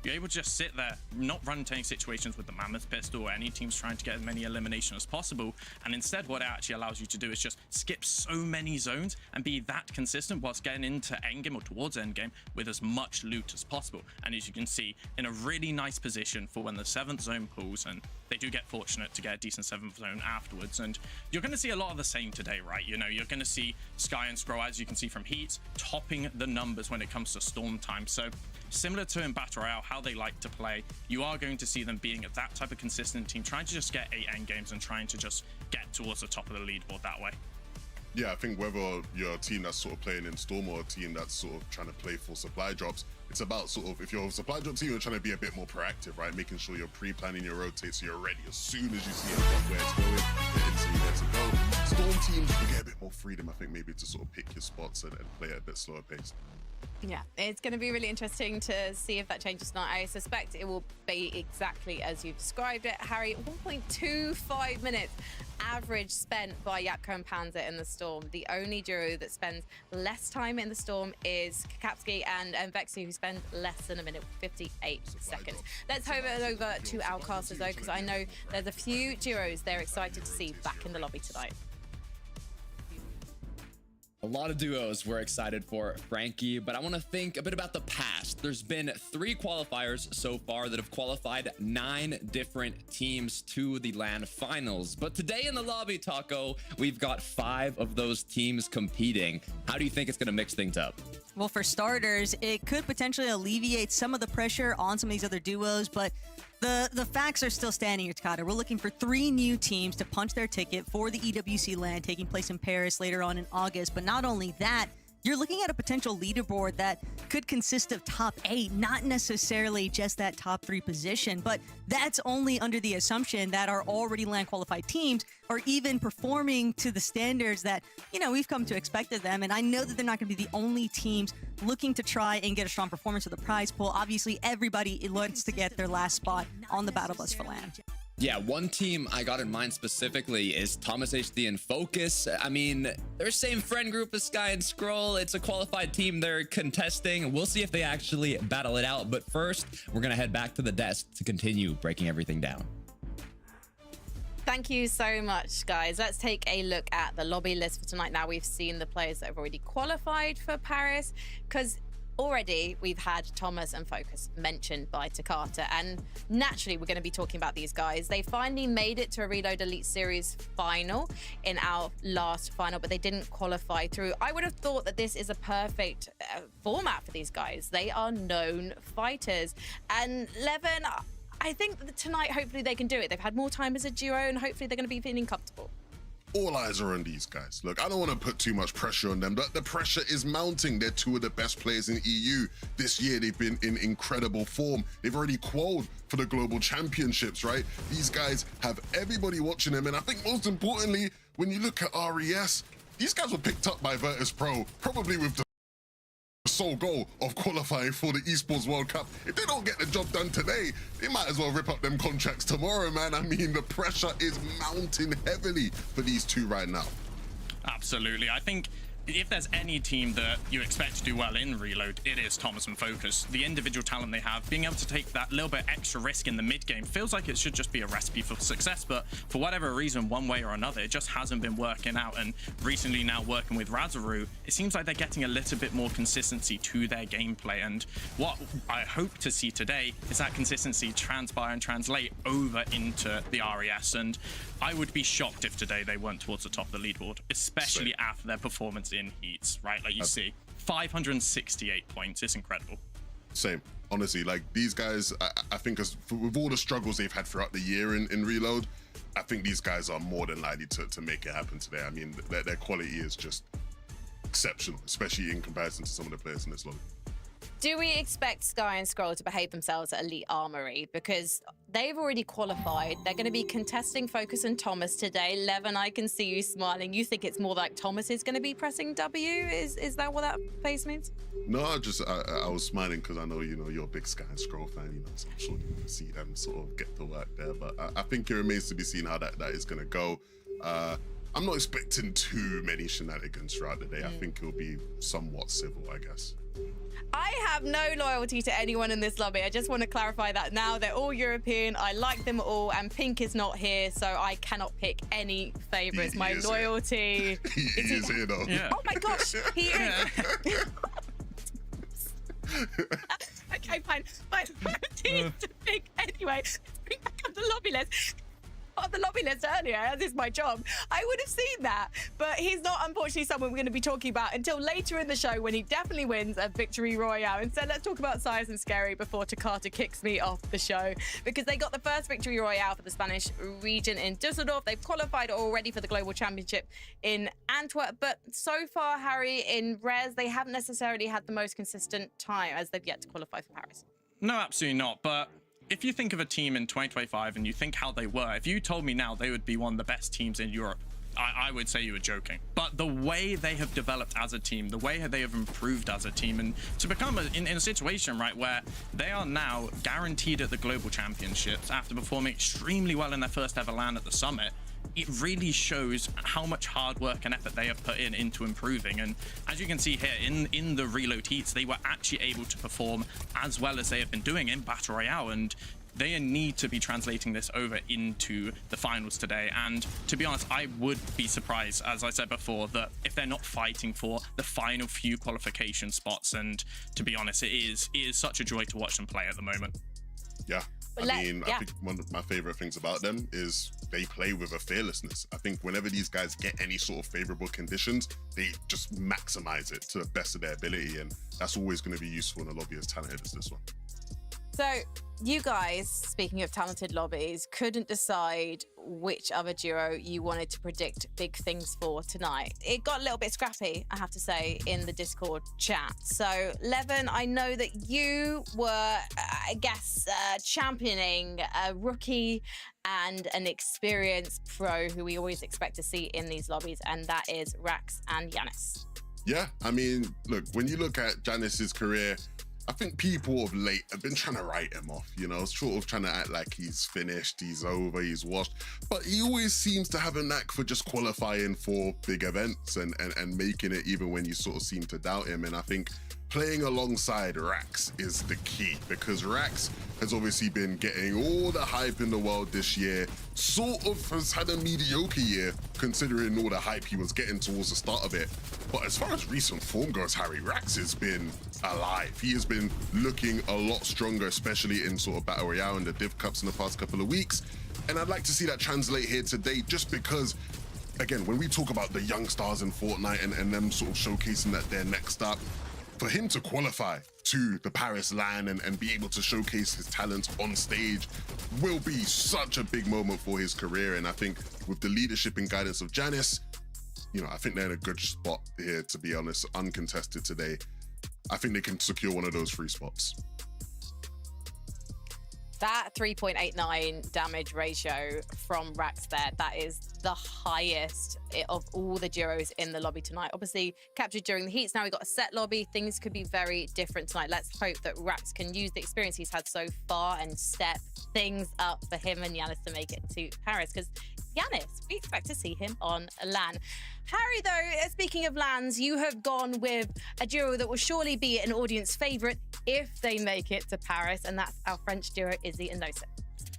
you're able to just sit there, not run into any situations with the Mammoth Pistol or any teams trying to get as many eliminations as possible. And instead, what it actually allows you to do is just skip so many zones and be that consistent whilst getting into endgame or towards endgame with as much loot as possible. And as you can see, in a really nice position for when the 7th zone pulls, and they do get fortunate to get a decent 7th zone afterwards. And you're going to see a lot of the same today, right? You know, you're going to see Sky and Scroll, as you can see from Heats, topping the numbers when it comes to storm time. So similar to in Battle Royale, how they like to play, you are going to see them being that type of consistent team, trying to just get 8 end games and trying to just get towards the top of the leaderboard that way. Yeah, I think whether you're a team that's sort of playing in Storm or a team that's sort of trying to play for supply drops, it's about sort of, if you're a supply drop team, you're trying to be a bit more proactive, right? Making sure you're pre-planning your rotate so you're ready as soon as you see where it's going, get into where to go. Storm teams, you get a bit more freedom, I think, maybe to sort of pick your spots and play at a bit slower pace. Yeah, it's going to be really interesting to see if that changes tonight. I suspect it will be exactly as you've described it, Harry. 1.25 minutes average spent by Yapko and Panzer in the Storm. The only duo that spends less time in the Storm is Kakapski and Vexu, who spend less than a minute, 58 seconds. Let's hover over to our casters, though, because I know there's a few duos they're excited to see back in the lobby tonight. A lot of duos we're excited for, Frankie, but I want to think a bit about the past. There's been 3 qualifiers so far that have qualified 9 different teams to the LAN finals. But today in the lobby, Taco, we've got 5 of those teams competing. How do you think it's going to mix things up? Well, for starters, it could potentially alleviate some of the pressure on some of these other duos, but the facts are still standing here, Takata. We're looking for 3 new teams to punch their ticket for the EWC LAN taking place in Paris later on in August. But not only that, you're looking at a potential leaderboard that could consist of top 8, not necessarily just that top 3 position, but that's only under the assumption that our already LAN qualified teams are even performing to the standards that, you know, we've come to expect of them. And I know that they're not going to be the only teams looking to try and get a strong performance of the prize pool. Obviously, everybody wants to get their last spot on the battle bus for LAN. Yeah, one team I got in mind specifically is Thomas HD and Focus. I mean, they're same friend group as Sky and Scroll. It's a qualified team they're contesting. We'll see if they actually battle it out. But first, we're going to head back to the desk to continue breaking everything down. Thank you so much, guys. Let's take a look at the lobby list for tonight. Now we've seen the players that have already qualified for Paris, because already we've had Thomas and Focus mentioned by Takata, and naturally we're going to be talking about these guys. They finally made it to a Reload Elite Series final in our last final, but they didn't qualify through. I would have thought that this is a perfect format for these guys. They are known fighters, and Levin, I think that tonight hopefully they can do it. They've had more time as a duo and hopefully they're going to be feeling comfortable. All eyes are on these guys. Look, I don't want to put too much pressure on them, but the pressure is mounting. They're 2 of the best players in EU. This year, they've been in incredible form. They've already qualified for the global championships, right? These guys have everybody watching them. And I think most importantly, when you look at RES, these guys were picked up by Virtus Pro, probably with the sole goal of qualifying for the Esports World Cup. If they don't get the job done today, they might as well rip up them contracts tomorrow, man. I mean, the pressure is mounting heavily for these 2 right now. Absolutely. I think if there's any team that you expect to do well in Reload, it is Thomas and Focus. The individual talent they have, being able to take that little bit extra risk in the mid game, feels like it should just be a recipe for success, but for whatever reason, one way or another, it just hasn't been working out. And recently now working with Razaru, it seems like they're getting a little bit more consistency to their gameplay. And what I hope to see today is that consistency transpire and translate over into the RES. And I would be shocked if today they weren't towards the top of the leaderboard, especially after their performance in Heats, right? Like you see, 568 points. It's incredible. Same. Honestly, like these guys, I think with all the struggles they've had throughout the year in Reload, I think these guys are more than likely to make it happen today. I mean, their quality is just exceptional, especially in comparison to some of the players in this lobby. Do we expect Sky and Scroll to behave themselves at Elite Armory? Because they've already qualified. They're going to be contesting Focus and Thomas today. Levin, I can see you smiling. You think it's more like Thomas is going to be pressing W? Is that what that face means? No, I was smiling because I know, you know, you're a big Sky and Scroll fan, you know, so I'm sure you want to see them sort of get to work there. But I think it remains to be seen how that is going to go. I'm not expecting too many shenanigans throughout the day. I think it'll be somewhat civil, I guess. I have no loyalty to anyone in this lobby. I just want to clarify that now. They're all European. I like them all, and Pink is not here, so I cannot pick any favorites. My loyalty. He is here though. Yeah. Oh my gosh, he is. Okay, fine. My team to pick anyway. Let's bring back up the lobby list. On the lobby list earlier, as is my job, I would have seen that, but he's not, unfortunately, someone we're going to be talking about until later in the show when he definitely wins a victory royale. Instead, let's talk about Size and Scary before Takata kicks me off the show, because they got the first victory royale for the Spanish region in Dusseldorf. They've qualified already for the Global Championship in Antwerp, but so far, Harry, in Res, they haven't necessarily had the most consistent time as they've yet to qualify for Paris. No, absolutely not. But if you think of a team in 2025 and you think how they were, if you told me now they would be one of the best teams in Europe, I would say you were joking. But the way they have developed as a team, the way they have improved as a team, and to become in a situation, right, where they are now guaranteed at the Global Championships after performing extremely well in their first ever LAN at the Summit, it really shows how much hard work and effort they have put into improving. And as you can see here in the reload heats, they were actually able to perform as well as they have been doing in Battle Royale, and they need to be translating this over into the finals today. And to be honest, I would be surprised, as I said before, that if they're not fighting for the final few qualification spots. And to be honest, it is such a joy to watch them play at the moment. Yeah. I think one of my favorite things about them is they play with a fearlessness. I think whenever these guys get any sort of favorable conditions, they just maximize it to the best of their ability. And that's always going to be useful in a lobby as talented as this one. So you guys, speaking of talented lobbies, couldn't decide which other duo you wanted to predict big things for tonight. It got a little bit scrappy, I have to say, in the Discord chat. So, Levin, I know that you were, I guess, championing a rookie and an experienced pro who we always expect to see in these lobbies, and that is Rax and Yanis. Yeah, I mean, look, when you look at Janis's career, I think people of late have been trying to write him off, you know, sort of trying to act like he's finished, he's over, he's washed. But he always seems to have a knack for just qualifying for big events and making it even when you sort of seem to doubt him. And I think playing alongside Rax is the key, because Rax has obviously been getting all the hype in the world this year, sort of has had a mediocre year considering all the hype he was getting towards the start of it. But as far as recent form goes, Harry, Rax has been alive. He has been looking a lot stronger, especially in sort of Battle Royale and the Div Cups in the past couple of weeks. And I'd like to see that translate here today, just because, again, when we talk about the young stars in Fortnite and them sort of showcasing that they're next up, for him to qualify to the Paris LAN and be able to showcase his talents on stage will be such a big moment for his career. And I think with the leadership and guidance of Janis, you know, I think they're in a good spot here, to be honest, uncontested today. I think they can secure one of those 3 spots. That 3.89 damage ratio from Rax there, that is the highest of all the duos in the lobby tonight. Obviously, captured during the heats. Now we've got a set lobby. Things could be very different tonight. Let's hope that Rax can use the experience he's had so far and step things up for him and Yanis to make it to Paris, because Yanis, we expect to see him on LAN. Harry, though, speaking of LANs, you have gone with a duo that will surely be an audience favourite if they make it to Paris, and that's our French duo, Izzy and Nosip.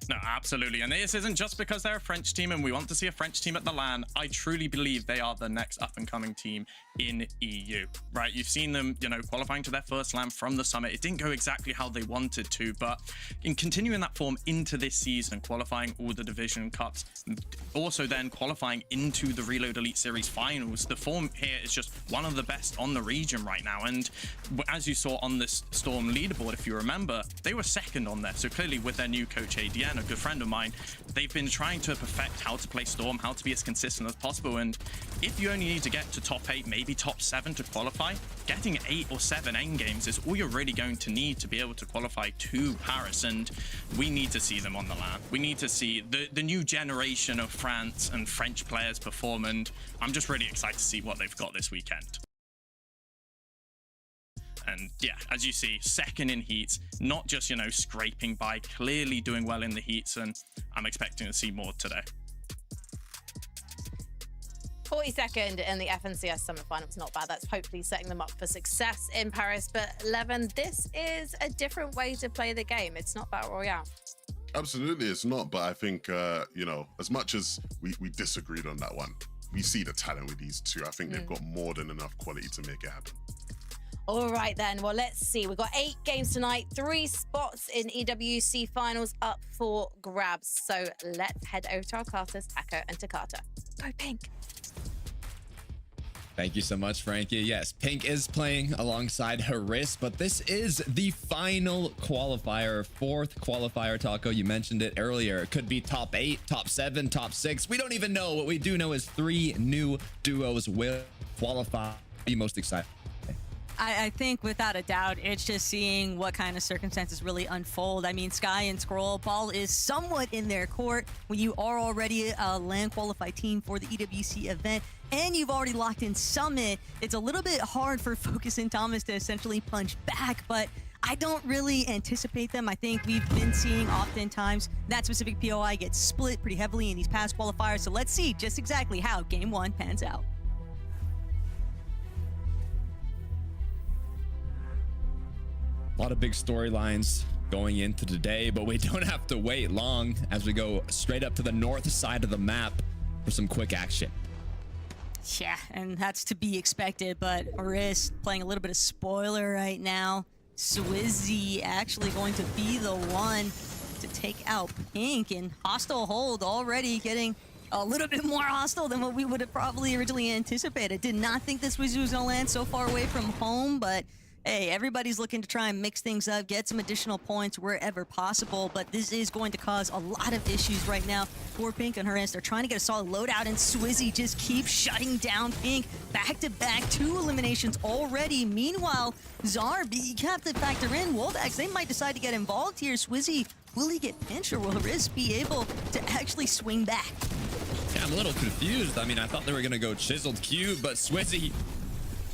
No, absolutely. And this isn't just because they're a French team and we want to see a French team at the LAN. I truly believe they are the next up-and-coming team in EU, right? You've seen them, you know, qualifying to their first LAN from the Summit. It didn't go exactly how they wanted to, but in continuing that form into this season, qualifying all the Division Cups, also then qualifying into the Reload Elite Series finals, the form here is just one of the best on the region right now. And as you saw on this Storm leaderboard, if you remember, they were second on there. So clearly with their new coach, ADN, a good friend of mine, they've been trying to perfect how to play Storm, how to be as consistent as possible. And if you only need to get to top 8, maybe top 7 to qualify, getting 8 or 7 end games is all you're really going to need to be able to qualify to Paris. And we need to see them on the LAN. We need to see the new generation of France and French players perform, and I'm just really excited to see what they've got this weekend. And yeah, as you see, second in heats, not just, you know, scraping by, clearly doing well in the heats, and I'm expecting to see more today. 42nd in the FNCS Summer Finals. Not bad. That's hopefully setting them up for success in Paris. But Levin, this is a different way to play the game. It's not Battle Royale. Absolutely, it's not. But I think, you know, as much as we disagreed on that one, we see the talent with these two. I think they've got more than enough quality to make it happen. All right, then. Well, let's see. We've got 8 games tonight, 3 spots in EWC finals up for grabs. So let's head over to our casters, Taco and Takata. Go Pink. Thank you so much, Frankie. Yes, Pink is playing alongside Haris, but this is the final qualifier, 4th qualifier, Taco. You mentioned it earlier. It could be top 8, top 7, top 6. We don't even know. What we do know is 3 new duos will qualify. The most exciting. I think without a doubt, it's just seeing what kind of circumstances really unfold. I mean, Sky and Scroll, ball is somewhat in their court when you are already a LAN qualified team for the EWC event and you've already locked in Summit. It's a little bit hard for Focus and Thomas to essentially punch back, but I don't really anticipate them. I think we've been seeing oftentimes that specific POI gets split pretty heavily in these past qualifiers. So let's see just exactly how Game 1 pans out. A lot of big storylines going into today, but we don't have to wait long as we go straight up to the north side of the map for some quick action. Yeah, and that's to be expected, but Aris playing a little bit of spoiler right now. Swizzy actually going to be the one to take out Pink, and hostile hold already getting a little bit more hostile than what we would have probably originally anticipated. Did not think this Swizzy was going to land so far away from home, but hey, everybody's looking to try and mix things up, get some additional points wherever possible, but this is going to cause a lot of issues right now for Pink and Haris. They're trying to get a solid loadout, and Swizzy just keeps shutting down Pink. Back-to-back 2 eliminations already. Meanwhile, Zarb, you have to factor in Wolvax. They might decide to get involved here. Swizzy, will he get pinched, or will Haris be able to actually swing back? Yeah, I'm a little confused. I mean, I thought they were going to go chiseled cube, but Swizzy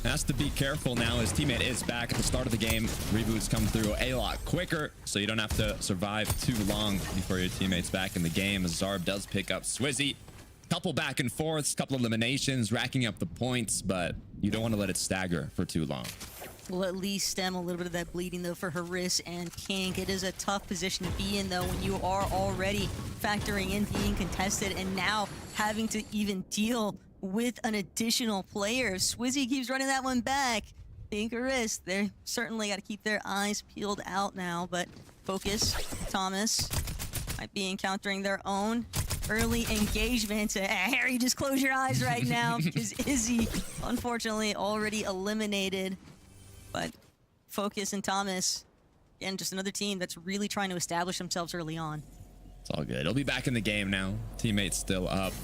has to be careful now. His teammate is back at the start of the game. Reboots come through a lot quicker, so you don't have to survive too long before your teammate's back in the game. Zarb does pick up Swizzy. Couple back and forths, couple eliminations, racking up the points, but you don't want to let it stagger for too long. Will at least stem a little bit of that bleeding, though, for Haris and Pink. It is a tough position to be in, though, when you are already factoring in being contested and now having to even deal with an additional player. Swizzy keeps running that one back. Pink or Haris, they're certainly got to keep their eyes peeled out now, but Focus, Thomas might be encountering their own early engagement. Harry, just close your eyes right now because Izzy, unfortunately, already eliminated. But Focus and Thomas, again, just another team that's really trying to establish themselves early on. It's all good. He'll be back in the game now. Teammate's still up.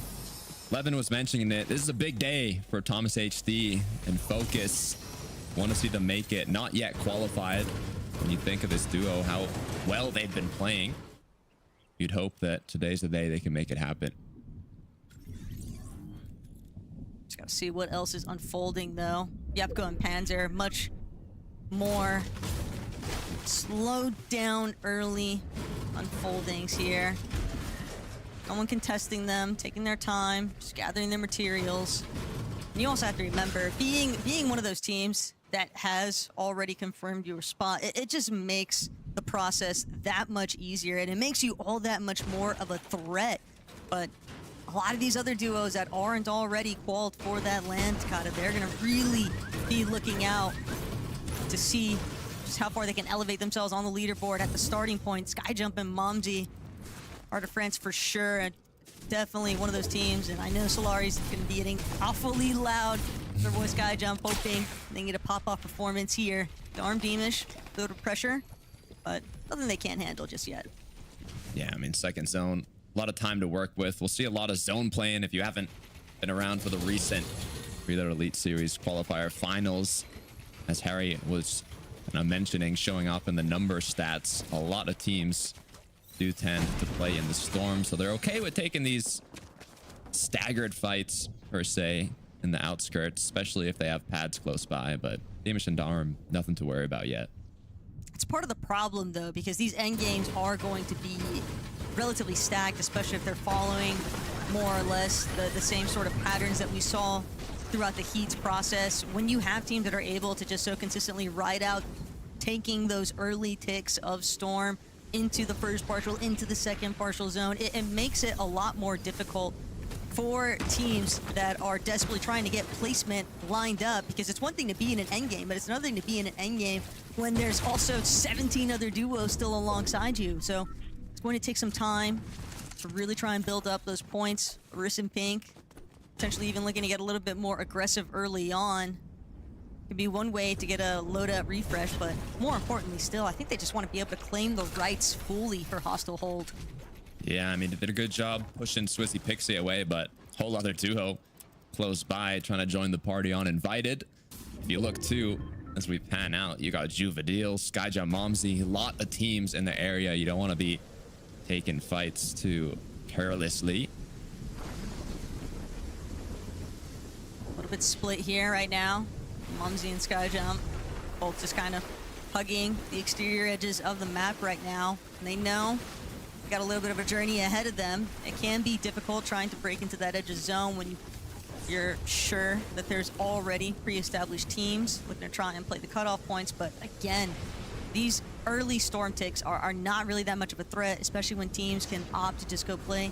Levin was mentioning it. This is a big day for Thomas HD and Focus. Want to see them make it. Not yet qualified. When you think of this duo, how well they've been playing, you'd hope that today's the day they can make it happen. Just got to see what else is unfolding, though. Yepko and Panzer, much more slowed down early unfoldings here. No one contesting them, taking their time, just gathering their materials. And you also have to remember, being one of those teams that has already confirmed your spot, it just makes the process that much easier, and it makes you all that much more of a threat. But a lot of these other duos that aren't already qualified for that land, they're gonna really be looking out to see just how far they can elevate themselves on the leaderboard at the starting point. Skyjump and Momsy, Art of France for sure, and definitely one of those teams. And I know Solari's going to be getting awfully loud for boy Skyjump, hoping they get a pop-off performance here. The arm Deemish, a little pressure, but nothing they can't handle just yet. Yeah, I mean, second zone, a lot of time to work with. We'll see a lot of zone playing if you haven't been around for the recent Reload Elite Series qualifier finals. As Harry was mentioning, showing off in the number stats, a lot of teams do tend to play in the storm, so they're okay with taking these staggered fights per se in the outskirts, especially if they have pads close by. But Deemish and Darm, nothing to worry about yet. It's part of the problem, though, because these end games are going to be relatively stacked, especially if they're following more or less the same sort of patterns that we saw throughout the Heat's process. When you have teams that are able to just so consistently ride out, taking those early ticks of Storm into the first partial, into the second partial zone, it makes it a lot more difficult for teams that are desperately trying to get placement lined up, because it's one thing to be in an endgame, but it's another thing to be in an endgame when there's also 17 other duos still alongside you. So it's going to take some time to really try and build up those points. Riss and Pink potentially even looking to get a little bit more aggressive early on. Could be one way to get a loadout refresh, but more importantly still, I think they just want to be able to claim the rights fully for hostile hold. Yeah, I mean, they did a good job pushing Swissy Pixie away, but whole other duo close by trying to join the party uninvited. If you look too, as we pan out, you got Juvedil, Skyjump, Momsy, a lot of teams in the area. You don't want to be taking fights too carelessly. A little bit split here right now. Momsy and Skyjump both just kind of hugging the exterior edges of the map right now. And they know got a little bit of a journey ahead of them. It can be difficult trying to break into that edge of zone when you're sure that there's already pre-established teams looking to try and play the cutoff points. But again, these early Storm ticks are not really that much of a threat, especially when teams can opt to just go play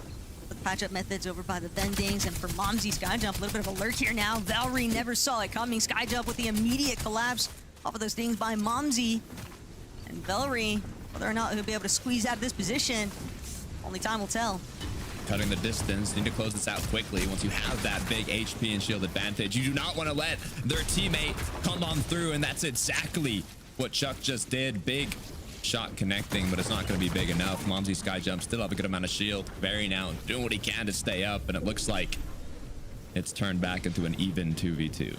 with patch-up methods over by the vendings. And for Momsy, Skyjump, a little bit of a lurk here now. Valkyrie never saw it coming. Skyjump with the immediate collapse off of those things by Momsy. And Valkyrie, whether or not he'll be able to squeeze out of this position, only time will tell. Cutting the distance, need to close this out quickly. Once you have that big HP and shield advantage, you do not want to let their teammate come on through, and that's exactly what Chuck just did. Big shot connecting, but it's not going to be big enough. Momsy, Skyjump still have a good amount of shield. Barry now doing what he can to stay up, and it looks like it's turned back into an even 2v2.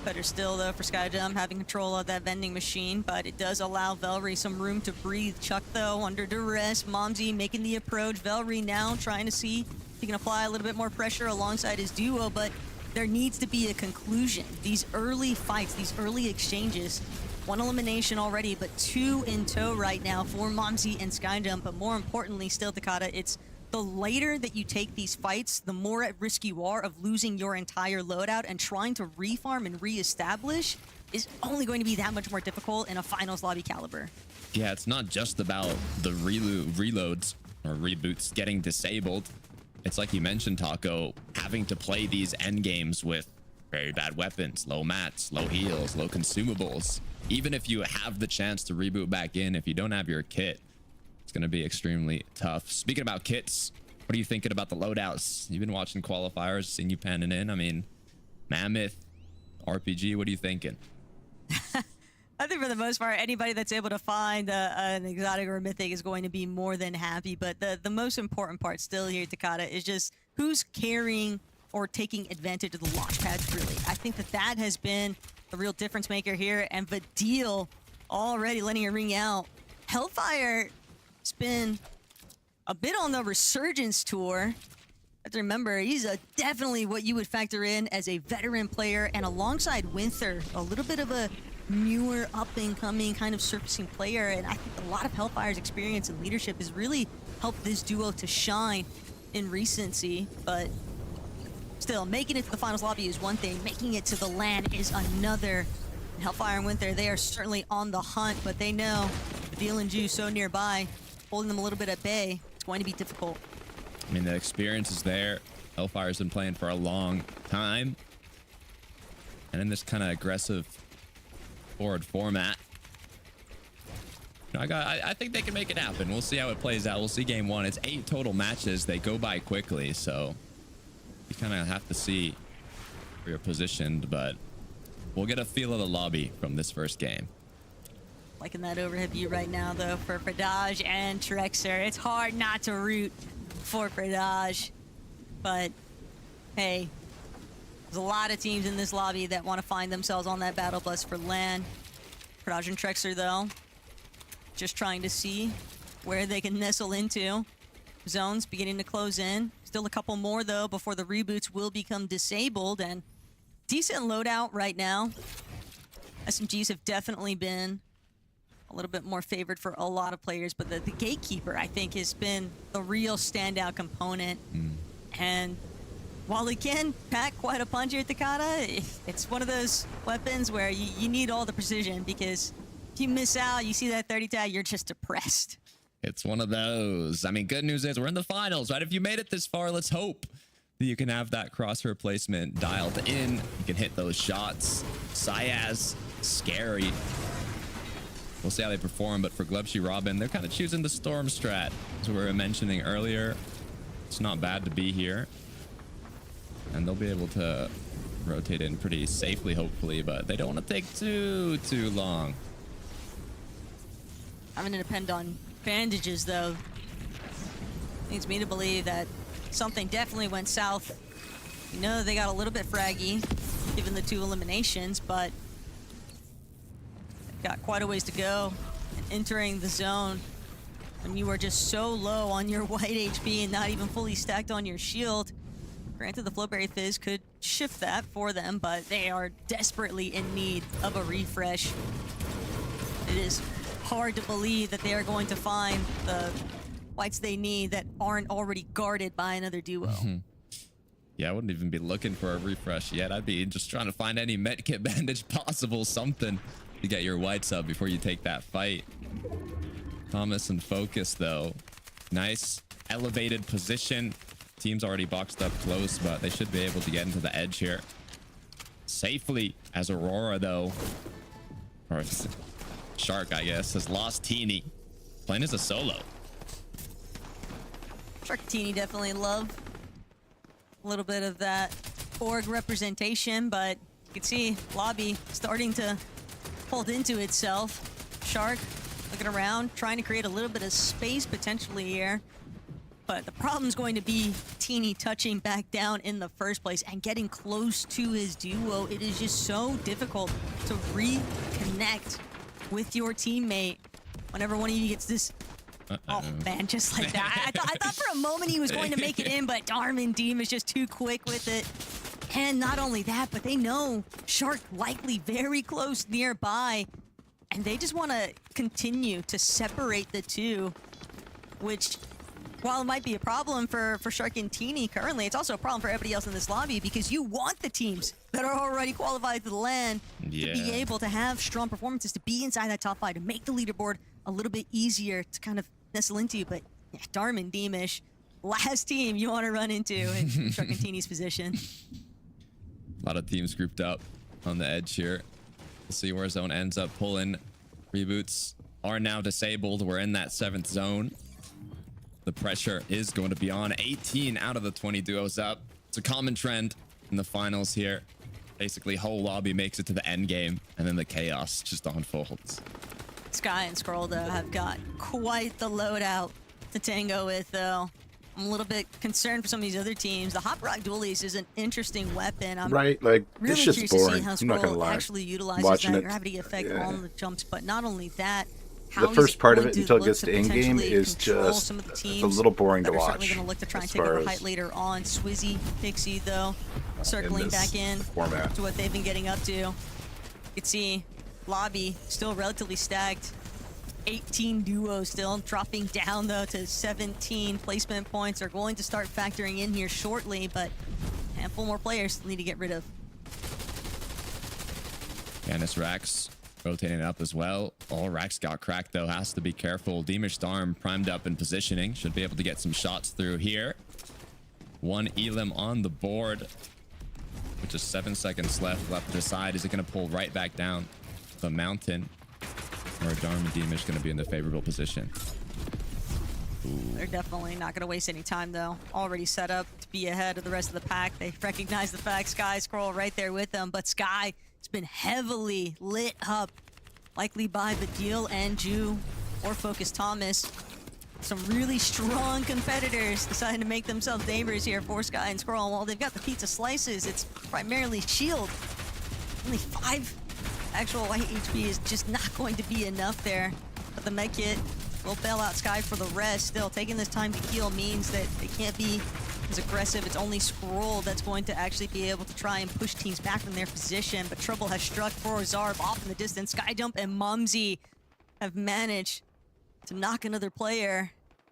Better still, though, for Skyjump having control of that vending machine, but it does allow Valkyrie some room to breathe. Chuck, though, under duress. Momsy making the approach. Valkyrie now trying to see if he can apply a little bit more pressure alongside his duo, but there needs to be a conclusion. These early fights, these early exchanges, one elimination already, but two in tow right now for Momsy and Skyjump. But more importantly still, Takata, it's the later that you take these fights, the more at risk you are of losing your entire loadout, and trying to refarm and reestablish is only going to be that much more difficult in a finals lobby caliber. Yeah, it's not just about the reloads or reboots getting disabled. It's like you mentioned, Taco, having to play these end games with very bad weapons, low mats, low heals, low consumables. Even if you have the chance to reboot back in, if you don't have your kit, it's going to be extremely tough. Speaking about kits, what are you thinking about the loadouts? You've been watching qualifiers, seen you panning in. I mean, Mammoth, RPG, what are you thinking? I think for the most part, anybody that's able to find an exotic or a mythic is going to be more than happy. But the most important part still here, Takata, is just who's carrying or taking advantage of the launch pads, really. I think that has been the real difference maker here. And Vadil already letting it ring out. Hellfire has been a bit on the resurgence tour. I have to remember, he's definitely what you would factor in as a veteran player, and alongside Winther, a little bit of a newer, up-and-coming kind of surfacing player. And I think a lot of Hellfire's experience and leadership has really helped this duo to shine in recency. But still, making it to the finals lobby is one thing, making it to the LAN is another. And Hellfire and Winther, they are certainly on the hunt, but they know Vadil and Ju so nearby, holding them a little bit at bay. It's going to be difficult. I mean, the experience is there. Hellfire's been playing for a long time. And in this kind of aggressive forward format, you know, I think they can make it happen. We'll see how it plays out. We'll see game one. It's 8 total matches. They go by quickly, so you kind of have to see where you're positioned, but we'll get a feel of the lobby from this first game. Liking that overhead view right now, though, for Pradaj and Trexer. It's hard not to root for Pradaj, but hey, there's a lot of teams in this lobby that want to find themselves on that battle bus for LAN. Pradaj and Trexer, though, just trying to see where they can nestle into. Zones beginning to close in. Still a couple more, though, before the reboots will become disabled, and decent loadout right now. SMGs have definitely been a little bit more favored for a lot of players, but the Gatekeeper, I think, has been the real standout component. And while it can pack quite a punch here, Takada, it's one of those weapons where you need all the precision, because if you miss out, you see that 30 tag, you're just depressed. It's one of those. I mean, good news is we're in the finals, right? If you made it this far, let's hope that you can have that crosshair placement dialed in. You can hit those shots. Syaz, scary. We'll see how they perform, but for Glebshy Robin, they're kind of choosing the Storm strat, as we were mentioning earlier. It's not bad to be here. And they'll be able to rotate in pretty safely, hopefully, but they don't want to take too long. I'm going to depend on bandages, though. Leads me to believe that something definitely went south. You know, they got a little bit fraggy, given the 2 eliminations, but they've got quite a ways to go. And entering the zone when you are just so low on your white HP and not even fully stacked on your shield. Granted, the Flowberry Fizz could shift that for them, but they are desperately in need of a refresh. It is hard to believe that they are going to find the whites they need that aren't already guarded by another duo. Yeah, I wouldn't even be looking for a refresh yet. I'd be just trying to find any medkit bandage possible, something to get your whites up before you take that fight. Thomas and Focus, though. Nice elevated position. Team's already boxed up close, but they should be able to get into the edge here safely, as Aurora, though, or Shark, I guess, has lost Teeny. Playing as a solo. Shark Teeny definitely love a little bit of that org representation, but you can see Lobby starting to fold into itself. Shark looking around, trying to create a little bit of space potentially here. But the problem's going to be Teeny touching back down in the first place and getting close to his duo. It is just so difficult to reconnect with your teammate whenever one of you gets this. Oh man, just like that. I thought for a moment he was going to make it in, but Darman Deem is just too quick with it. And not only that, but they know Shark likely very close nearby, and they just want to continue to separate the two, which, while it might be a problem for Shark and Teeny currently, it's also a problem for everybody else in this lobby, because you want the teams that are already qualified to the LAN to be able to have strong performances, to be inside that top 5, to make the leaderboard a little bit easier to kind of nestle into. But yeah, Darman Deemish, last team you want to run into in Shark and Teeny's position. A lot of teams grouped up on the edge here. We'll see where zone ends up pulling. Reboots are now disabled. We're in that 7th zone. The pressure is going to be on. 18 out of the 20 duos up. It's a common trend in the finals here. Basically, whole lobby makes it to the end game, and then the chaos just unfolds. Sky and Scroll, though, have got quite the loadout to tango with, though. I'm a little bit concerned for some of these other teams. The Hop Rock Dualies is an interesting weapon. I'm right, like, really it's just curious boring. to see how I'm not gonna Scroll lie. actually utilizes Watching that it, gravity effect yeah. on the jumps. But not only that, The how first he's part of going it until it look gets to in-game potentially is control just some of the it's teams a little boring that to are watch. certainly going to look to try and as take over far height as later on. Swizzy, Pixie, though, circling this back in format. to what they've been getting up to. You can see lobby still relatively stacked. 18 duos still, dropping down though to 17 placement points are going to start factoring in here shortly, but a handful more players need to get rid of. Canis Rax rotating up as well. All Rax got cracked though, has to be careful. Deemish Storm primed up and positioning, should be able to get some shots through here. 1 Elim on the board with just 7 seconds left to decide, is it going to pull right back down the mountain, or Darman Deemish going to be in the favorable position? They're definitely not going to waste any time, though. Already set up to be ahead of the rest of the pack. They recognize the fact Sky Scroll right there with them, but Sky has been heavily lit up, likely by Badil and Ju or Focus Thomas. Some really strong competitors deciding to make themselves neighbors here for Sky and Scroll. While they've got the pizza slices, it's primarily shield. Only 5 actual white HP is just not going to be enough there. But the medkit will bail out Sky for the rest. Still, taking this time to heal means that they can't be as aggressive. It's only Scroll that's going to actually be able to try and push teams back from their position. But trouble has struck for Zarb off in the distance. Sky Jump and Mumsy have managed to knock another player.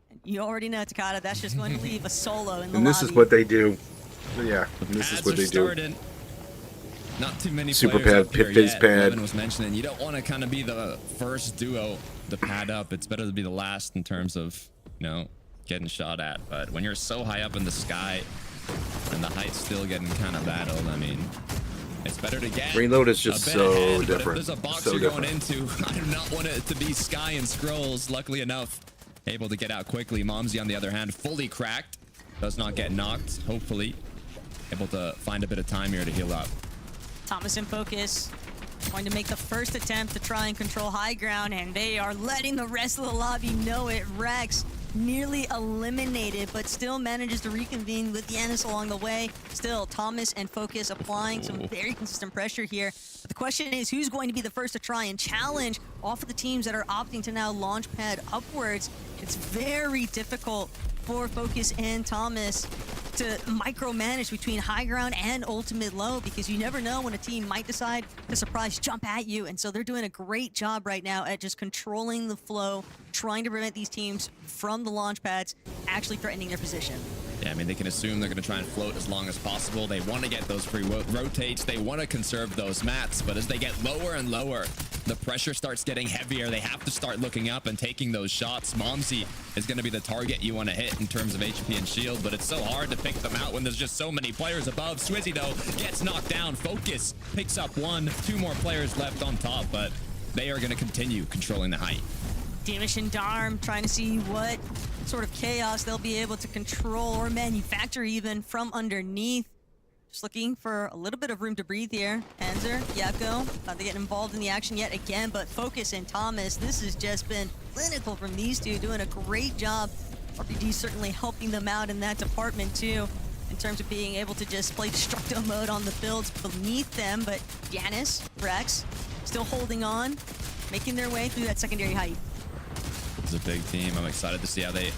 And you already know, Takada, that's just going to leave a solo in the And this lobby. is what they do. Yeah, this is Pads what are they do. starting. Not too many Super players pad, up here pit face yet. pad. Evan was mentioning you don't want to kind of be the first duo to pad up. It's better to be the last in terms of, you know, getting shot at. But when you're so high up in the sky and the height's still getting kind of battled, I mean, it's better to get Reload is just a bit so ahead, but if different. there's a box So you're going different. into, I do not want it to be Sky and Scrolls. Luckily enough, able to get out quickly. Momsy, on the other hand, fully cracked. Does not get knocked, hopefully. Able to find a bit of time here to heal up. Thomas in focus. Going to make the first attempt to try and control high ground, and they are letting the rest of the lobby know it. Rex nearly eliminated, but still manages to reconvene with Yanis along the way. Still, Thomas and Focus applying some very consistent pressure here. But the question is, who's going to be the first to try and challenge off of the teams that are opting to now launch pad upwards? It's very difficult for Focus and Thomas to micromanage between high ground and ultimate low, because you never know when a team might decide to surprise jump at you. And so they're doing a great job right now at just controlling the flow, trying to prevent these teams from the launch pads actually threatening their position. Yeah, I mean, they can assume they're going to try and float as long as possible. They want to get those free rotates. They want to conserve those mats. But as they get lower and lower, the pressure starts getting heavier. They have to start looking up and taking those shots. Momsy is going to be the target you want to hit in terms of HP and shield. But it's so hard to pick them out when there's just so many players above. Swizzy, though, gets knocked down. Focus picks up one. Two more players left on top. But they are going to continue controlling the height. Damish and Darm trying to see what sort of chaos they'll be able to control or manufacture even from underneath. Just looking for a little bit of room to breathe here. Panzer, Yakko, not to get involved in the action yet again, but Focus and Thomas, this has just been clinical from these two, doing a great job. RPD certainly helping them out in that department too, in terms of being able to just play destructo mode on the builds beneath them. But Yanis, Rex, still holding on, making their way through that secondary height. It's a big team. I'm excited to see how they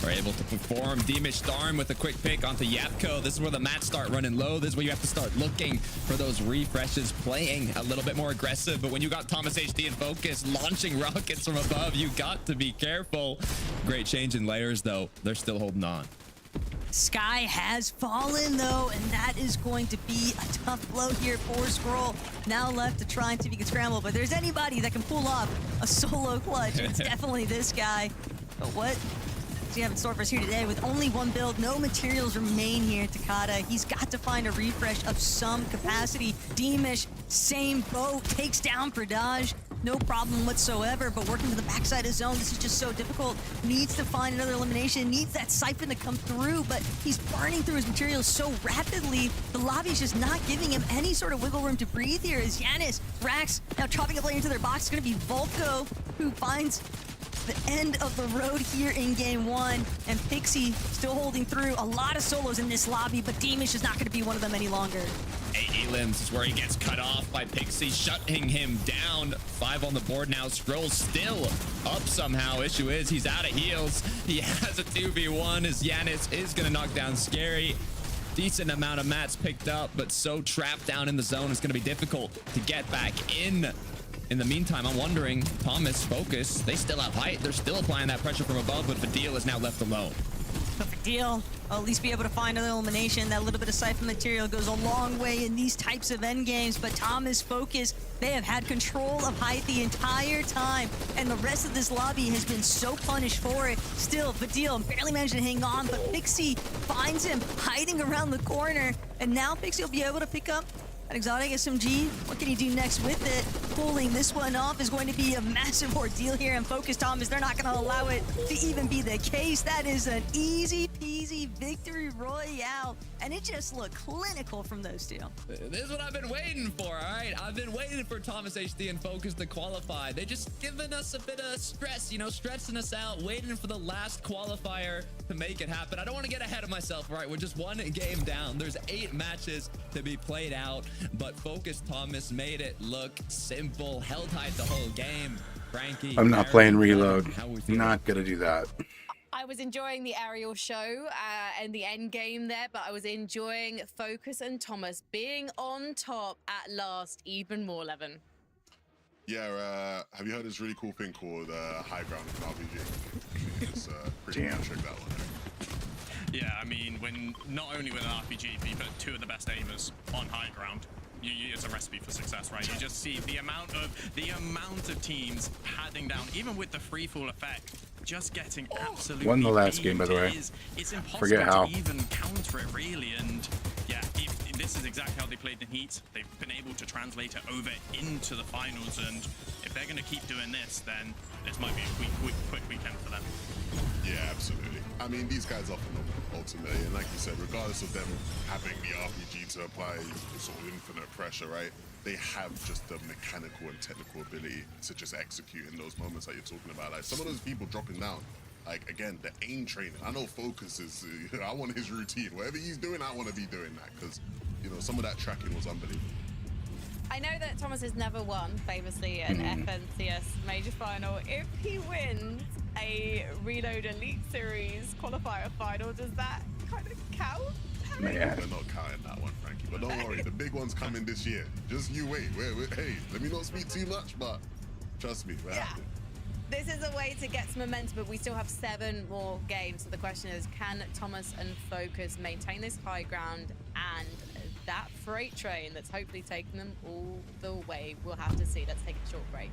are able to perform. Damish Darm with a quick pick onto Yapko. This is where the mats start running low. This is where you have to start looking for those refreshes, playing a little bit more aggressive. But when you got Thomas HD in focus, launching rockets from above, you got to be careful. Great change in layers, though. They're still holding on. Sky has fallen, though, and that is going to be a tough blow here for Scroll. Now left to try and see if he can scramble, but there's anybody that can pull off a solo clutch. It's definitely this guy. But what does he have in store for us here today? With only one build, no materials remain here, Takada. He's got to find a refresh of some capacity. Damish, same boat, takes down Pradaj. No problem whatsoever, but working to the backside of zone, this is just so difficult. Needs to find another elimination, needs that siphon to come through, but he's burning through his materials so rapidly, the lobby's just not giving him any sort of wiggle room to breathe here. As Yanis, Rax, now chopping a player into their box. It's going to be Volko who finds the end of the road here in game one, and Pixie still holding through. A lot of solos in this lobby, but Damish is not going to be one of them any longer. Elims is where he gets cut off by Pixie, shutting him down. 5 on the board now. Scroll still up somehow. Issue is he's out of heals. He has a 2v1 as Yanis is going to knock down Scary. Decent amount of mats picked up, but so trapped down in the zone, it's going to be difficult to get back in. In the meantime, I'm wondering, Thomas, Focus, they still have height. They're still applying that pressure from above, but Fadil is now left alone. Perfect deal. I'll at least be able to find another elimination. That little bit of siphon material goes a long way in these types of end games. But Thomas, Focus, they have had control of height the entire time, and the rest of this lobby has been so punished for it. Still, Fadil barely managed to hang on, but Pixie finds him hiding around the corner, and now Pixie will be able to pick up an exotic SMG. What can he do next with it? Pulling this one off is going to be a massive ordeal here, and Focus Thomas, they're not going to allow it to even be the case. That is an easy peasy victory royale, and it just looked clinical from those two. This is what I've been waiting for, all right? I've been waiting for Thomas HD and Focus to qualify. They just giving us a bit of stress, you know, stressing us out, waiting for the last qualifier to make it happen. I don't want to get ahead of myself, all right? We're just one game down. There's 8 matches to be played out, but Focus Thomas made it look simple, held tight the whole game. Frankie, I'm not playing Reload. how we feel? Not gonna do that. I was enjoying the aerial show and the end game there, but I was enjoying Focus and Thomas being on top at last even more, Levin. Yeah, have you heard this really cool thing called high ground in RPG? It's pretty Damn. trick, that one. Yeah, I mean, when not only with an RPG, but you put two of the best aimers on high ground, it's a recipe for success, right? You just see the amount of teams padding down, even with the free fall effect, just getting absolutely Won the last game, by the way. It's impossible Forget how. to even counter it, really. And yeah, if this is exactly how they played the Heat. They've been able to translate it over into the finals, and if they're going to keep doing this, then this might be a quick weekend for them. Yeah, absolutely. I mean, these guys are phenomenal, ultimately. And like you said, regardless of them having the RPG to apply sort of infinite pressure, right? They have just the mechanical and technical ability to just execute in those moments that you're talking about. Like some of those people dropping down, like again, the aim training. I know Focus is, I want his routine. Whatever he's doing, I want to be doing that because, you know, some of that tracking was unbelievable. I know that Thomas has never won, famously, an FNCS major final. If he wins a Reload Elite Series qualifier final, does that kind of count? Man. We're not counting that one, Frankie. But don't worry, the big one's coming this year. Just you wait. Hey, let me not speak too much, but trust me, we're happening. This is a way to get some momentum, but we still have 7 more games. So the question is, can Thomas and Focus maintain this high ground and that freight train that's hopefully taking them all the way? We'll have to see. Let's take a short break.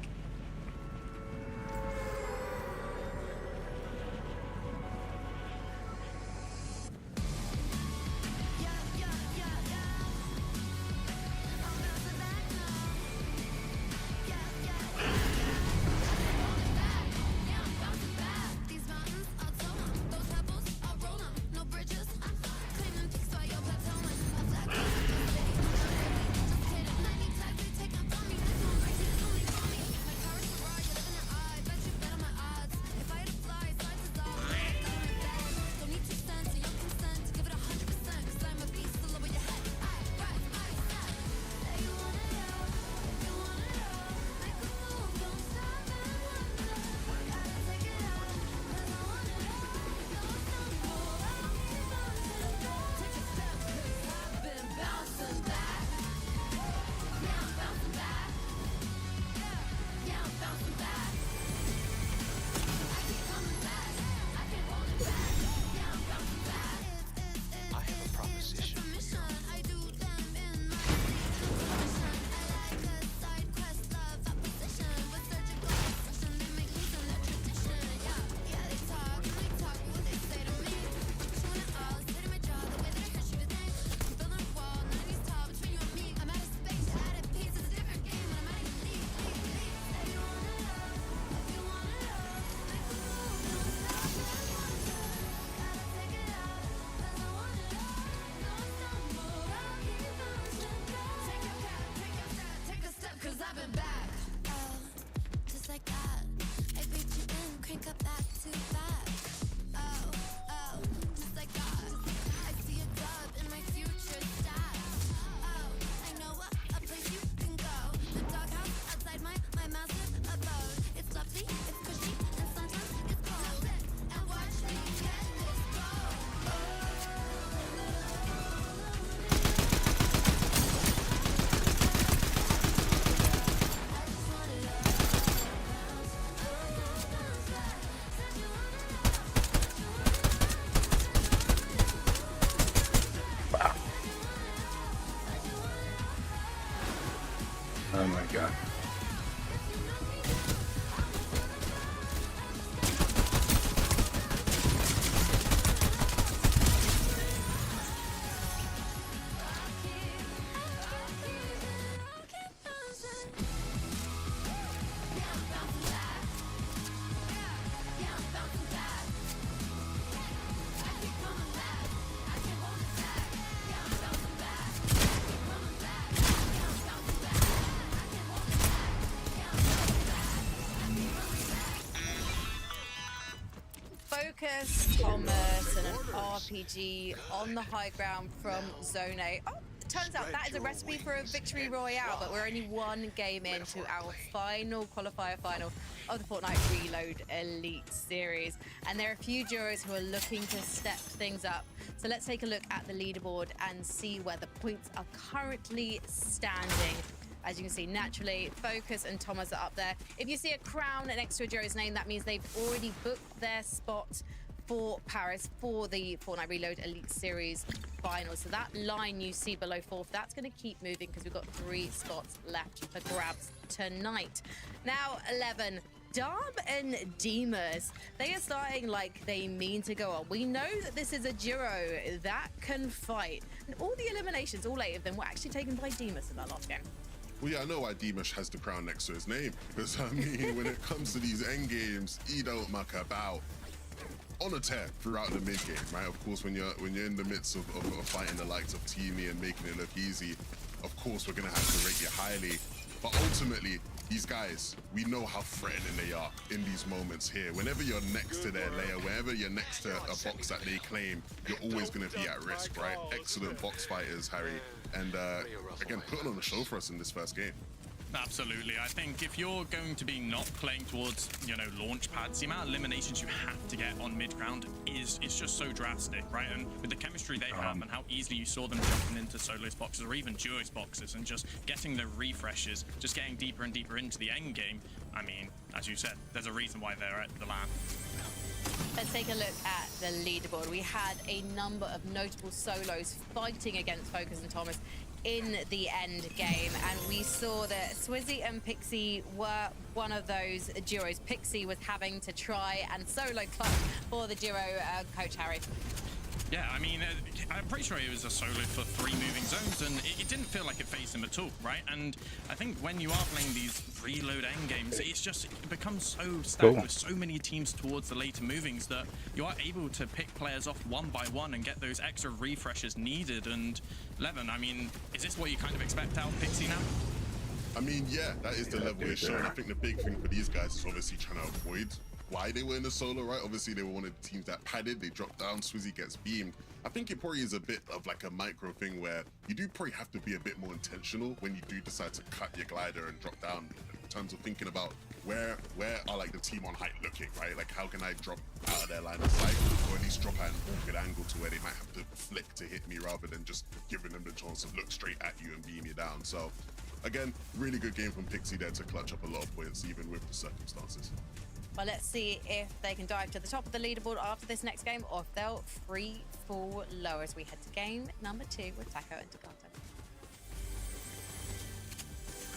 Oh my god. Focus, Thomas, and an RPG on the high ground from Zone A. Oh, it turns out that is a recipe for a victory royale, but we're only 1 game into our final qualifier final of the Fortnite Reload Elite Series. And there are a few duos who are looking to step things up. So let's take a look at the leaderboard and see where the points are currently standing. As you can see, naturally, Focus and Thomas are up there. If you see a crown next to a Joe's name, that means they've already booked their spot for Paris for the Fortnite Reload Elite Series final. So that line you see below fourth, that's going to keep moving because we've got 3 spots left for grabs tonight. Now, 11. Darb and Demas, they are starting like they mean to go on. We know that this is a duo that can fight. And all the eliminations, all 8 of them, were actually taken by Demas in that last game. Well, yeah, I know why Dimash has the crown next to his name. Because, I mean, when it comes to these end games, he don't muck about. On a tear throughout the mid game, right? Of course, when you're in the midst of fighting the likes of Teamy and making it look easy, of course we're gonna have to rate you highly. But ultimately, these guys, we know how threatening they are in these moments here. Whenever you're next to their layer, whenever you're next to a box that they claim, you're always gonna be at risk, right? Excellent box fighters, Harry, and again, putting on the show for us in this first game. Absolutely. I think if you're going to be not playing towards, you know, launch pads, the amount of eliminations you have to get on mid-ground is just so drastic, right? And with the chemistry they have and how easily you saw them jumping into solos boxes or even duos boxes and just getting the refreshes, just getting deeper and deeper into the end game, I mean, as you said, there's a reason why they're at the LAN. Let's take a look at the leaderboard. We had a number of notable solos fighting against Focus and Thomas in the end game, and we saw that Swizzy and Pixie were one of those duos. Pixie was having to try and solo clutch for the duo, Coach Harry. Yeah, I mean, I'm pretty sure it was a solo for 3 moving zones, and it didn't feel like it phased him at all, right? And I think when you are playing these reload end games, it becomes so stacked with so many teams towards the later movings that you are able to pick players off one by one and get those extra refreshes needed. And Levin, I mean, is this what you kind of expect out of Pixie now? I mean, yeah, that is the level it's showing. I think the big thing for these guys is obviously trying to avoid why they were in the solo, right? Obviously, they were one of the teams that padded. They dropped down. Swizzy gets beamed. I think it probably is a bit of like a micro thing where you do probably have to be a bit more intentional when you do decide to cut your glider and drop down in terms of thinking about where are like the team on height looking, right? Like how can I drop out of their line of sight or at least drop at an awkward angle to where they might have to flick to hit me rather than just giving them the chance to look straight at you and beam you down. So again, really good game from Pixie there to clutch up a lot of points even with the circumstances. Well, let's see if they can dive to the top of the leaderboard after this next game, or if they'll free fall low as we head to game number 2 with Taco and Takato.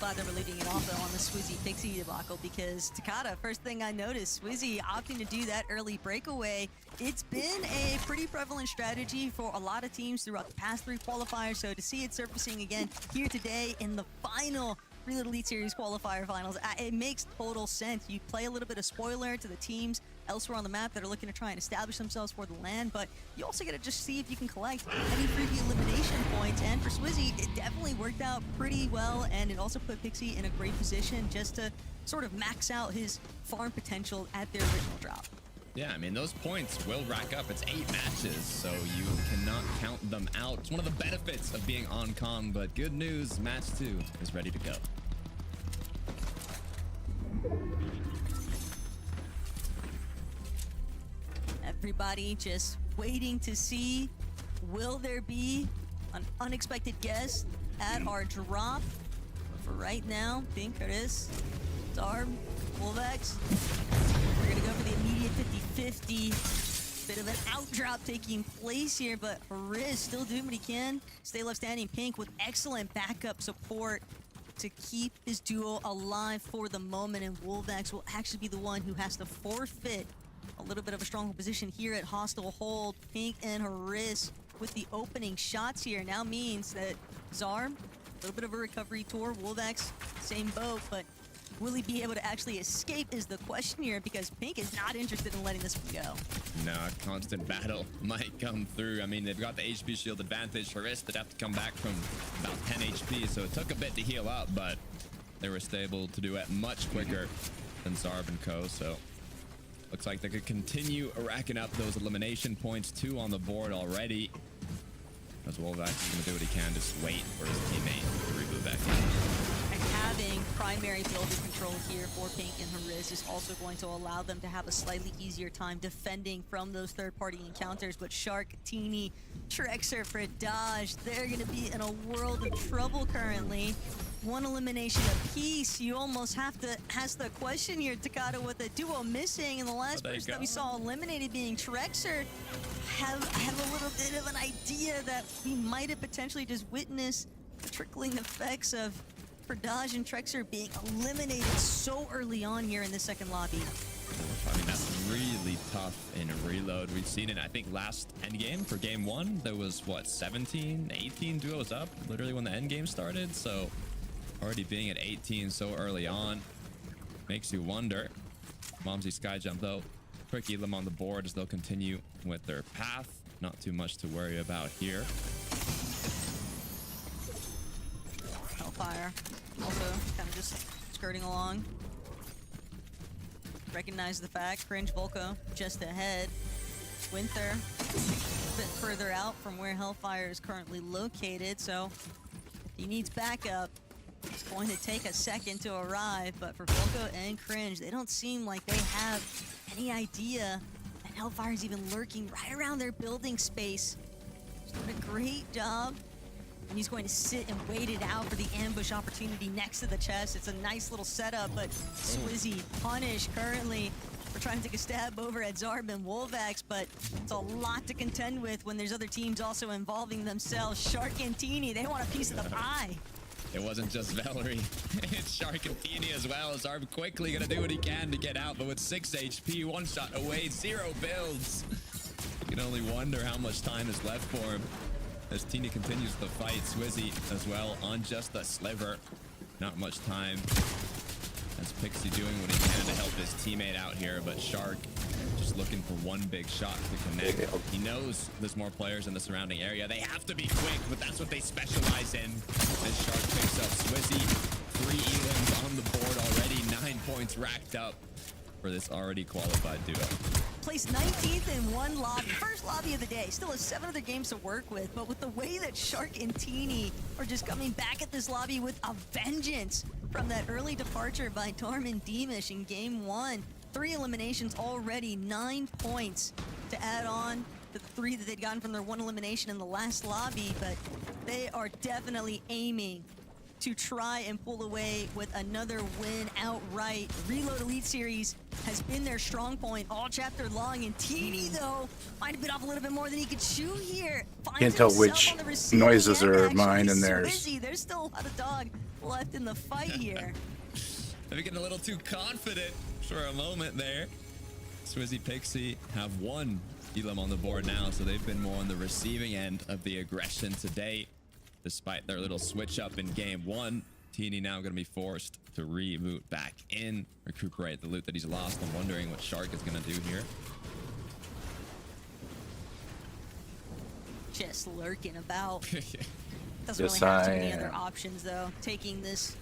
Glad that we're leading it off though on the Swizzy Pixie debacle, because Takata, first thing I noticed, Swizzy opting to do that early breakaway. It's been a pretty prevalent strategy for a lot of teams throughout the past 3 qualifiers, so to see it surfacing again here today in the final Reload Elite Series qualifier finals, it makes total sense. You play a little bit of spoiler to the teams elsewhere on the map that are looking to try and establish themselves for the LAN, but you also got to just see if you can collect any freebie elimination points. And for Swizzy, it definitely worked out pretty well, and it also put Pixie in a great position just to sort of max out his farm potential at their original drop. Yeah, I mean, those points will rack up. It's 8 matches, so you cannot count them out. It's one of the benefits of being on comm, but good news, match 2 is ready to go. Everybody just waiting to see, will there be an unexpected guest at our drop? But for right now, Pink, Curtis, Darb, Wolvex, we're gonna go for the immediate 50-50. Bit of an outdrop taking place here, but Riz still doing what he can. Stay left standing. Pink with excellent backup support to keep his duo alive for the moment, and Wolvex will actually be the one who has to forfeit a little bit of a stronger position here at Hostile Hold. Pink and Haris with the opening shots here now means that Zarb, a little bit of a recovery tour. Wolvex, same boat, but will he be able to actually escape is the question here, because Pink is not interested in letting this one go. No, a constant battle might come through. I mean, they've got the HP shield advantage. Haris would have to come back from about 10 HP, so it took a bit to heal up, but they were able to do it much quicker than Zarb and co, so looks like they could continue racking up those elimination points. 2 on the board already. As Wolvex is going to do what he can, just wait for his teammate to reboot back in. And as having primary builder control here for Pink and Hariz is also going to allow them to have a slightly easier time defending from those third-party encounters. But Shark, Teeny, Trexer, Fridage, they're going to be in a world of trouble currently. One elimination apiece. You almost have to ask the question here, Takata, with the duo missing, and the last person that we saw eliminated being Trexer. Have a little bit of an idea that we might have potentially just witnessed the trickling effects of Fridage and Trexer being eliminated so early on here in the second lobby. I mean, that's really tough in Reload. We've seen it, I think, last endgame for game 1. There was, what, 17, 18 duos up, literally when the endgame started. So already being at 18 so early on makes you wonder. Momsy Skyjump, though. Quick Elam on the board as they'll continue with their path. Not too much to worry about here. Hellfire also kind of just skirting along. Recognize the fact. Cringe Volko just ahead. Winter a bit further out from where Hellfire is currently located, so if he needs backup, it's going to take a second to arrive. But for Volko and Cringe, they don't seem like they have any idea that Hellfire is even lurking right around their building space. He's doing a great job. And he's going to sit and wait it out for the ambush opportunity next to the chest. It's a nice little setup, but Swizzy punished currently for trying to take a stab over at Zarb and Wolvax, but it's a lot to contend with when there's other teams also involving themselves. Shark and Teeny, they want a piece of the pie. It wasn't just Valerie, it's Shark and Teeny as well. Zarb quickly gonna do what he can to get out, but with 6 HP, 1 shot away, 0 builds. You can only wonder how much time is left for him as Teeny continues the fight. Swizzy as well on just a sliver. Not much time as Pixie doing what he can to help his teammate out here, but Shark just looking for one big shot to connect. He knows there's more players in the surrounding area. They have to be quick, but that's what they specialize in. As Shark picks up Swizzy, 3 elims on the board already, 9 points racked up for this already qualified duo. Placed 19th in one lobby, first lobby of the day. Still has 7 other games to work with, but with the way that Shark and Teeny are just coming back at this lobby with a vengeance from that early departure by Tormund Deemish in game 1. 3 eliminations already, 9 points to add on to the 3 that they'd gotten from their 1 elimination in the last lobby, but they are definitely aiming to try and pull away with another win outright. Reload Elite Series has been their strong point all chapter long, and Teeny, though, might have bit off a little bit more than he could chew here. Finds Can't tell himself which on the receiving noises end, are actually. mine and theirs. Swizzy, there's still a lot of dog left in the fight here. Maybe getting a little too confident for a moment there. Swizzy, Pixie have 1 elim on the board now, so they've been more on the receiving end of the aggression today. Despite their little switch up in game 1, Teeny now going to be forced to reboot back in, recuperate the loot that he's lost. I'm wondering what Shark is going to do here. Just lurking about. Doesn't Yes, really have too I many other am. options, though. Taking this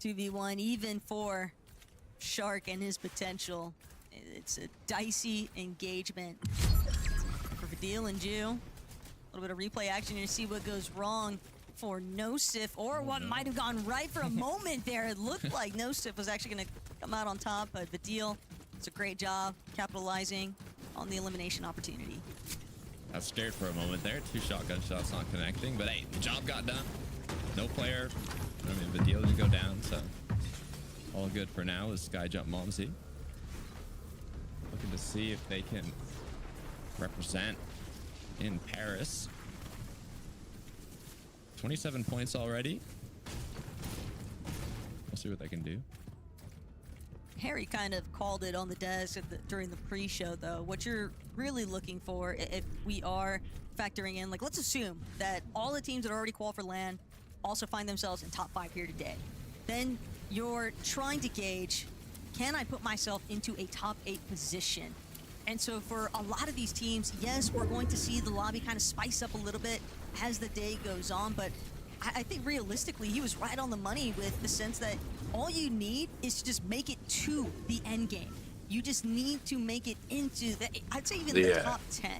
2v1, even for Shark and his potential, it's a dicey engagement. For Vidil and Jew, a little bit of replay action here to see what goes wrong for Nosif, or what might have gone right for a moment there. It looked like Nosif was actually going to come out on top, but Vidil, it's a great job capitalizing on the elimination opportunity. I was scared for a moment there. 2 shotgun shots not connecting, but hey, the job got done. No player. I mean, the deal didn't go down, so all good for now is Skyjump Momsy. Looking to see if they can represent in Paris. 27 points already. We'll see what they can do. Harry kind of called it on the desk during the pre-show, though. What you're really looking for, if we are factoring in, like, let's assume that all the teams that already qualified for LAN also find themselves in top 5 here today. Then you're trying to gauge, can I put myself into a top 8 position? And so for a lot of these teams, yes, we're going to see the lobby kind of spice up a little bit as the day goes on, but I think realistically, he was right on the money with the sense that all you need is to just make it to the end game. You just need to make it into the, I'd say even the top 10.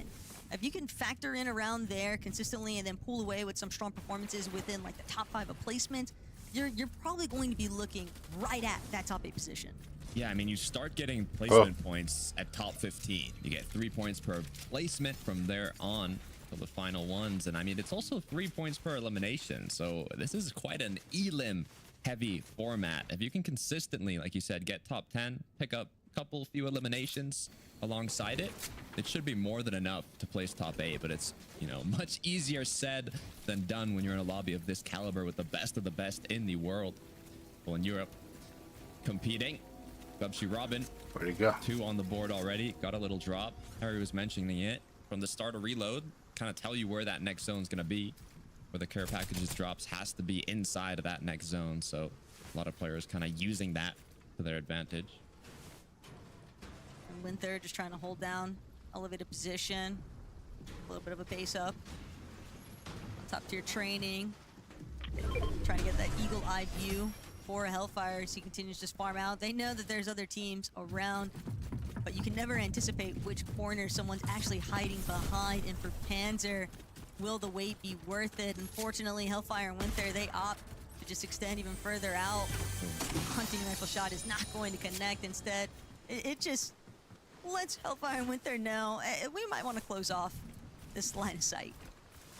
If you can factor in around there consistently and then pull away with some strong performances within like the top 5 of placement, you're probably going to be looking right at that top 8 position. Yeah, I mean, you start getting placement points at top 15. You get 3 points per placement from there on to the final ones. And I mean, it's also 3 points per elimination. So this is quite an elim heavy format. If you can consistently, like you said, get top 10, pick up a couple few eliminations alongside it, it should be more than enough to place top 8. But it's, you know, much easier said than done when you're in a lobby of this caliber with the best of the best in the world. Well, in Europe, competing. Gubshy Robin, Where'd he go? 2 on the board already. Got a little drop. Harry was mentioning it from the start of reload. Kind of tell you where that next zone is going to be. Where the care packages drops has to be inside of that next zone. So a lot of players kind of using that to their advantage. And Winther just trying to hold down elevated position. A little bit of a base up. Top tier training. Trying to get that eagle-eye view for Hellfire as he continues to farm out. They know that there's other teams around, but you can never anticipate which corner someone's actually hiding behind. And for Panzer, will the wait be worth it? Unfortunately, Hellfire and Winther, they opt to just extend even further out. Hunting rifle shot is not going to connect. Instead, it just lets Hellfire and Winther know we might want to close off this line of sight.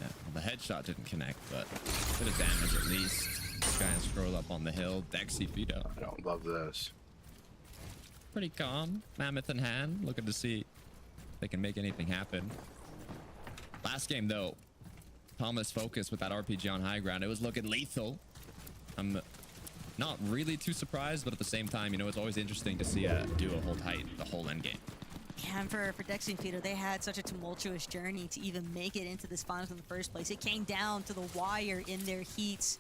Yeah, well, the headshot didn't connect, but a bit of damage at least. This guy scroll up on the hill. Dexy Fido. I don't love this. Pretty calm. Mammoth in hand. Looking to see if they can make anything happen. Last game, though, Thomas focused with that RPG on high ground. It was looking lethal. I'm not really too surprised, but at the same time, you know, it's always interesting to see a duo hold tight the whole end game. Yeah, and for Dexy and Fido, they had such a tumultuous journey to even make it into this finals in the first place. It came down to the wire in their heats.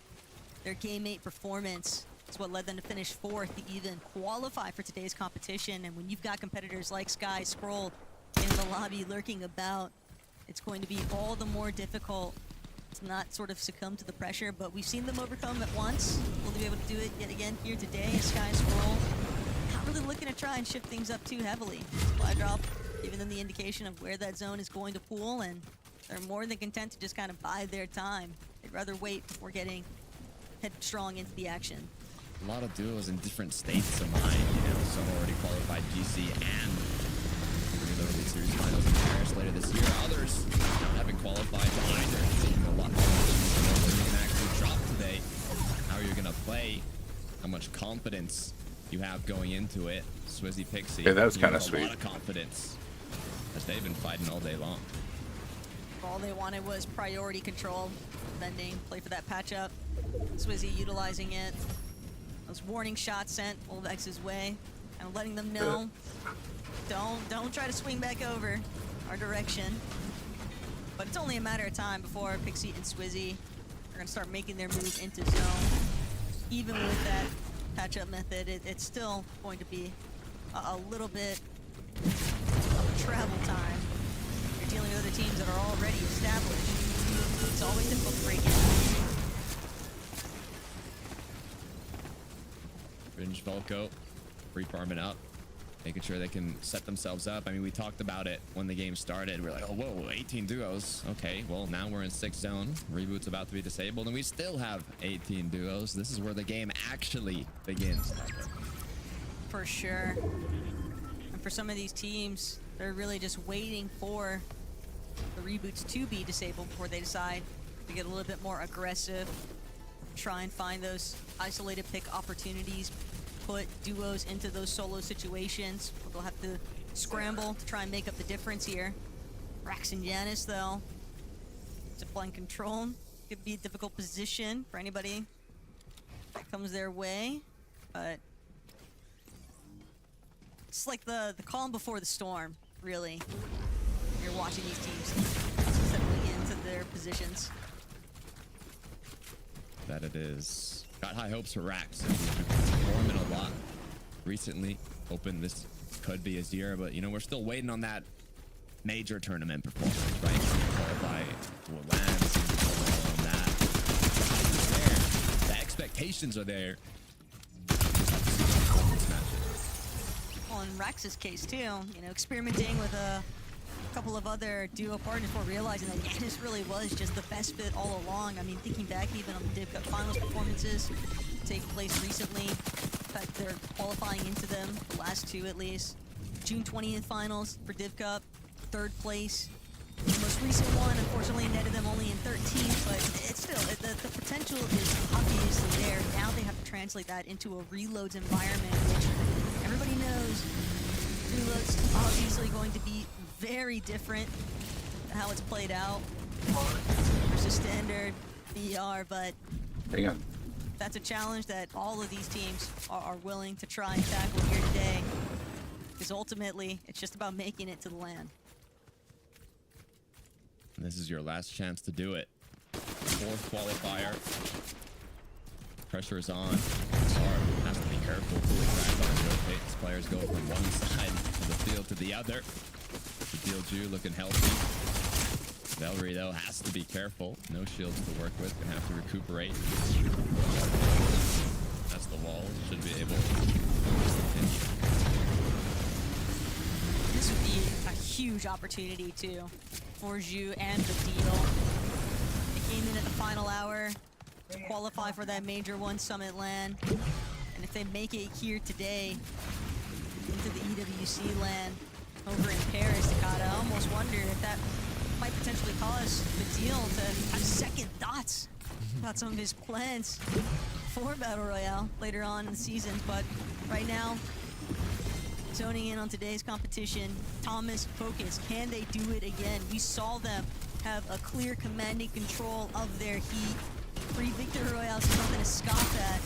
Their game 8 performance is what led them to finish 4th to even qualify for today's competition. And when you've got competitors like Sky Scroll in the lobby lurking about, it's going to be all the more difficult to not sort of succumb to the pressure. But we've seen them overcome it once. Will they be able to do it yet again here today? Sky Scroll not really looking to try and shift things up too heavily. Supply drop giving them the indication of where that zone is going to pool, and they're more than content to just kind of bide their time. They'd rather wait before getting headstrong into the action. A lot of duos in different states of mind, you know, some already qualified GC and the early series finals in Paris later this year. Others haven't qualified to either. Taking a lot more when you can actually drop today, how you're gonna play, how much confidence you have going into it. Swizzy Pixie. Yeah, that was kind of a sweet. A lot of confidence as they've been fighting all day long. All they wanted was priority control, bending, play for that patch up. Swizzy utilizing it. Those warning shots sent Wolvex's way, kind of letting them know, don't try to swing back over our direction. But it's only a matter of time before Pixie and Swizzy are gonna start making their move into zone. Even with that patch-up method, it's still going to be a little bit of a travel time. You're dealing with other teams that are already established. It's always difficult to break in. Fringe Volko, free farming up, making sure they can set themselves up. I mean, we talked about it when the game started. We're like, oh, whoa, 18 duos. Okay, well, now we're in 6th zone. Reboot's about to be disabled, and we still have 18 duos. This is where the game actually begins. For sure. And for some of these teams, they're really just waiting for the reboots to be disabled before they decide to get a little bit more aggressive, try and find those isolated pick opportunities, put duos into those solo situations. They'll have to scramble to try and make up the difference here. Rax and Yanis, though, supplying control. Could be a difficult position for anybody that comes their way, but it's like the calm before the storm, really. You're watching these teams settling into their positions. That it is. Got high hopes for Rax. He's been performing a lot recently. Hoping this could be his year, but you know, we're still waiting on that major tournament performance, right? Qualify to a land, on that. The expectations are there. Just have to see the performance matches. Well, in Rax's case too, you know, experimenting with a a couple of other duo partners before realizing that Yanis really was just the best fit all along. I mean, thinking back even on the Div Cup Finals performances taking place recently, in fact, they're qualifying into them, the last two at least. June 20th Finals for Div Cup, 3rd place. The most recent one, unfortunately, netted them only in 13th, but it's still, the potential is obviously there. Now they have to translate that into a Reloads environment, which everybody knows Reloads obviously going to be very different than how it's played out versus standard VR, but Hang on. that's a challenge that all of these teams are willing to try and tackle here today, because ultimately, it's just about making it to the LAN. This is your last chance to do it. 4th qualifier. Pressure is on. Sar has to be careful. Fully cracked on his rotates. Players go from one side of the field to the other. The Dealju looking healthy. Valerie, though, has to be careful. No shields to work with. Gonna have to recuperate. That's the wall. Should be able to continue. This would be a huge opportunity, too, for Zhu and the Deal. They came in at the final hour to qualify for that Major 1 Summit LAN. And if they make it here today into the EWC LAN over in Paris, Takata, I almost wonder if that might potentially cause the Deal to have second thoughts about some of his plans for Battle Royale later on in the season. But right now, zoning in on today's competition, Thomas Focus, can they do it again? We saw them have a clear commanding control of their heat. Pre-Victor Royale is something to scoff at.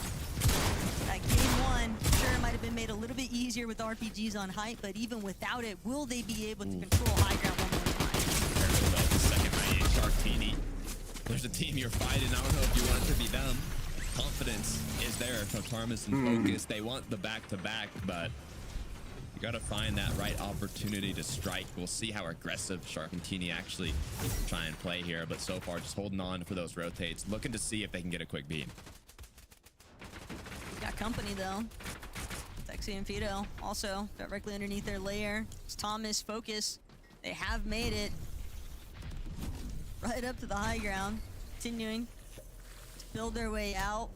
That game 1, sure, might have been made a little bit easier with RPGs on height, but even without it, will they be able to control high ground one more time? Careful though, the second range, Sharktini. There's a team you're fighting. I don't know if you want it to be them. Confidence is there from Thomas and Focus. They want the back-to-back, but you gotta find that right opportunity to strike. We'll see how aggressive Sharkantini actually try and play here, but so far just holding on for those rotates, looking to see if they can get a quick beam. Got company though. Texi and Fido also directly underneath their layer. It's Thomas Focus. They have made it right up to the high ground, continuing to build their way out.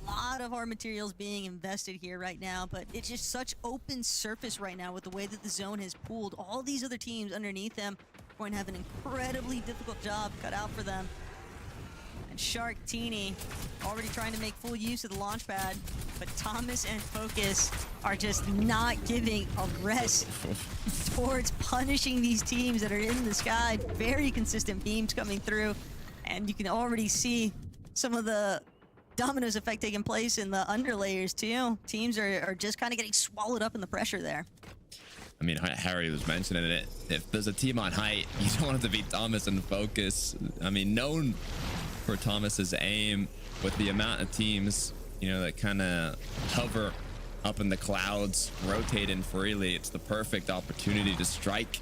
A lot of hard materials being invested here right now, but it's just such open surface right now with the way that the zone has pooled. All these other teams underneath them are going to have an incredibly difficult job cut out for them. And Sharktini already trying to make full use of the launch pad, but Thomas and Focus are just not giving a rest towards punishing these teams that are in the sky. Very consistent beams coming through, and you can already see some of the dominoes effect taking place in the underlayers too. Teams are just kind of getting swallowed up in the pressure there. I mean, Harry was mentioning it. If there's a team on height, you don't want it to be Thomas and Focus. I mean, known for Thomas's aim, with the amount of teams, you know, that kind of hover up in the clouds, rotating freely, it's the perfect opportunity to strike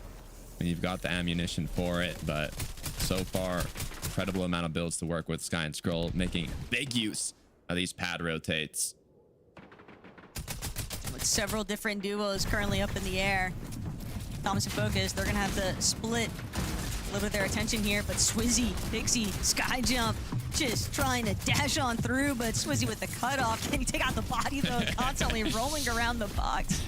when you've got the ammunition for it. But so far, incredible amount of builds to work with. Sky and Scroll making big use of these pad rotates. With several different duos currently up in the air, Thomas and Focus, they're gonna have to split a little bit of their attention here, but Swizzy, Pixie, Sky Jump, just trying to dash on through, but Swizzy with the cutoff. Can he take out the body though, constantly rolling around the box?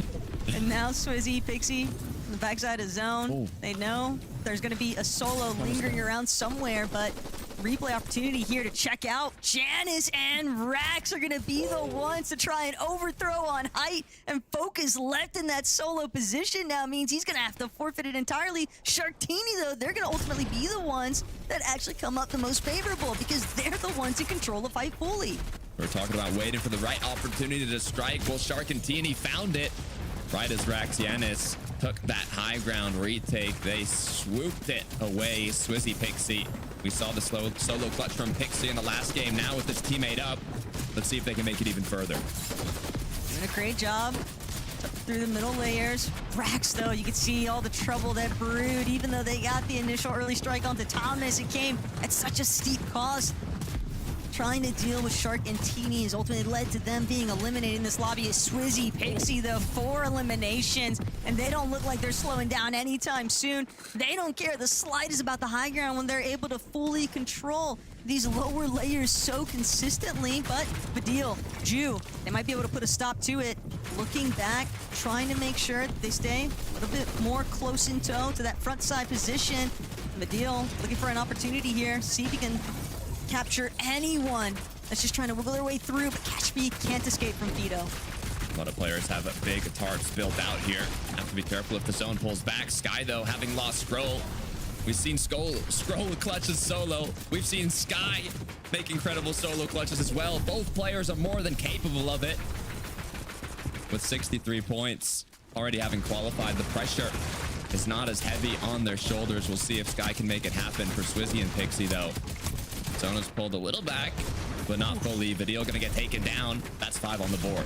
And now Swizzy, Pixie, on the backside of zone. Ooh. They know there's gonna be a solo lingering around somewhere, but replay opportunity here to check out. Janice and Rax are gonna be the ones to try and overthrow on height, and Focus left in that solo position now means he's gonna have to forfeit it entirely. Sharktini though, they're gonna ultimately be the ones that actually come up the most favorable because they're the ones who control the fight fully. We're talking about waiting for the right opportunity to strike. Well, Sharkantini found it right as Rax Yanis took that high ground retake. They swooped it away. Swizzy, Pixie. We saw the solo clutch from Pixie in the last game. Now with this teammate up, let's see if they can make it even further. Doing a great job through the middle layers. Rax, though, you can see all the trouble that brewed. Even though they got the initial early strike onto Thomas, it came at such a steep cost. trying to deal with Shark and Teeny has ultimately led to them being eliminated in this lobby. Is Swizzy, Pixie, though, 4 eliminations, and they don't look like they're slowing down anytime soon. They don't care the slightest about the high ground when they're able to fully control these lower layers so consistently. But Vidil, Ju, they might be able to put a stop to it. Looking back, trying to make sure that they stay a little bit more close in tow to that front side position. Vidil looking for an opportunity here, see if he can capture anyone that's just trying to wiggle their way through, but Catch Me can't escape from Fido. A lot of players have big tarps built out here. Have to be careful if the zone pulls back. Sky, though, having lost Scroll. We've seen Scroll clutches solo. We've seen Sky make incredible solo clutches as well. Both players are more than capable of it. With 63 points, already having qualified, the pressure is not as heavy on their shoulders. We'll see if Sky can make it happen for Swizzy and Pixie, though. Zona's pulled a little back, but not fully. Vidil gonna get taken down. That's 5 on the board.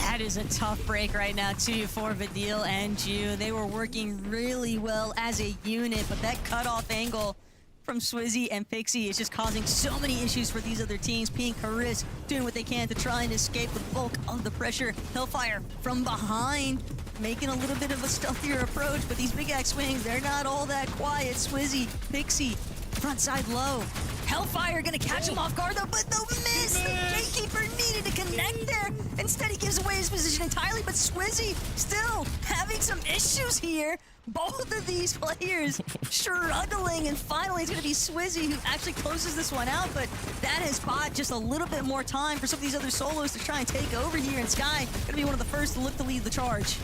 That is a tough break right now, too, for Vidil and Ju. They were working really well as a unit, but that cutoff angle from Swizzy and Pixie is just causing so many issues for these other teams. Pink, Haris doing what they can to try and escape the bulk of the pressure. Hellfire from behind, making a little bit of a stealthier approach, but these big axe swings, they're not all that quiet. Swizzy, Pixie, front side low. Hellfire gonna catch him off guard though, but the miss! The Gatekeeper needed to connect there. Instead, he gives away his position entirely, but Swizzy still having some issues here. Both of these players struggling, and finally it's gonna be Swizzy who actually closes this one out, but that has bought just a little bit more time for some of these other solos to try and take over here, and Sky gonna be one of the first to look to lead the charge.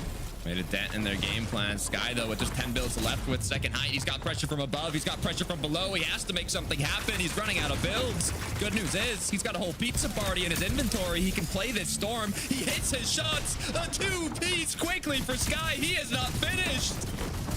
Made a dent in their game plan. Sky, though, with just 10 builds left with second height. He's got pressure from above. He's got pressure from below. He has to make something happen. He's running out of builds. Good news is he's got a whole pizza party in his inventory. He can play this storm. He hits his shots. A 2-piece quickly for Sky. He is not finished.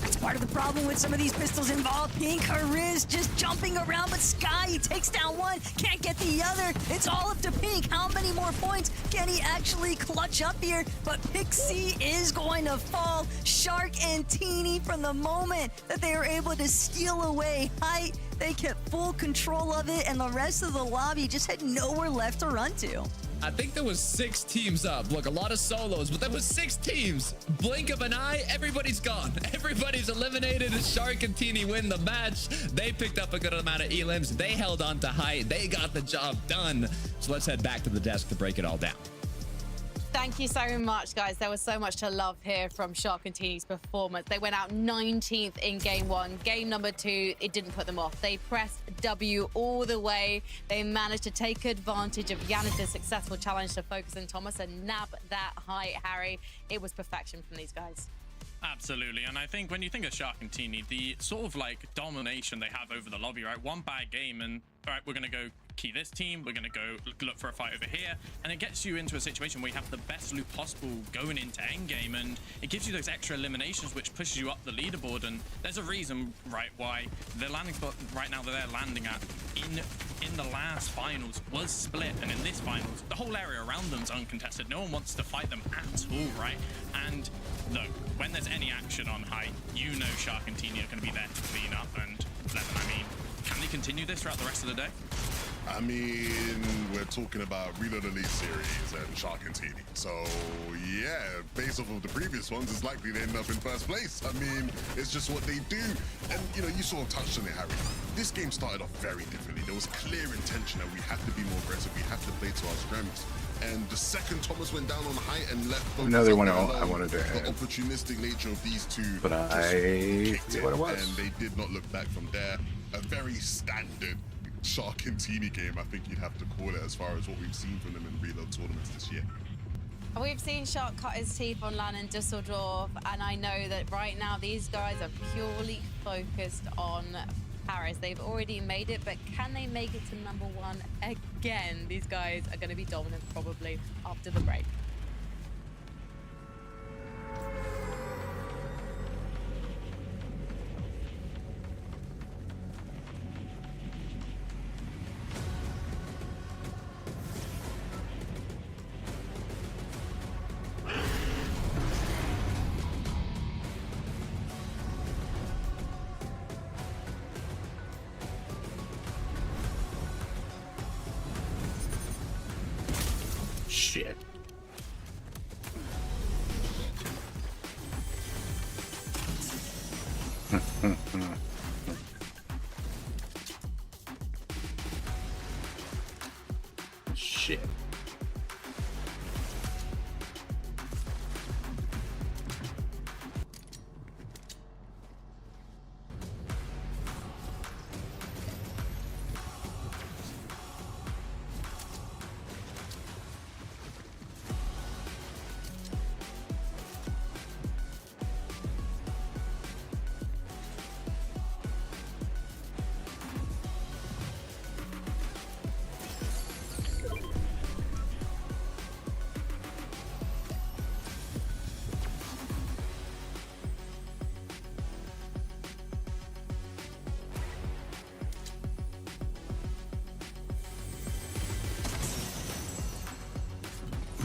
That's part of the problem with some of these pistols involved. Pink, Hariz just jumping around, but Sky, he takes down one, can't get the other. It's all up to Pink. How many more points can he actually clutch up here? But Pixie is going to fall. Shark and Teeny, from the moment that they were able to steal away height, they kept full control of it, and the rest of the lobby just had nowhere left to run to. I think there was 6 teams up. Look, a lot of solos, but there was 6 teams. Blink of an eye, everybody's gone. Everybody's eliminated. Shark and Teeny win the match. They picked up a good amount of elims. They held on to height. They got the job done. So let's head back to the desk to break it all down. Thank you so much, guys. There was so much to love here from Shark and Teeny's performance. They went out 19th in game 1. Game number 2, it didn't put them off. They pressed W all the way. They managed to take advantage of Yannis' successful challenge to focus on Thomas and nab that height, Harry. It was perfection from these guys. Absolutely, and I think when you think of Shark and Teeny, the sort of like domination they have over the lobby, right? One bad game and, all right, we're going to go key this team, we're going to go look for a fight over here, and it gets you into a situation where you have the best loot possible going into endgame, and it gives you those extra eliminations which pushes you up the leaderboard. And there's a reason, right, why the landing spot right now that they're landing at in the last finals was split, and in this finals the whole area around them's uncontested. No one wants to fight them at all, right? And look, when there's any action on height, you know Shark and Teeny are going to be there to clean up. And Levin, I mean, can they continue this throughout the rest of the day? I mean, we're talking about Reload Elite Series and Shark and Teeny. So, yeah, based off of the previous ones, it's likely they end up in first place. I mean, it's just what they do. And, you know, you sort of touched on it, Harry. This game started off very differently. There was clear intention that we have to be more aggressive. We have to play to our strengths. And the second Thomas went down on height and left Another one I wanted to the add. opportunistic nature of these two. But I see what it was. And they did not look back from there. A very standard Shark and Teeny game, I think you'd have to call it, as far as what we've seen from them in Reload tournaments this year. We've seen Shark cut his teeth on LAN in Dusseldorf, and I know that right now these guys are purely focused on Paris. They've already made it, but can they make it to number 1 again? These guys are going to be dominant probably after the break. Shit.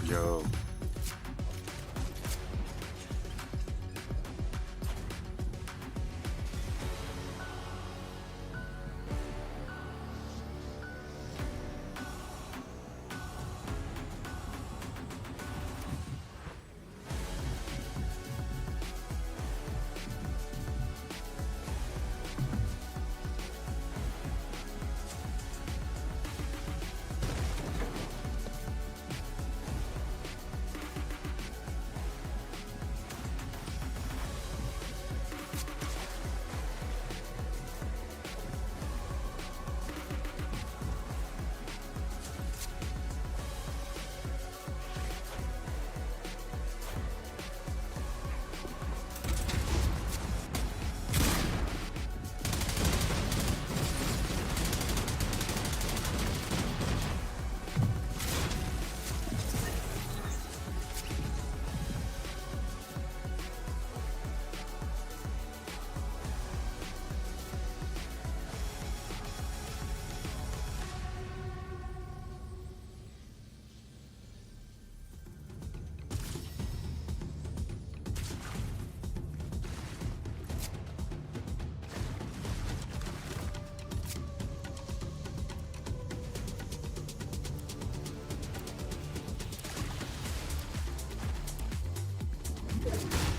Yo.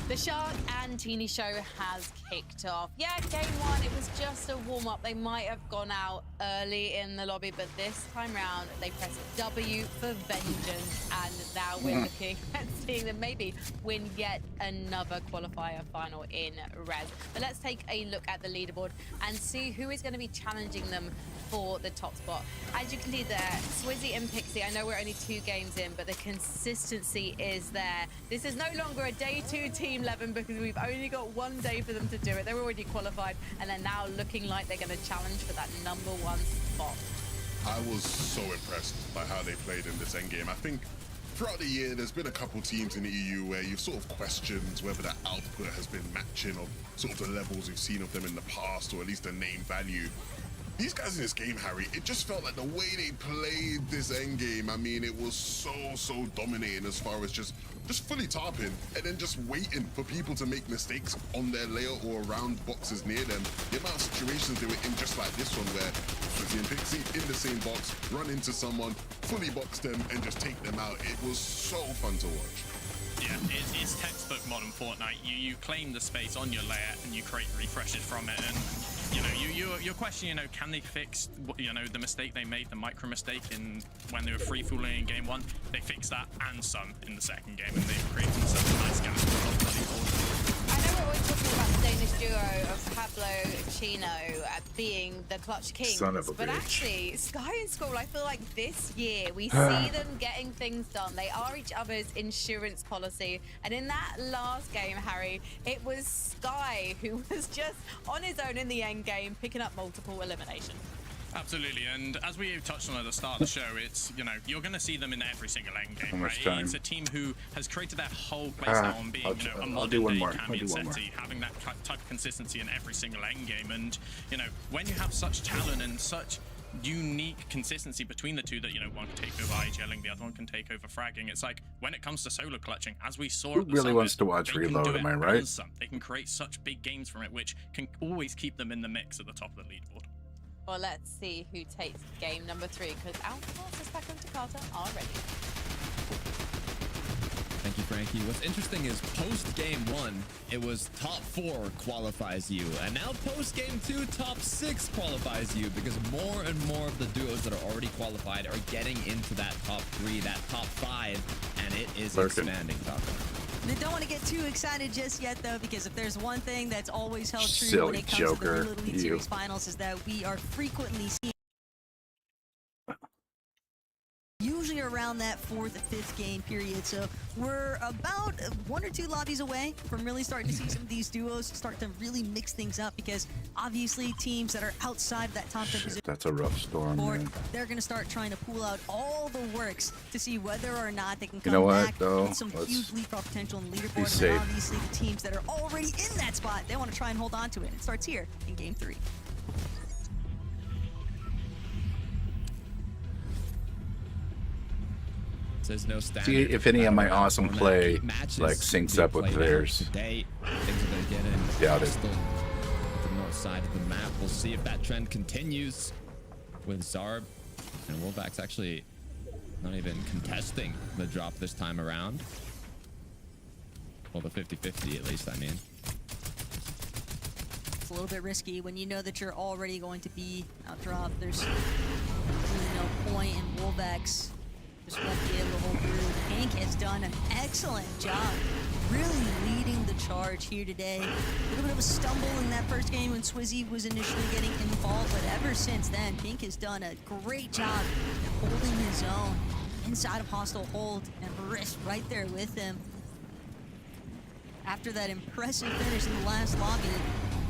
The Shark and Teeny show has kicked off. Yeah, game one, it was just a warm-up. They might have gone out early in the lobby, but this time round, they pressed W for vengeance, and now we're looking at seeing them maybe win yet another qualifier final in Res. But let's take a look at the leaderboard and see who is going to be challenging them for the top spot. As you can see there, Swizzy and Pixie, I know we're only 2 games in, but the consistency is there. This is no longer a day 2 team, Levin, because we've only got 1 day for them to do it. They're already qualified, and they're now looking like they're going to challenge for that #1 spot. I was so impressed by how they played in this endgame. I think throughout the year, there's been a couple teams in the EU where you've sort of questioned whether the output has been matching of sort of the levels we've seen of them in the past, or at least the name value. These guys in this game, Harry, it just felt like the way they played this endgame, I mean, it was so dominating as far as just fully tarping and then just waiting for people to make mistakes on their layer or around boxes near them. The amount of situations they were in, just like this one, where Swizzy and Pixie in the same box, run into someone, fully box them, and just take them out. It was so fun to watch. Yeah, it's textbook modern Fortnite. You claim the space on your layer and you create refreshes from it, and your question, can they fix the mistake they made, the micro mistake in when they were free fooling in game 1? They fixed that and some in the second game, and they've created themselves a nice gap. I know we're always talking about the Danish duo of Pablo Chino being the Clutch Kings, Son of a but bitch. actually, Sky and Skull, I feel like this year we see them getting things done. They are each other's insurance policy, and in that last game, Harry, it was Sky who was just on his own in the end game, picking up multiple eliminations. Absolutely, and as we touched on at the start of the show, it's, you're going to see them in every single end game, right? time? It's a team who has created their whole playstyle on being, a modern day Cammy and Seti, having that type of consistency in every single end game. And, when you have such talent and such unique consistency between the two, that one can take over IGLing, the other one can take over fragging, it's like when it comes to solo clutching, as we saw Who at the really summit, wants to watch they can Reload, do it am I right? and some. They can create such big games from it, which can always keep them in the mix at the top of the leaderboard. Well, let's see who takes game #3, because Outcast is back onto Carter already. Thank you, Frankie. What's interesting is post game 1, it was top 4 qualifies you, and now post game 2, top 6 qualifies you, because more and more of the duos that are already qualified are getting into that top 3, that top 5, and it is expanding. They don't want to get too excited just yet, though, because if there's one thing that's always held true when it comes to the Little League Series finals, is that we are frequently seeing usually around that 4th or 5th game period. So we're about 1 or 2 lobbies away from really starting to see some of these duos start to really mix things up, because obviously teams that are outside of that top 10 position, that's a rough storm, man. they're going to start trying to pull out all the works to see whether or not they can come You know what, back though? with some huge leapfrog potential in the leaderboard. And safe. then obviously the teams that are already in that spot, they want to try and hold on to it. It starts here in game 3. There's no standard. See if any of my awesome format. play Keep matches like syncs being up with played out theirs. Today, things are going to get in. Doubt it. Still the north side of the map. We'll see if that trend continues with Zarb. And Wolvax actually not even contesting the drop this time around. Well, the 50-50 at least, I mean. It's a little bit risky when you know that you're already going to be outdropped. There's really no point in Wolvax. Just won't be able to hold through. Pink has done an excellent job really leading the charge here today. A little bit of a stumble in that first game when Swizzy was initially getting involved, but ever since then, Pink has done a great job at holding his own inside of hostile hold, and Risk right there with him. After that impressive finish in the last lobby,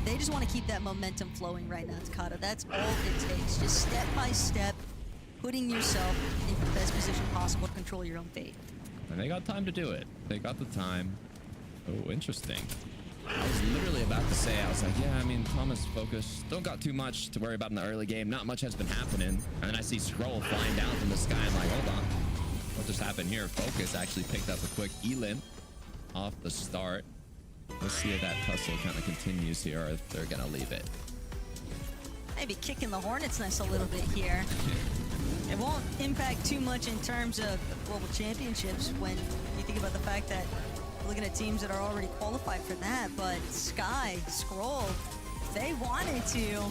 they just want to keep that momentum flowing right now, Takata. That's all it takes. Just step by step, putting yourself in the best position possible to control your own fate. And they got time to do it. They got the time. Oh, interesting. I was literally about to say, I was like, yeah, I mean, Thomas Focus don't got too much to worry about in the early game. Not much has been happening. And then I see Scroll flying down from the sky. I'm like, hold on. What just happened here? Focus actually picked up a quick elim off the start. Let's see if that tussle kind of continues here, or if they're going to leave it. Maybe kicking the Hornet's Nest a little bit here. It won't impact too much in terms of global championships when you think about the fact that we're looking at teams that are already qualified for that. But Sky, Scroll, if they wanted to,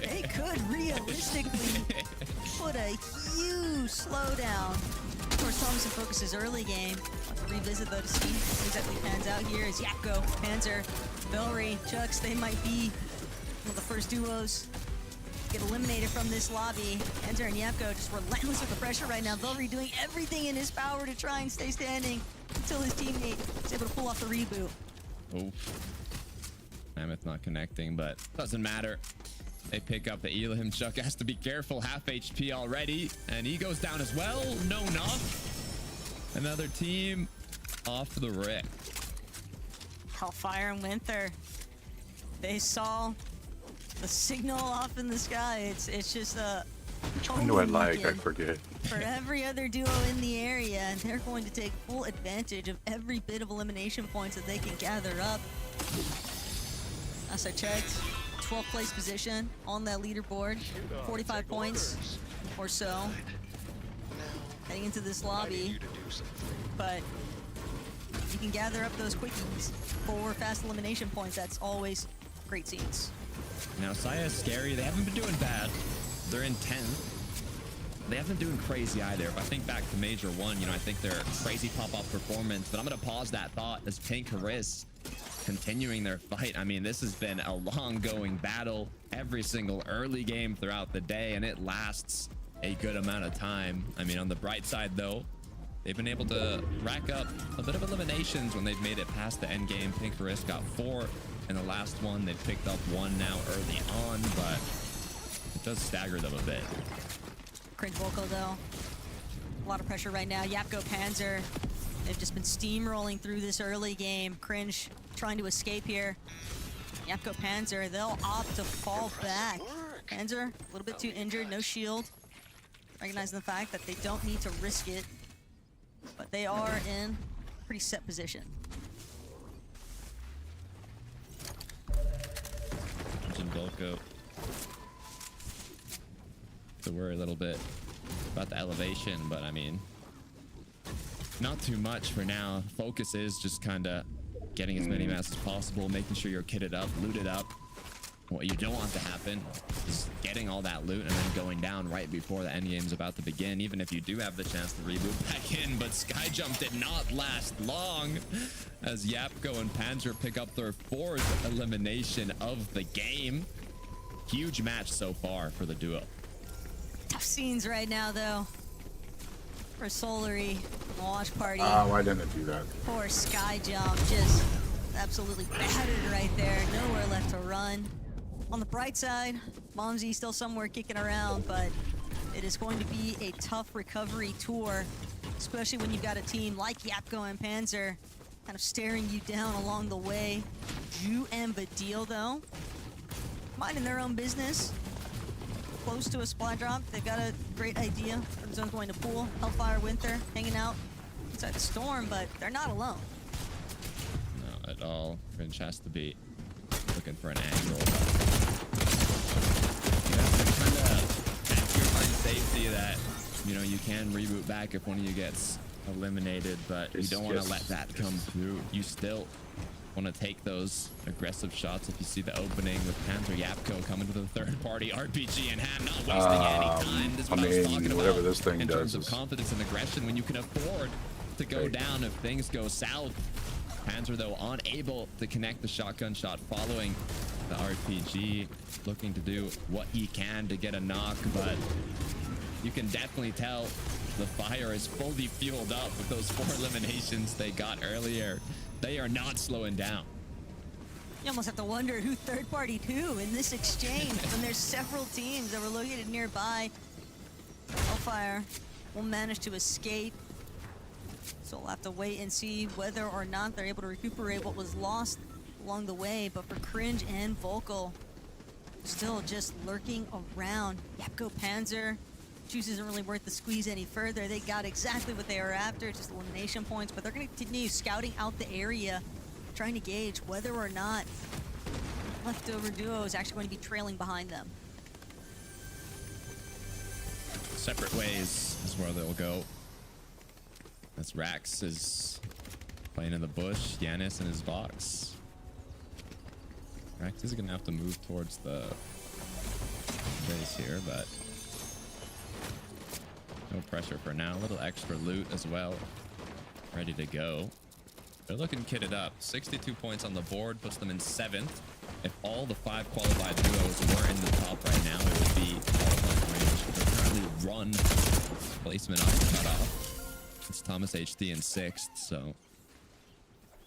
they could realistically put a huge slowdown. Of course, Thomas and Focus's early game. We'll have to revisit though to see what exactly pans out here. Is Yapko, Panzer, Velry, Chucks, they might be one of the first duos get eliminated from this lobby. Panzer and Yapko just relentless with the pressure right now. Velry doing everything in his power to try and stay standing until his teammate is able to pull off the reboot. Oh, Mammoth not connecting, but doesn't matter. They pick up the Elohim. Chuck has to be careful. Half HP already, and he goes down as well. No knock. Another team off the rip. Hellfire and Winther, they saw the signal off in the sky. It's just a When do I like? I forget. for every other duo in the area, and they're going to take full advantage of every bit of elimination points that they can gather up. As I checked, 12th place position on that leaderboard, 45 points or so heading into this lobby. But you can gather up those quickies for fast elimination points. That's always great scenes. Now, Saya is scary. They haven't been doing bad. They're in 10th. They haven't been doing crazy either. If I think back to Major 1, you know, I think they're crazy pop-off performance. But I'm going to pause that thought as Pink Haris continuing their fight. I mean, this has been a long-going battle every single early game throughout the day, and it lasts a good amount of time. I mean, on the bright side, though, they've been able to rack up a bit of eliminations when they've made it past the end game. Pink Haris got 4 in the last one. They picked up 1 now early on, but it does stagger them a bit. Cringe Volko, though. A lot of pressure right now. Yapko, Panzer, they've just been steamrolling through this early game. Cringe trying to escape here. Yapko, Panzer, they'll opt to fall back. Panzer, a little bit too injured, no shield. Recognizing the fact that they don't need to risk it, but they are in pretty set position. Volko to worry a little bit about the elevation, but I mean, not too much for now. Focus is just kind of getting as many mats as possible, making sure you're kitted up, looted up. What you don't want to happen is getting all that loot and then going down right before the end game is about to begin, even if you do have the chance to reboot back in. But Skyjump did not last long as Yapko and Panzer pick up their 4th elimination of the game. Huge match so far for the duo. Tough scenes right now, though. For Solary, Watch Party. Why didn't it do that? Poor Skyjump, just absolutely battered right there. Nowhere left to run. On the bright side, Momsy still somewhere kicking around, but it is going to be a tough recovery tour, especially when you've got a team like Yapko and Panzer kind of staring you down along the way. Ju and Badil, though, minding their own business. Close to a splat drop. They've got a great idea where the zone's going to pool. Hellfire, Winter hanging out inside the storm, but they're not alone. Not at all. Cringe has to be looking for an angle. You have to kind of find safety that, you know, you can reboot back if one of you gets eliminated, but you don't want to let that come through. You still want to take those aggressive shots if you see the opening with Panzer Yapko coming to the third party RPG and Ham not wasting any time. This is what I was talking whatever about this thing in does terms of is... confidence and aggression when you can afford to go down if things go south. Panzer, though, unable to connect the shotgun shot following the RPG, looking to do what he can to get a knock, but you can definitely tell the fire is fully fueled up with those 4 eliminations they got earlier. They are not slowing down. You almost have to wonder who third partied who in this exchange when there's several teams that were located nearby. Hellfire will manage to escape. So we'll have to wait and see whether or not they're able to recuperate what was lost along the way. But for Cringe and Vocal, still just lurking around. Yapko Panzer, Juice isn't really worth the squeeze any further. They got exactly what they were after, just elimination points. But they're going to continue scouting out the area, trying to gauge whether or not leftover duo is actually going to be trailing behind them. Separate ways is where they'll go. As Rax is playing in the bush, Yanis in his box. Rax is gonna have to move towards the base here, but no pressure for now. A little extra loot as well, ready to go. They're looking kitted up. 62 points on the board puts them in 7th. If all the 5 qualified duos were in the top right now, it would be qualifying range. They're currently run placement on the cutoff. It's Thomas HD in 6th, so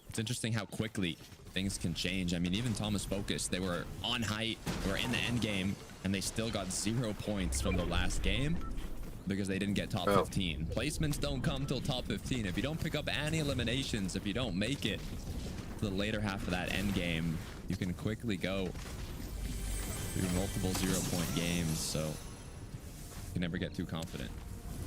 it's interesting how quickly things can change. I mean, even Thomas Focus, they were on height, they were in the end game, and they still got 0 points from the last game because they didn't get top 15. Placements don't come till top 15. If you don't pick up any eliminations, if you don't make it to the later half of that end game, you can quickly go through multiple 0-point games, so you can never get too confident.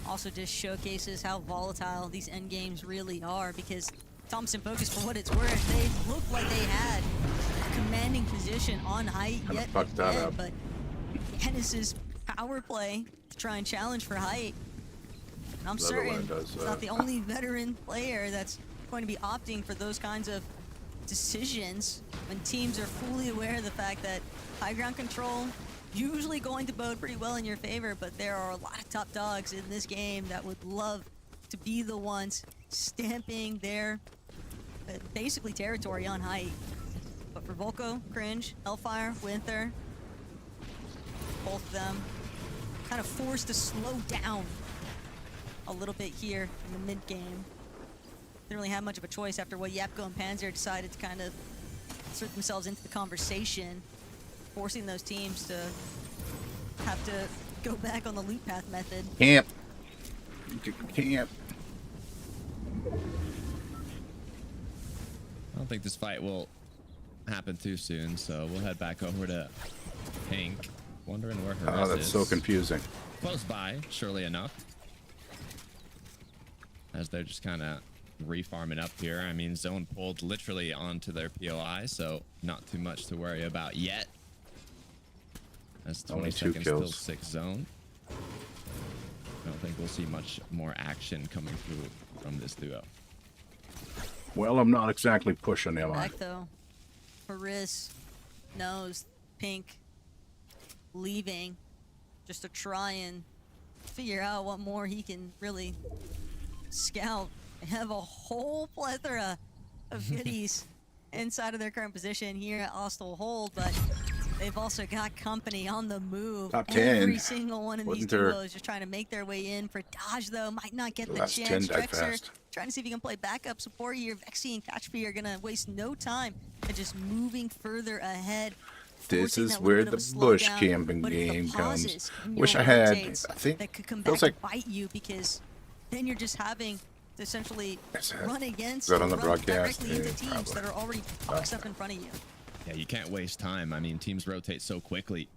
Also just showcases how volatile these end games really are, because Thompson Focus, for what it's worth, they looked like they had a commanding position on height yet again, but Yanis's power play to try and challenge for height. And I'm certain it's not the only veteran player that's going to be opting for those kinds of decisions when teams are fully aware of the fact that high ground control usually going to bode pretty well in your favor, but there are a lot of top dogs in this game that would love to be the ones stamping their basically territory on height. But for Volko, Cringe, Hellfire, Winter, both of them kind of forced to slow down a little bit here in the mid game. Didn't really have much of a choice after what Yapko and Panzer decided to kind of insert themselves into the conversation, forcing those teams to have to go back on the loot path method. Camp. Camp. I don't think this fight will happen too soon, so we'll head back over to Pink. Wondering where her Oh, that's is. so confusing. Close by, surely enough. As they're just kind of refarming up here. I mean, zone pulled literally onto their POI, so not too much to worry about yet. As 20 Only 2 seconds till kills. 6 zone. I don't think we'll see much more action coming through from this duo. Well, I'm not exactly pushing him on. Back though. Paris knows Pink leaving just to try and figure out what more he can really scout. They have a whole plethora of goodies inside of their current position here at Hostile Hold, but they've also got company on the move. Top 10. Every single one of these Wasn't there- duos just trying to make their way in. For Dodge, though, might not get the Last chance. 10 died Drexer fast. trying to see if he can play backup support here. Vexy and Catchfee are going to waste no time and just moving further ahead. This forcing is that where little bit the of a bush slowdown, camping but it's the game comes. pauses in Wish your I had, rotates I think, that could come feels back like- and bite you, because then you're just having to essentially Is that- run against is that on the run broadcast? directly into Yeah, teams probably. that are already boxed up in front of you. Yeah, you can't waste time. I mean, teams rotate so quickly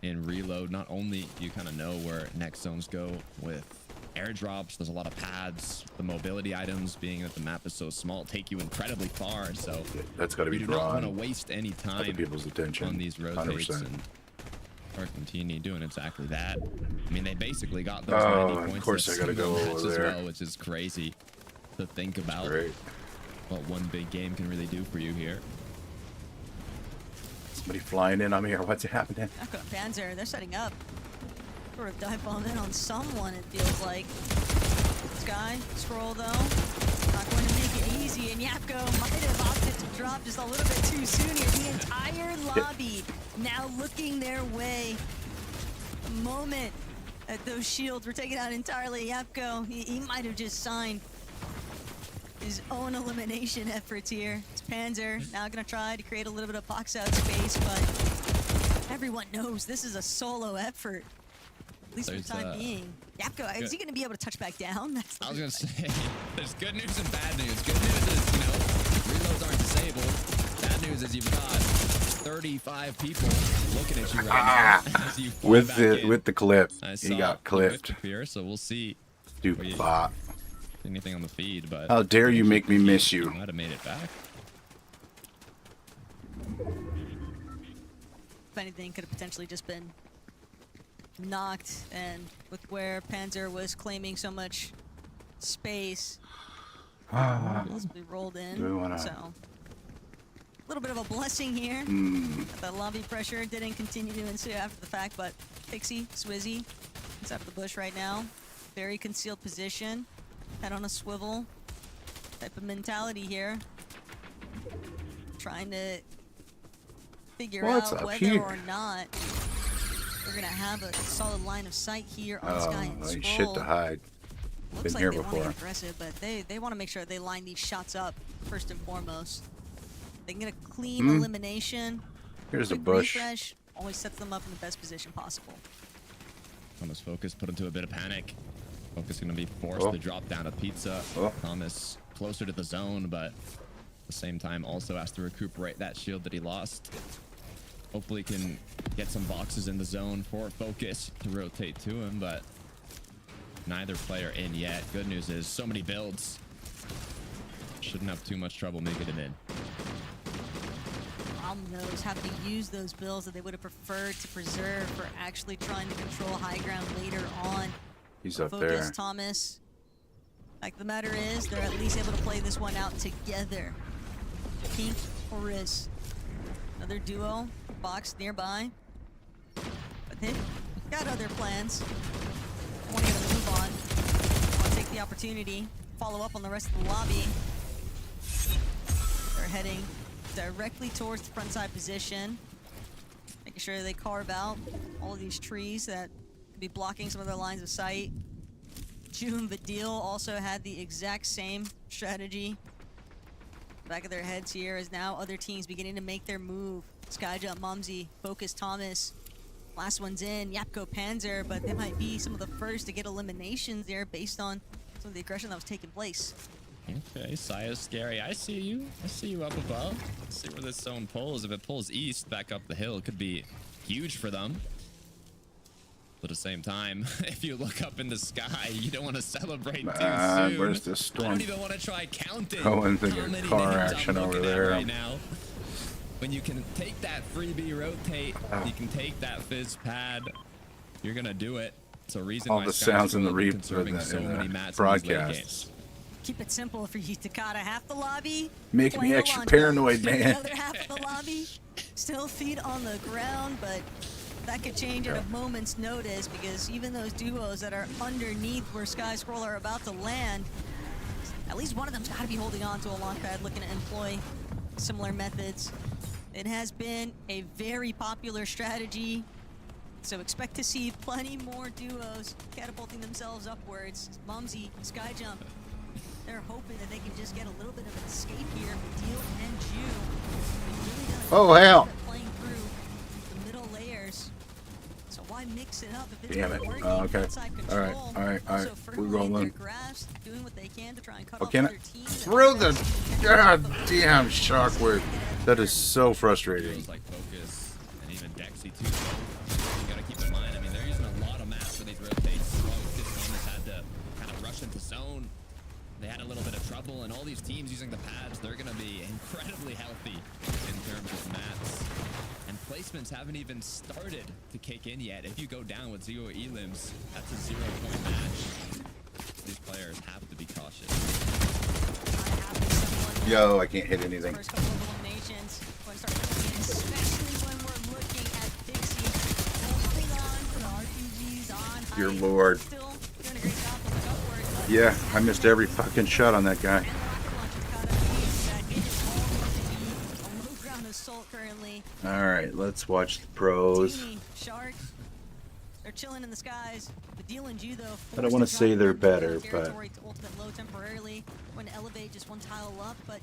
in reload. Not only do you kind of know where next zones go with airdrops, there's a lot of pads. The mobility items, being that the map is so small, take you incredibly far. So That's got to be you do not want to drawn. waste any Other time people's attention. on these rotates. 100%. And Argentini doing exactly that. I mean, they basically got those Oh, 90 of points. course in a I gotta single go match over as there. well, which is crazy to think about Great. what one big game can really do for you here. Somebody flying in on me, or what's happening? Yakko and Panzer, they're setting up. Sort of dive bomb in on someone, it feels like. Sky, scroll though. Not going to make it easy, and Yapko might have opted to drop just a little bit too soon here. The entire lobby now looking their way. The moment that those shields were taken out entirely, Yapko, he might have just signed his own elimination efforts here. It's Panzer now gonna try to create a little bit of box out space, but everyone knows this is a solo effort. At least for the There's, time being. Yapko, is he gonna be able to touch back down? That's I was gonna say, there's good news and bad news. Good news is, you know, reloads aren't disabled. Bad news is you've got 35 people looking at you right now as you fall back in. With the clip, I he saw got the whip clipped. here, so we'll see Stupid bot. anything on the feed. But How dare you make me miss you? might have made it back. if anything, could have potentially just been knocked, and with where Panzer was claiming so much space, possibly rolled in. Do we wanna- So, a little bit of a blessing here. The lobby pressure didn't continue to ensue after the fact, but Pixie, Swizzy, is up the bush right now. Very concealed position. Head on a swivel type of mentality here. Trying to figure What's out up whether here? or not we're gonna have a solid line of sight here on Sky and Oh, Scroll. shit to hide. Looks Been like here they want to before. get aggressive, but they want to make sure they line these shots up first and foremost. They can get a clean elimination. Here's a Quick bush. refresh always sets them up in the best position possible. Thomas Focus put into a bit of panic. Focus going to be forced Oh. to drop down a pizza. Oh. Thomas closer to the zone, but at the same time also has to recuperate that shield that he lost. Hopefully can get some boxes in the zone for Focus to rotate to him, but neither player in yet. Good news is so many builds. Shouldn't have too much trouble making it in. Knows have to use those builds that they would have preferred to preserve for actually trying to control high ground later on. He's up Focus, there. Thomas. Like, the matter is, they're at least able to play this one out together. Pink or Riz. Another duo, box nearby. But they've got other plans. Want to get a move on. Want to take the opportunity, follow up on the rest of the lobby. They're heading directly towards the front side position, making sure they carve out all of these trees that could be blocking some of their lines of sight. June Vadil also had the exact same strategy. Back of their heads here is now other teams beginning to make their move. Skyjump, Mumsy, Focus, Thomas. Last one's in, Yapko, Panzer, but they might be some of the first to get eliminations there based on some of the aggression that was taking place. Okay, Saya's scary. I see you. I see you up above. Let's see where this zone pulls. If it pulls east, back up the hill, it could be huge for them. But at the same time, if you look up in the sky, you don't want to celebrate too soon. Where's this I storm? don't even want to try counting Oh, and how thinking many car names action I'm over looking at there. right now. When you can take that freebie rotate, you can take that fizz pad, you're gonna do it. So reason All why the Sky's sounds in the really replay conserving in so the many mats in these late broadcast. games. Keep it simple for you, Takata. Half the lobby. Make me playing extra along paranoid, coach. man. The other half of the lobby, still feet on the ground, but that could change at a moment's notice because even those duos that are underneath where Sky Scroll are about to land, at least one of them's got to be holding on to a launch pad, looking to employ similar methods. It has been a very popular strategy, so expect to see plenty more duos catapulting themselves upwards. Mumsy, Skyjump, they're hoping that they can just get a little bit of an escape here. Deal and Jew. Really done a Oh, good hell. job at playing through the middle layers. So why mix it up if it's Damn not it. working? Oh, okay. Outside All right, control. all right, all Also right. firmly We're in their rolling. grasp, doing what they can to try and cut Oh, off can I? other teams. Through the goddamn shockwave. That is so frustrating. Feels like Focus and even Dexy too. You gotta keep in mind, I mean, they're using a lot of maps for these rotates. Focus Thomas had to kind of rush into zone. They had a little bit of trouble, and all these teams using the pads, they're gonna be incredibly healthy in terms of mats. And placements haven't even started to kick in yet. If you go down with 0 elims, that's a 0-point match. These players have to be cautious. Yo, I can't hit anything. First couple of eliminations, going to start looking in, especially when we're looking at Pixie holding on to the RPGs on Dear height. Lord. Still doing a great job to look upward, but Yeah, I missed every fucking shot on that guy. and the rocket launcher's gotta be that it is all going to be a low ground assault currently. Alright, let's watch the pros. Teeny, Shark, they're chilling in the skies. The deal in Jew, though, I don't wanna forced to say drop they're down below better, but- territory to ultimate low temporarily when to elevate just one tile up, but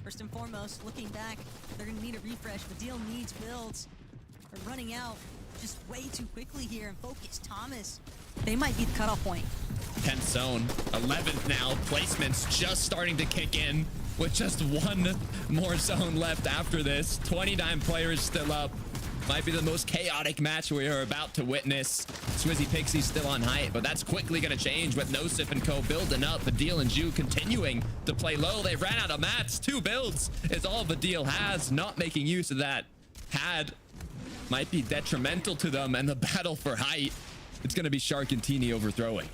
first and foremost, looking back, they're gonna need a refresh. The deal needs builds. They're running out just way too quickly here, and Focus Thomas, they might be the cutoff point. 10th zone, 11th now. Placements just starting to kick in with just one more zone left after this. 29 players still up. Might be the most chaotic match we are about to witness. Swizzy Pixie still on height, but that's quickly going to change with Nosif and Co. building up. Vidil and Ju continuing to play low. They ran out of mats. 2 builds is all Vidil has. Not making use of that pad might be detrimental to them, and the battle for height, it's going to be Shark and Teeny overthrowing.